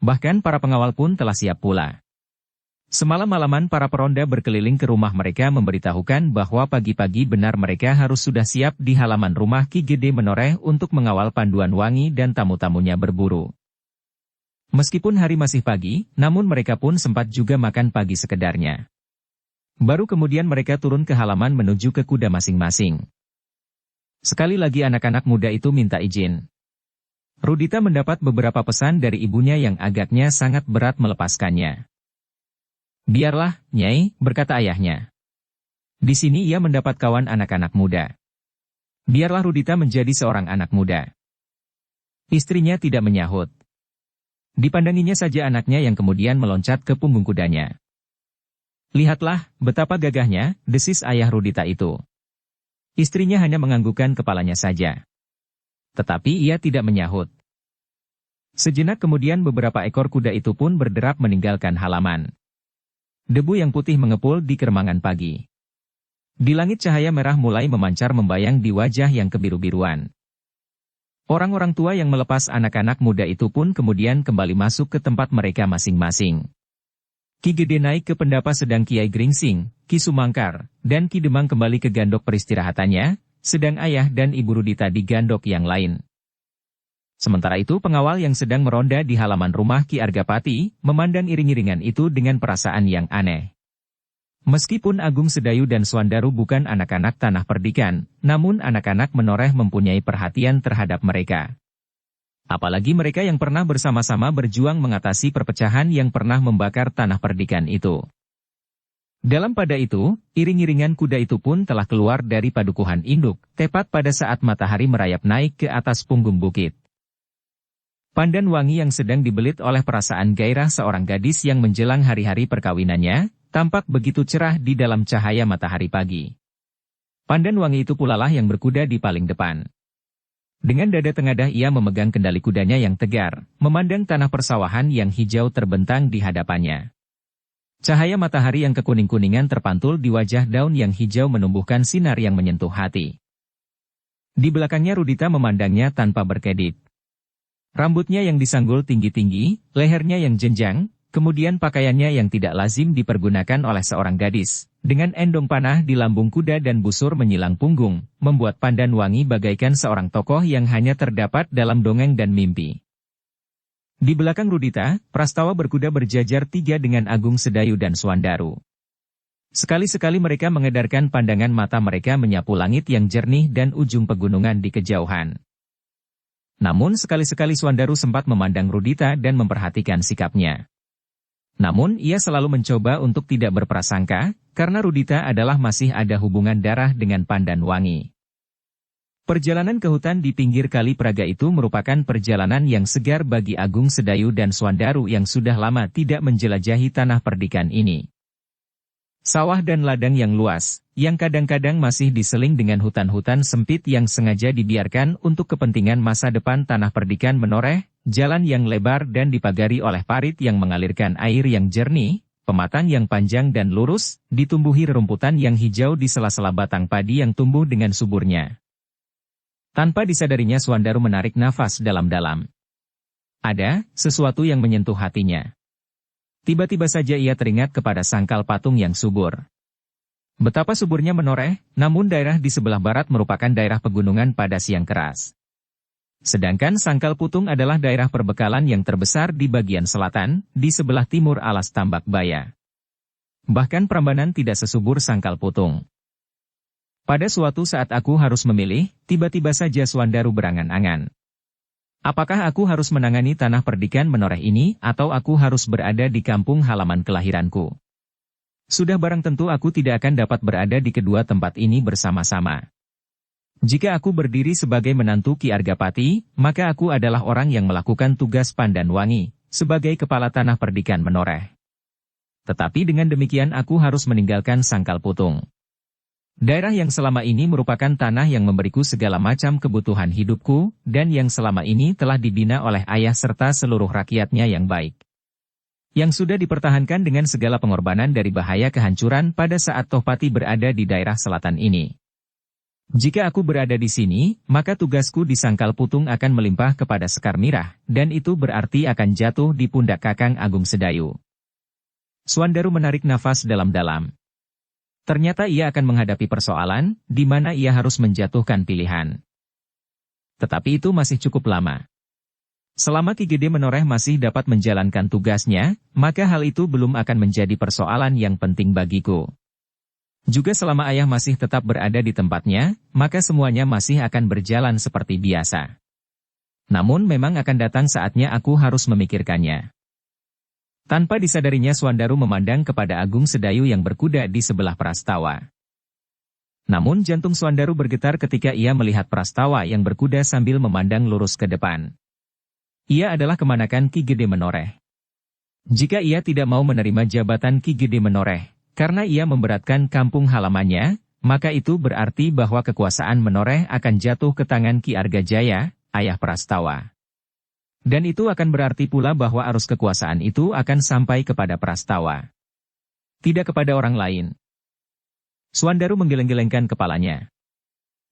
Bahkan para pengawal pun telah siap pula. Semalam-malaman para peronda berkeliling ke rumah mereka memberitahukan bahwa pagi-pagi benar mereka harus sudah siap di halaman rumah Ki Gede menoreh untuk mengawal Pandan Wangi dan tamu-tamunya berburu. Meskipun hari masih pagi, namun mereka pun sempat juga makan pagi sekedarnya. Baru kemudian mereka turun ke halaman menuju ke kuda masing-masing. Sekali lagi anak-anak muda itu minta izin. Rudita mendapat beberapa pesan dari ibunya yang agaknya sangat berat melepaskannya. Biarlah, Nyai, berkata ayahnya. Di sini ia mendapat kawan anak-anak muda. Biarlah Rudita menjadi seorang anak muda. Istrinya tidak menyahut. Dipandanginya saja anaknya yang kemudian meloncat ke punggung kudanya. Lihatlah, betapa gagahnya, desis ayah Rudita itu. Istrinya hanya menganggukkan kepalanya saja. Tetapi ia tidak menyahut. Sejenak kemudian beberapa ekor kuda itu pun berderap meninggalkan halaman. Debu yang putih mengepul di keremangan pagi. Di langit cahaya merah mulai memancar membayang di wajah yang kebiru-biruan. Orang-orang tua yang melepas anak-anak muda itu pun kemudian kembali masuk ke tempat mereka masing-masing. Ki Gede naik ke pendapa sedang Kiai Gringsing, Ki Sumangkar, dan Ki Demang kembali ke gandok peristirahatannya, sedang ayah dan ibu Rudita di gandok yang lain. Sementara itu pengawal yang sedang meronda di halaman rumah Ki Argapati, memandang iring-iringan itu dengan perasaan yang aneh. Meskipun Agung Sedayu dan Swandaru bukan anak-anak tanah perdikan, namun anak-anak menoreh mempunyai perhatian terhadap mereka. Apalagi mereka yang pernah bersama-sama berjuang mengatasi perpecahan yang pernah membakar tanah perdikan itu. Dalam pada itu, iring-iringan kuda itu pun telah keluar dari padukuhan induk, tepat pada saat matahari merayap naik ke atas punggung bukit. Pandan wangi yang sedang dibelit oleh perasaan gairah seorang gadis yang menjelang hari-hari perkawinannya, tampak begitu cerah di dalam cahaya matahari pagi. Pandan wangi itu pula lah yang berkuda di paling depan. Dengan dada tengadah ia memegang kendali kudanya yang tegar, memandang tanah persawahan yang hijau terbentang di hadapannya. Cahaya matahari yang kekuning-kuningan terpantul di wajah daun yang hijau menumbuhkan sinar yang menyentuh hati. Di belakangnya Rudita memandangnya tanpa berkedip. Rambutnya yang disanggul tinggi-tinggi, lehernya yang jenjang, kemudian pakaiannya yang tidak lazim dipergunakan oleh seorang gadis, dengan endong panah di lambung kuda dan busur menyilang punggung, membuat Pandan Wangi bagaikan seorang tokoh yang hanya terdapat dalam dongeng dan mimpi. Di belakang Rudita, Prastawa berkuda berjajar tiga dengan Agung Sedayu dan Swandaru. Sekali-sekali mereka mengedarkan pandangan mata mereka menyapu langit yang jernih dan ujung pegunungan di kejauhan. Namun sekali-sekali Swandaru sempat memandang Rudita dan memperhatikan sikapnya. Namun ia selalu mencoba untuk tidak berprasangka, karena Rudita adalah masih ada hubungan darah dengan Pandan Wangi. Perjalanan ke hutan di pinggir Kali Praga itu merupakan perjalanan yang segar bagi Agung Sedayu dan Swandaru yang sudah lama tidak menjelajahi tanah perdikan ini. Sawah dan ladang yang luas, yang kadang-kadang masih diseling dengan hutan-hutan sempit yang sengaja dibiarkan untuk kepentingan masa depan tanah perdikan menoreh, jalan yang lebar dan dipagari oleh parit yang mengalirkan air yang jernih, pematang yang panjang dan lurus, ditumbuhi rerumputan yang hijau di sela-sela batang padi yang tumbuh dengan suburnya. Tanpa disadarinya Swandaru menarik nafas dalam-dalam. Ada sesuatu yang menyentuh hatinya. Tiba-tiba saja ia teringat kepada sangkal patung yang subur. Betapa suburnya menoreh, namun daerah di sebelah barat merupakan daerah pegunungan pada siang keras. Sedangkan sangkal putung adalah daerah perbekalan yang terbesar di bagian selatan, di sebelah timur alas Tambak Baya. Bahkan Prambanan tidak sesubur sangkal putung. Pada suatu saat aku harus memilih, tiba-tiba saja Swandaru berangan-angan. Apakah aku harus menangani tanah perdikan menoreh ini, atau aku harus berada di kampung halaman kelahiranku? Sudah barang tentu aku tidak akan dapat berada di kedua tempat ini bersama-sama. Jika aku berdiri sebagai menantu Ki Argapati, maka aku adalah orang yang melakukan tugas Pandan Wangi, sebagai kepala tanah perdikan menoreh. Tetapi dengan demikian aku harus meninggalkan sangkal putung. Daerah yang selama ini merupakan tanah yang memberiku segala macam kebutuhan hidupku, dan yang selama ini telah dibina oleh ayah serta seluruh rakyatnya yang baik. Yang sudah dipertahankan dengan segala pengorbanan dari bahaya kehancuran pada saat Tohpati berada di daerah selatan ini. Jika aku berada di sini, maka tugasku di sangkal putung akan melimpah kepada Sekar Mirah, dan itu berarti akan jatuh di pundak Kakang Agung Sedayu. Swandaru menarik nafas dalam-dalam. Ternyata ia akan menghadapi persoalan, di mana ia harus menjatuhkan pilihan. Tetapi itu masih cukup lama. Selama Ki Gede Menoreh masih dapat menjalankan tugasnya, maka hal itu belum akan menjadi persoalan yang penting bagiku. Juga selama ayah masih tetap berada di tempatnya, maka semuanya masih akan berjalan seperti biasa. Namun memang akan datang saatnya aku harus memikirkannya. Tanpa disadarinya Swandaru memandang kepada Agung Sedayu yang berkuda di sebelah Prastawa. Namun jantung Swandaru bergetar ketika ia melihat Prastawa yang berkuda sambil memandang lurus ke depan. Ia adalah kemanakan Ki Gede Menoreh. Jika ia tidak mau menerima jabatan Ki Gede Menoreh, karena ia memberatkan kampung halamannya, maka itu berarti bahwa kekuasaan Menoreh akan jatuh ke tangan Ki Argajaya, ayah Prastawa. Dan itu akan berarti pula bahwa arus kekuasaan itu akan sampai kepada Prastawa. Tidak kepada orang lain. Swandaru menggeleng-gelengkan kepalanya.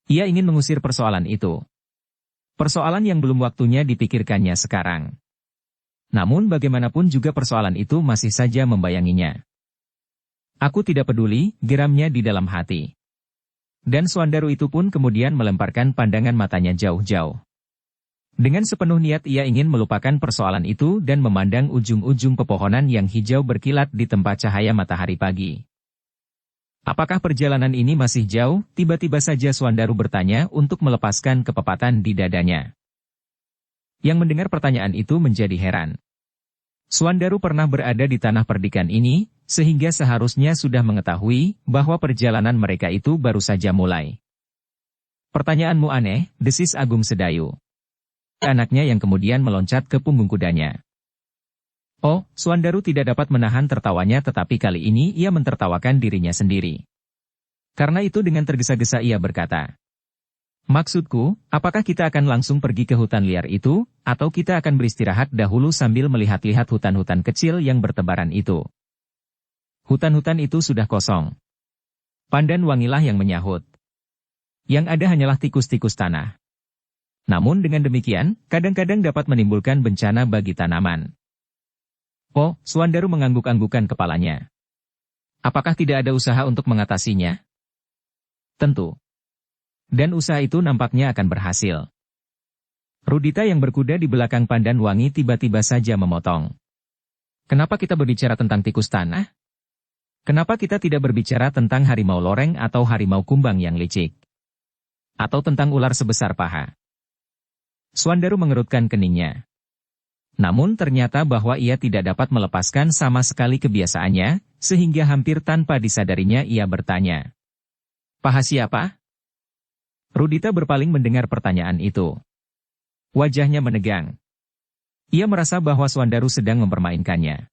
Ia ingin mengusir persoalan itu. Persoalan yang belum waktunya dipikirkannya sekarang. Namun bagaimanapun juga persoalan itu masih saja membayanginya. Aku tidak peduli, geramnya di dalam hati. Dan Swandaru itu pun kemudian melemparkan pandangan matanya jauh-jauh. Dengan sepenuh niat ia ingin melupakan persoalan itu dan memandang ujung-ujung pepohonan yang hijau berkilat di tempat cahaya matahari pagi. Apakah perjalanan ini masih jauh? Tiba-tiba saja Swandaru bertanya untuk melepaskan kepepatan di dadanya. Yang mendengar pertanyaan itu menjadi heran. Swandaru pernah berada di tanah perdikan ini, sehingga seharusnya sudah mengetahui bahwa perjalanan mereka itu baru saja mulai. Pertanyaanmu aneh, desis Agung Sedayu. Anaknya yang kemudian meloncat ke punggung kudanya. Oh, Swandaru tidak dapat menahan tertawanya tetapi kali ini ia mentertawakan dirinya sendiri. Karena itu dengan tergesa-gesa ia berkata, maksudku, apakah kita akan langsung pergi ke hutan liar itu, atau kita akan beristirahat dahulu sambil melihat-lihat hutan-hutan kecil yang bertebaran itu? Hutan-hutan itu sudah kosong. Pandan Wangilah yang menyahut. Yang ada hanyalah tikus-tikus tanah. Namun dengan demikian, kadang-kadang dapat menimbulkan bencana bagi tanaman. Oh, Swandaru mengangguk-anggukan kepalanya. Apakah tidak ada usaha untuk mengatasinya? Tentu. Dan usaha itu nampaknya akan berhasil. Rudita yang berkuda di belakang Pandan Wangi tiba-tiba saja memotong. Kenapa kita berbicara tentang tikus tanah? Kenapa kita tidak berbicara tentang harimau loreng atau harimau kumbang yang licik? Atau tentang ular sebesar paha? Swandaru mengerutkan keningnya. Namun ternyata bahwa ia tidak dapat melepaskan sama sekali kebiasaannya, sehingga hampir tanpa disadarinya ia bertanya. Paha siapa? Rudita berpaling mendengar pertanyaan itu. Wajahnya menegang. Ia merasa bahwa Swandaru sedang mempermainkannya.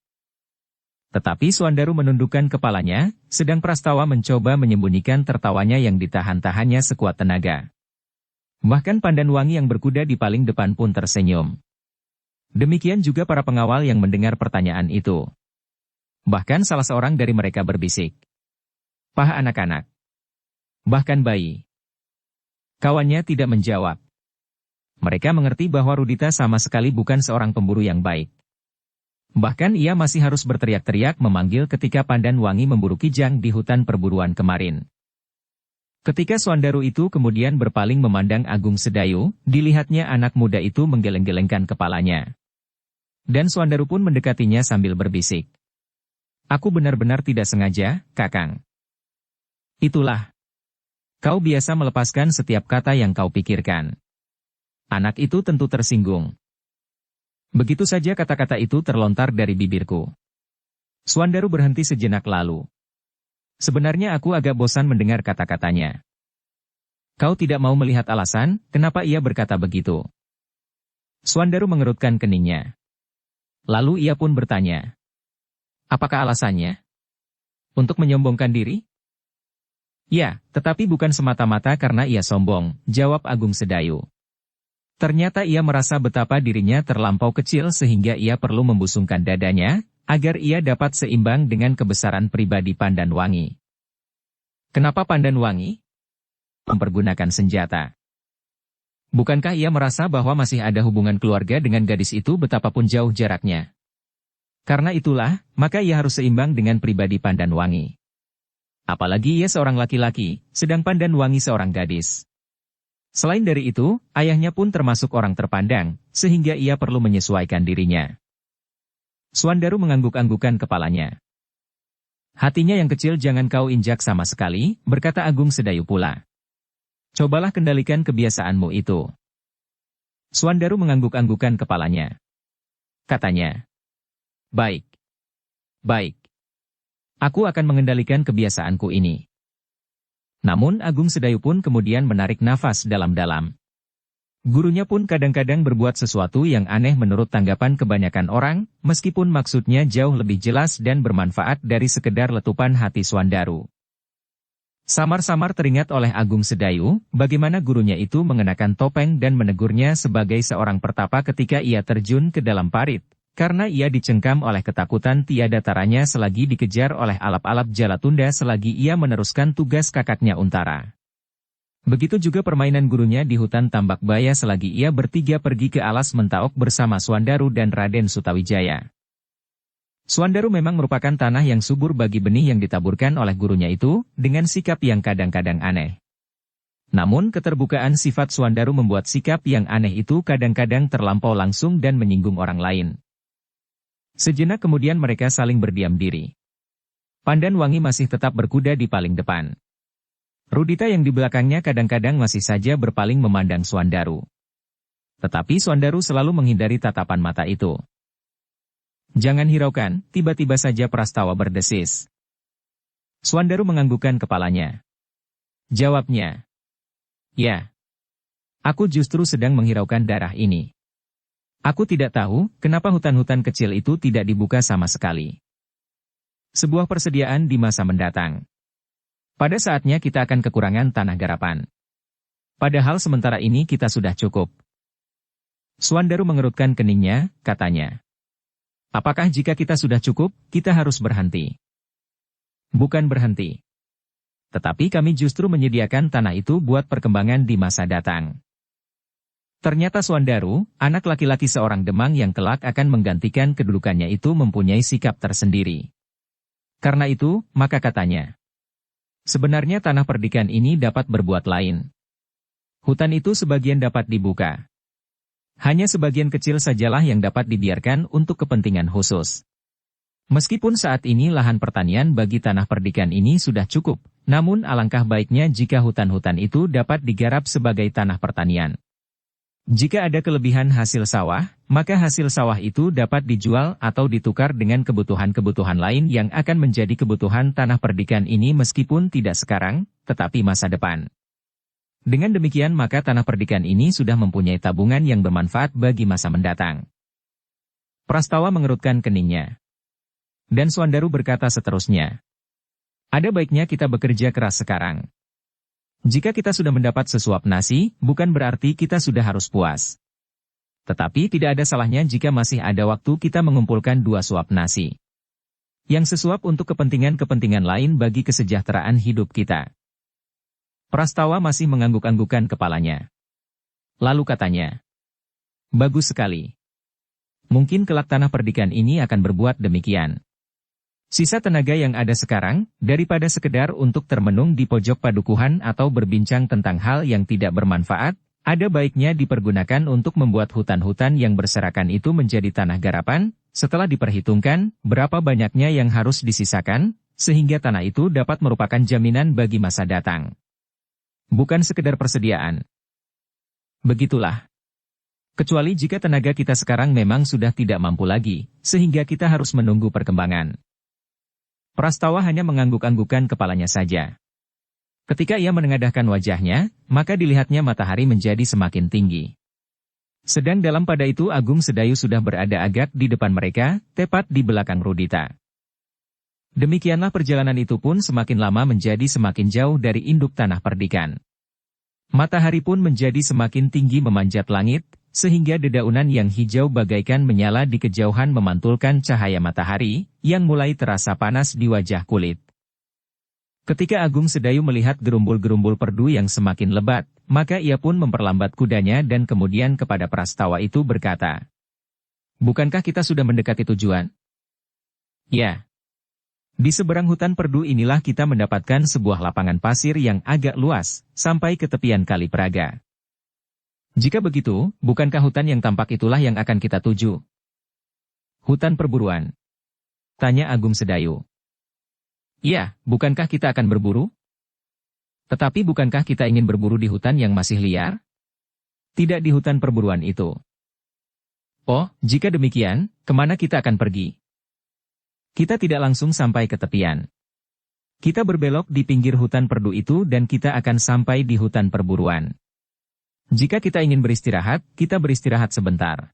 Tetapi Swandaru menundukkan kepalanya, sedang Prastawa mencoba menyembunyikan tertawanya yang ditahan-tahannya sekuat tenaga. Bahkan Pandan Wangi yang berkuda di paling depan pun tersenyum. Demikian juga para pengawal yang mendengar pertanyaan itu. Bahkan salah seorang dari mereka berbisik. Paha anak-anak. Bahkan bayi. Kawannya tidak menjawab. Mereka mengerti bahwa Rudita sama sekali bukan seorang pemburu yang baik. Bahkan ia masih harus berteriak-teriak memanggil ketika Pandan Wangi memburu kijang di hutan perburuan kemarin. Ketika Swandaru itu kemudian berpaling memandang Agung Sedayu, dilihatnya anak muda itu menggeleng-gelengkan kepalanya. Dan Swandaru pun mendekatinya sambil berbisik. Aku benar-benar tidak sengaja, Kakang. Itulah. Kau biasa melepaskan setiap kata yang kau pikirkan. Anak itu tentu tersinggung. Begitu saja kata-kata itu terlontar dari bibirku. Swandaru berhenti sejenak lalu. Sebenarnya aku agak bosan mendengar kata-katanya. Kau tidak mau melihat alasan, kenapa ia berkata begitu? Swandaru mengerutkan keningnya. Lalu ia pun bertanya. Apakah alasannya? Untuk menyombongkan diri? Ya, tetapi bukan semata-mata karena ia sombong, jawab Agung Sedayu. Ternyata ia merasa betapa dirinya terlampau kecil sehingga ia perlu membusungkan dadanya, agar ia dapat seimbang dengan kebesaran pribadi Pandan Wangi. Kenapa Pandan Wangi? Mempergunakan senjata. Bukankah ia merasa bahwa masih ada hubungan keluarga dengan gadis itu betapapun jauh jaraknya? Karena itulah, maka ia harus seimbang dengan pribadi Pandan Wangi. Apalagi ia seorang laki-laki, sedang Pandan Wangi seorang gadis. Selain dari itu, ayahnya pun termasuk orang terpandang, sehingga ia perlu menyesuaikan dirinya. Swandaru mengangguk-anggukan kepalanya. Hatinya yang kecil jangan kau injak sama sekali, berkata Agung Sedayu pula. Cobalah kendalikan kebiasaanmu itu. Suandaru mengangguk-anggukan kepalanya. Katanya, baik. Baik. Aku akan mengendalikan kebiasaanku ini. Namun Agung Sedayu pun kemudian menarik nafas dalam-dalam. Gurunya pun kadang-kadang berbuat sesuatu yang aneh menurut tanggapan kebanyakan orang, meskipun maksudnya jauh lebih jelas dan bermanfaat dari sekedar letupan hati Suandaru. Samar-samar teringat oleh Agung Sedayu, bagaimana gurunya itu mengenakan topeng dan menegurnya sebagai seorang pertapa ketika ia terjun ke dalam parit, karena ia dicengkam oleh ketakutan tiada taranya selagi dikejar oleh alap-alap Jalatunda selagi ia meneruskan tugas kakaknya Untara. Begitu juga permainan gurunya di hutan Tambak Baya selagi ia bertiga pergi ke alas Mentaok bersama Suandaru dan Raden Sutawijaya. Suandaru memang merupakan tanah yang subur bagi benih yang ditaburkan oleh gurunya itu, dengan sikap yang kadang-kadang aneh. Namun keterbukaan sifat Suandaru membuat sikap yang aneh itu kadang-kadang terlampau langsung dan menyinggung orang lain. Sejenak kemudian mereka saling berdiam diri. Pandan Wangi masih tetap berkuda di paling depan. Rudita yang di belakangnya kadang-kadang masih saja berpaling memandang Suandaru. Tetapi Suandaru selalu menghindari tatapan mata itu. Jangan hiraukan, tiba-tiba saja Prastawa berdesis. Suandaru menganggukkan kepalanya. Jawabnya, ya. Aku justru sedang menghiraukan darah ini. Aku tidak tahu, kenapa hutan-hutan kecil itu tidak dibuka sama sekali. Sebuah persediaan di masa mendatang. Pada saatnya kita akan kekurangan tanah garapan. Padahal sementara ini kita sudah cukup. Suandaru mengerutkan keningnya, katanya. Apakah jika kita sudah cukup, kita harus berhenti? Bukan berhenti. Tetapi kami justru menyediakan tanah itu buat perkembangan di masa datang. Ternyata Suandaru, anak laki-laki seorang Demang yang kelak akan menggantikan kedudukannya itu mempunyai sikap tersendiri. Karena itu, maka katanya. Sebenarnya tanah perdikan ini dapat berbuat lain. Hutan itu sebagian dapat dibuka. Hanya sebagian kecil sajalah yang dapat dibiarkan untuk kepentingan khusus. Meskipun saat ini lahan pertanian bagi tanah perdikan ini sudah cukup, namun alangkah baiknya jika hutan-hutan itu dapat digarap sebagai tanah pertanian. Jika ada kelebihan hasil sawah, maka hasil sawah itu dapat dijual atau ditukar dengan kebutuhan-kebutuhan lain yang akan menjadi kebutuhan tanah perdikan ini meskipun tidak sekarang, tetapi masa depan. Dengan demikian maka tanah perdikan ini sudah mempunyai tabungan yang bermanfaat bagi masa mendatang. Prastawa mengerutkan keningnya. Dan Suandaru berkata seterusnya. Ada baiknya kita bekerja keras sekarang. Jika kita sudah mendapat sesuap nasi, bukan berarti kita sudah harus puas. Tetapi tidak ada salahnya jika masih ada waktu kita mengumpulkan 2 suap nasi. Yang sesuap untuk kepentingan-kepentingan lain bagi kesejahteraan hidup kita. Prastawa masih mengangguk-anggukan kepalanya. Lalu katanya, bagus sekali. Mungkin kelak tanah perdikan ini akan berbuat demikian. Sisa tenaga yang ada sekarang, daripada sekedar untuk termenung di pojok padukuhan atau berbincang tentang hal yang tidak bermanfaat, ada baiknya dipergunakan untuk membuat hutan-hutan yang berserakan itu menjadi tanah garapan, setelah diperhitungkan berapa banyaknya yang harus disisakan, sehingga tanah itu dapat merupakan jaminan bagi masa datang. Bukan sekedar persediaan. Begitulah. Kecuali jika tenaga kita sekarang memang sudah tidak mampu lagi, sehingga kita harus menunggu perkembangan. Prastawa hanya mengangguk-anggukkan kepalanya saja. Ketika ia menengadahkan wajahnya, maka dilihatnya matahari menjadi semakin tinggi. Sedang dalam pada itu Agung Sedayu sudah berada agak di depan mereka, tepat di belakang Rudita. Demikianlah perjalanan itu pun semakin lama menjadi semakin jauh dari induk tanah perdikan. Matahari pun menjadi semakin tinggi memanjat langit, sehingga dedaunan yang hijau bagaikan menyala di kejauhan memantulkan cahaya matahari, yang mulai terasa panas di wajah kulit. Ketika Agung Sedayu melihat gerumbul-gerumbul perdu yang semakin lebat, maka ia pun memperlambat kudanya dan kemudian kepada Prastawa itu berkata, bukankah kita sudah mendekati tujuan? Ya. Di seberang hutan perdu inilah kita mendapatkan sebuah lapangan pasir yang agak luas, sampai ke tepian Kali Praga. Jika begitu, bukankah hutan yang tampak itulah yang akan kita tuju? Hutan perburuan? Tanya Agung Sedayu. Iya, bukankah kita akan berburu? Tetapi bukankah kita ingin berburu di hutan yang masih liar? Tidak di hutan perburuan itu. Oh, jika demikian, kemana kita akan pergi? Kita tidak langsung sampai ke tepian. Kita berbelok di pinggir hutan perdu itu dan kita akan sampai di hutan perburuan. Jika kita ingin beristirahat, kita beristirahat sebentar.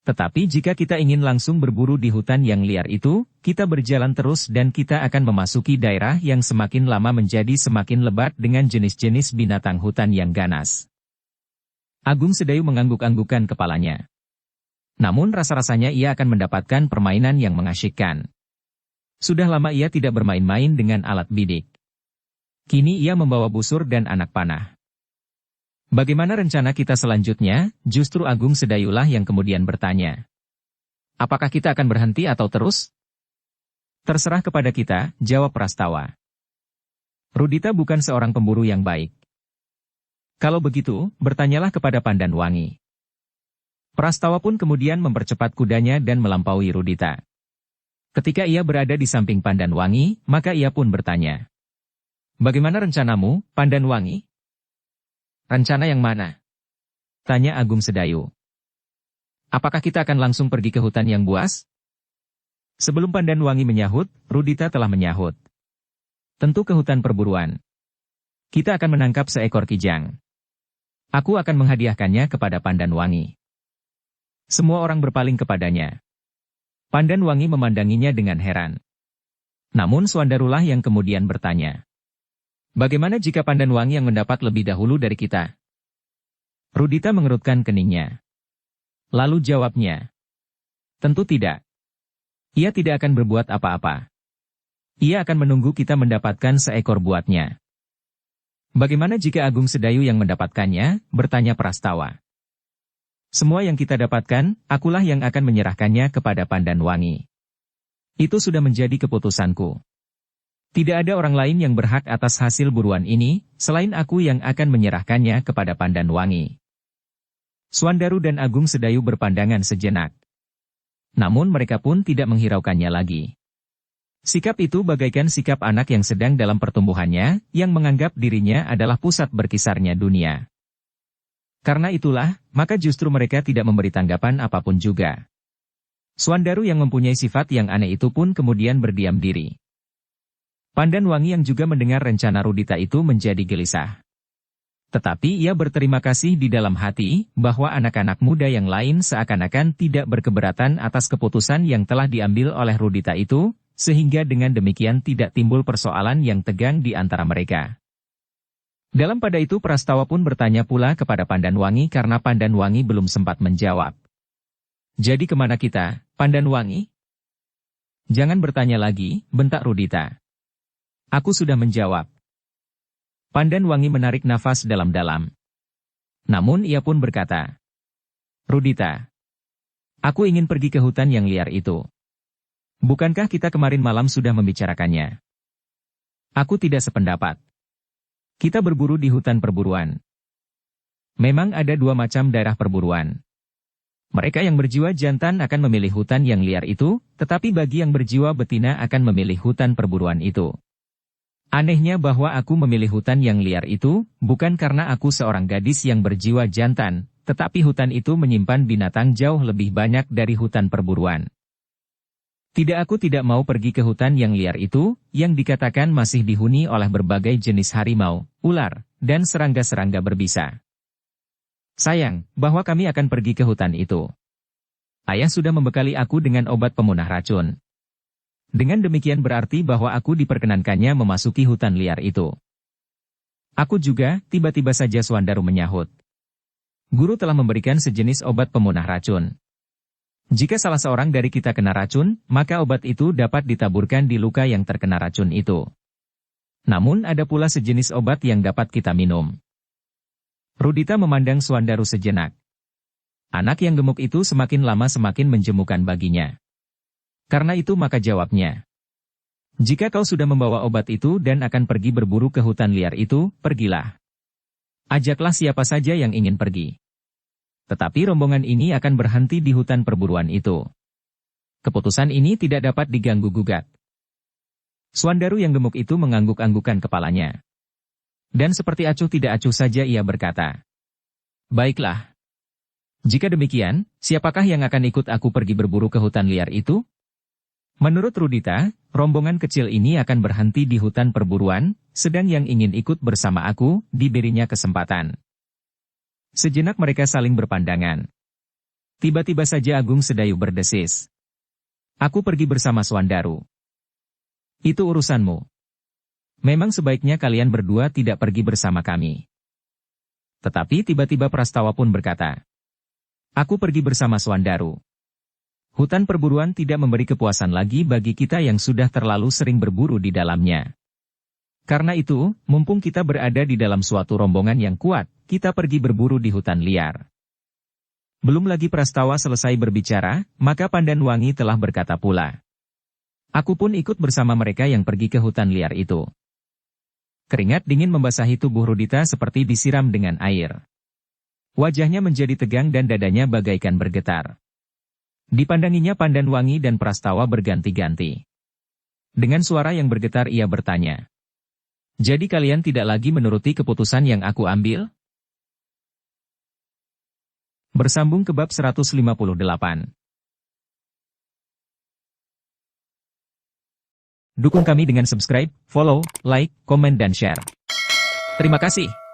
Tetapi jika kita ingin langsung berburu di hutan yang liar itu, kita berjalan terus dan kita akan memasuki daerah yang semakin lama menjadi semakin lebat dengan jenis-jenis binatang hutan yang ganas. Agung Sedayu mengangguk-anggukkan kepalanya. Namun rasa-rasanya ia akan mendapatkan permainan yang mengasyikkan. Sudah lama ia tidak bermain-main dengan alat bidik. Kini ia membawa busur dan anak panah. Bagaimana rencana kita selanjutnya? Justru Agung Sedayulah yang kemudian bertanya. Apakah kita akan berhenti atau terus? Terserah kepada kita, jawab Prastawa. Rudita bukan seorang pemburu yang baik. Kalau begitu, bertanyalah kepada Pandanwangi. Prastawa pun kemudian mempercepat kudanya dan melampaui Rudita. Ketika ia berada di samping Pandanwangi, maka ia pun bertanya. Bagaimana rencanamu, Pandanwangi? Rencana yang mana? Tanya Agung Sedayu. Apakah kita akan langsung pergi ke hutan yang buas? Sebelum Pandanwangi menyahut, Rudita telah menyahut. Tentu ke hutan perburuan. Kita akan menangkap seekor kijang. Aku akan menghadiahkannya kepada Pandanwangi. Semua orang berpaling kepadanya. Pandanwangi memandanginya dengan heran. Namun Swandarulah yang kemudian bertanya. Bagaimana jika Pandanwangi yang mendapat lebih dahulu dari kita? Rudita mengerutkan keningnya. Lalu jawabnya. Tentu tidak. Ia tidak akan berbuat apa-apa. Ia akan menunggu kita mendapatkan seekor buatnya. Bagaimana jika Agung Sedayu yang mendapatkannya? Bertanya Prastawa. Semua yang kita dapatkan, akulah yang akan menyerahkannya kepada Pandanwangi. Itu sudah menjadi keputusanku. Tidak ada orang lain yang berhak atas hasil buruan ini, selain aku yang akan menyerahkannya kepada Pandanwangi. Swandaru dan Agung Sedayu berpandangan sejenak. Namun mereka pun tidak menghiraukannya lagi. Sikap itu bagaikan sikap anak yang sedang dalam pertumbuhannya, yang menganggap dirinya adalah pusat berkisarnya dunia. Karena itulah, maka justru mereka tidak memberi tanggapan apapun juga. Swandaru yang mempunyai sifat yang aneh itu pun kemudian berdiam diri. Pandanwangi yang juga mendengar rencana Rudita itu menjadi gelisah. Tetapi ia berterima kasih di dalam hati, bahwa anak-anak muda yang lain seakan-akan tidak berkeberatan atas keputusan yang telah diambil oleh Rudita itu, sehingga dengan demikian tidak timbul persoalan yang tegang di antara mereka. Dalam pada itu Prastawa pun bertanya pula kepada Pandanwangi karena Pandanwangi belum sempat menjawab. Jadi kemana kita, Pandanwangi? Jangan bertanya lagi, bentak Rudita. Aku sudah menjawab. Pandanwangi menarik nafas dalam-dalam. Namun ia pun berkata. Rudita. Aku ingin pergi ke hutan yang liar itu. Bukankah kita kemarin malam sudah membicarakannya? Aku tidak sependapat. Kita berburu di hutan perburuan. Memang ada dua macam daerah perburuan. Mereka yang berjiwa jantan akan memilih hutan yang liar itu, tetapi bagi yang berjiwa betina akan memilih hutan perburuan itu. Anehnya bahwa aku memilih hutan yang liar itu, bukan karena aku seorang gadis yang berjiwa jantan, tetapi hutan itu menyimpan binatang jauh lebih banyak dari hutan perburuan. Aku tidak mau pergi ke hutan yang liar itu, yang dikatakan masih dihuni oleh berbagai jenis harimau, ular, dan serangga-serangga berbisa. Sayang, bahwa kami akan pergi ke hutan itu. Ayah sudah membekali aku dengan obat pemunah racun. Dengan demikian berarti bahwa aku diperkenankannya memasuki hutan liar itu. Aku juga, tiba-tiba saja Swandaru menyahut. Guru telah memberikan sejenis obat pemunah racun. Jika salah seorang dari kita kena racun, maka obat itu dapat ditaburkan di luka yang terkena racun itu. Namun ada pula sejenis obat yang dapat kita minum. Rudita memandang Swandaru sejenak. Anak yang gemuk itu semakin lama semakin menjemukan baginya. Karena itu maka jawabnya. Jika kau sudah membawa obat itu dan akan pergi berburu ke hutan liar itu, pergilah. Ajaklah siapa saja yang ingin pergi. Tetapi rombongan ini akan berhenti di hutan perburuan itu. Keputusan ini tidak dapat diganggu-gugat. Swandaru yang gemuk itu mengangguk-anggukan kepalanya. Dan seperti acuh tidak acuh saja ia berkata. Baiklah. Jika demikian, siapakah yang akan ikut aku pergi berburu ke hutan liar itu? Menurut Rudita, rombongan kecil ini akan berhenti di hutan perburuan, sedang yang ingin ikut bersama aku, diberinya kesempatan. Sejenak mereka saling berpandangan. Tiba-tiba saja Agung Sedayu berdesis. Aku pergi bersama Swandaru. Itu urusanmu. Memang sebaiknya kalian berdua tidak pergi bersama kami. Tetapi tiba-tiba Prastawa pun berkata, aku pergi bersama Swandaru. Hutan perburuan tidak memberi kepuasan lagi bagi kita yang sudah terlalu sering berburu di dalamnya. Karena itu, mumpung kita berada di dalam suatu rombongan yang kuat, kita pergi berburu di hutan liar. Belum lagi Prastawa selesai berbicara, maka Pandanwangi telah berkata pula. Aku pun ikut bersama mereka yang pergi ke hutan liar itu. Keringat dingin membasahi tubuh Rudita seperti disiram dengan air. Wajahnya menjadi tegang dan dadanya bagaikan bergetar. Dipandanginya Pandanwangi dan Prastawa berganti-ganti. Dengan suara yang bergetar ia bertanya. Jadi kalian tidak lagi menuruti keputusan yang aku ambil? Bersambung ke bab 158. Dukung kami dengan subscribe, follow, like, komen dan share. Terima kasih.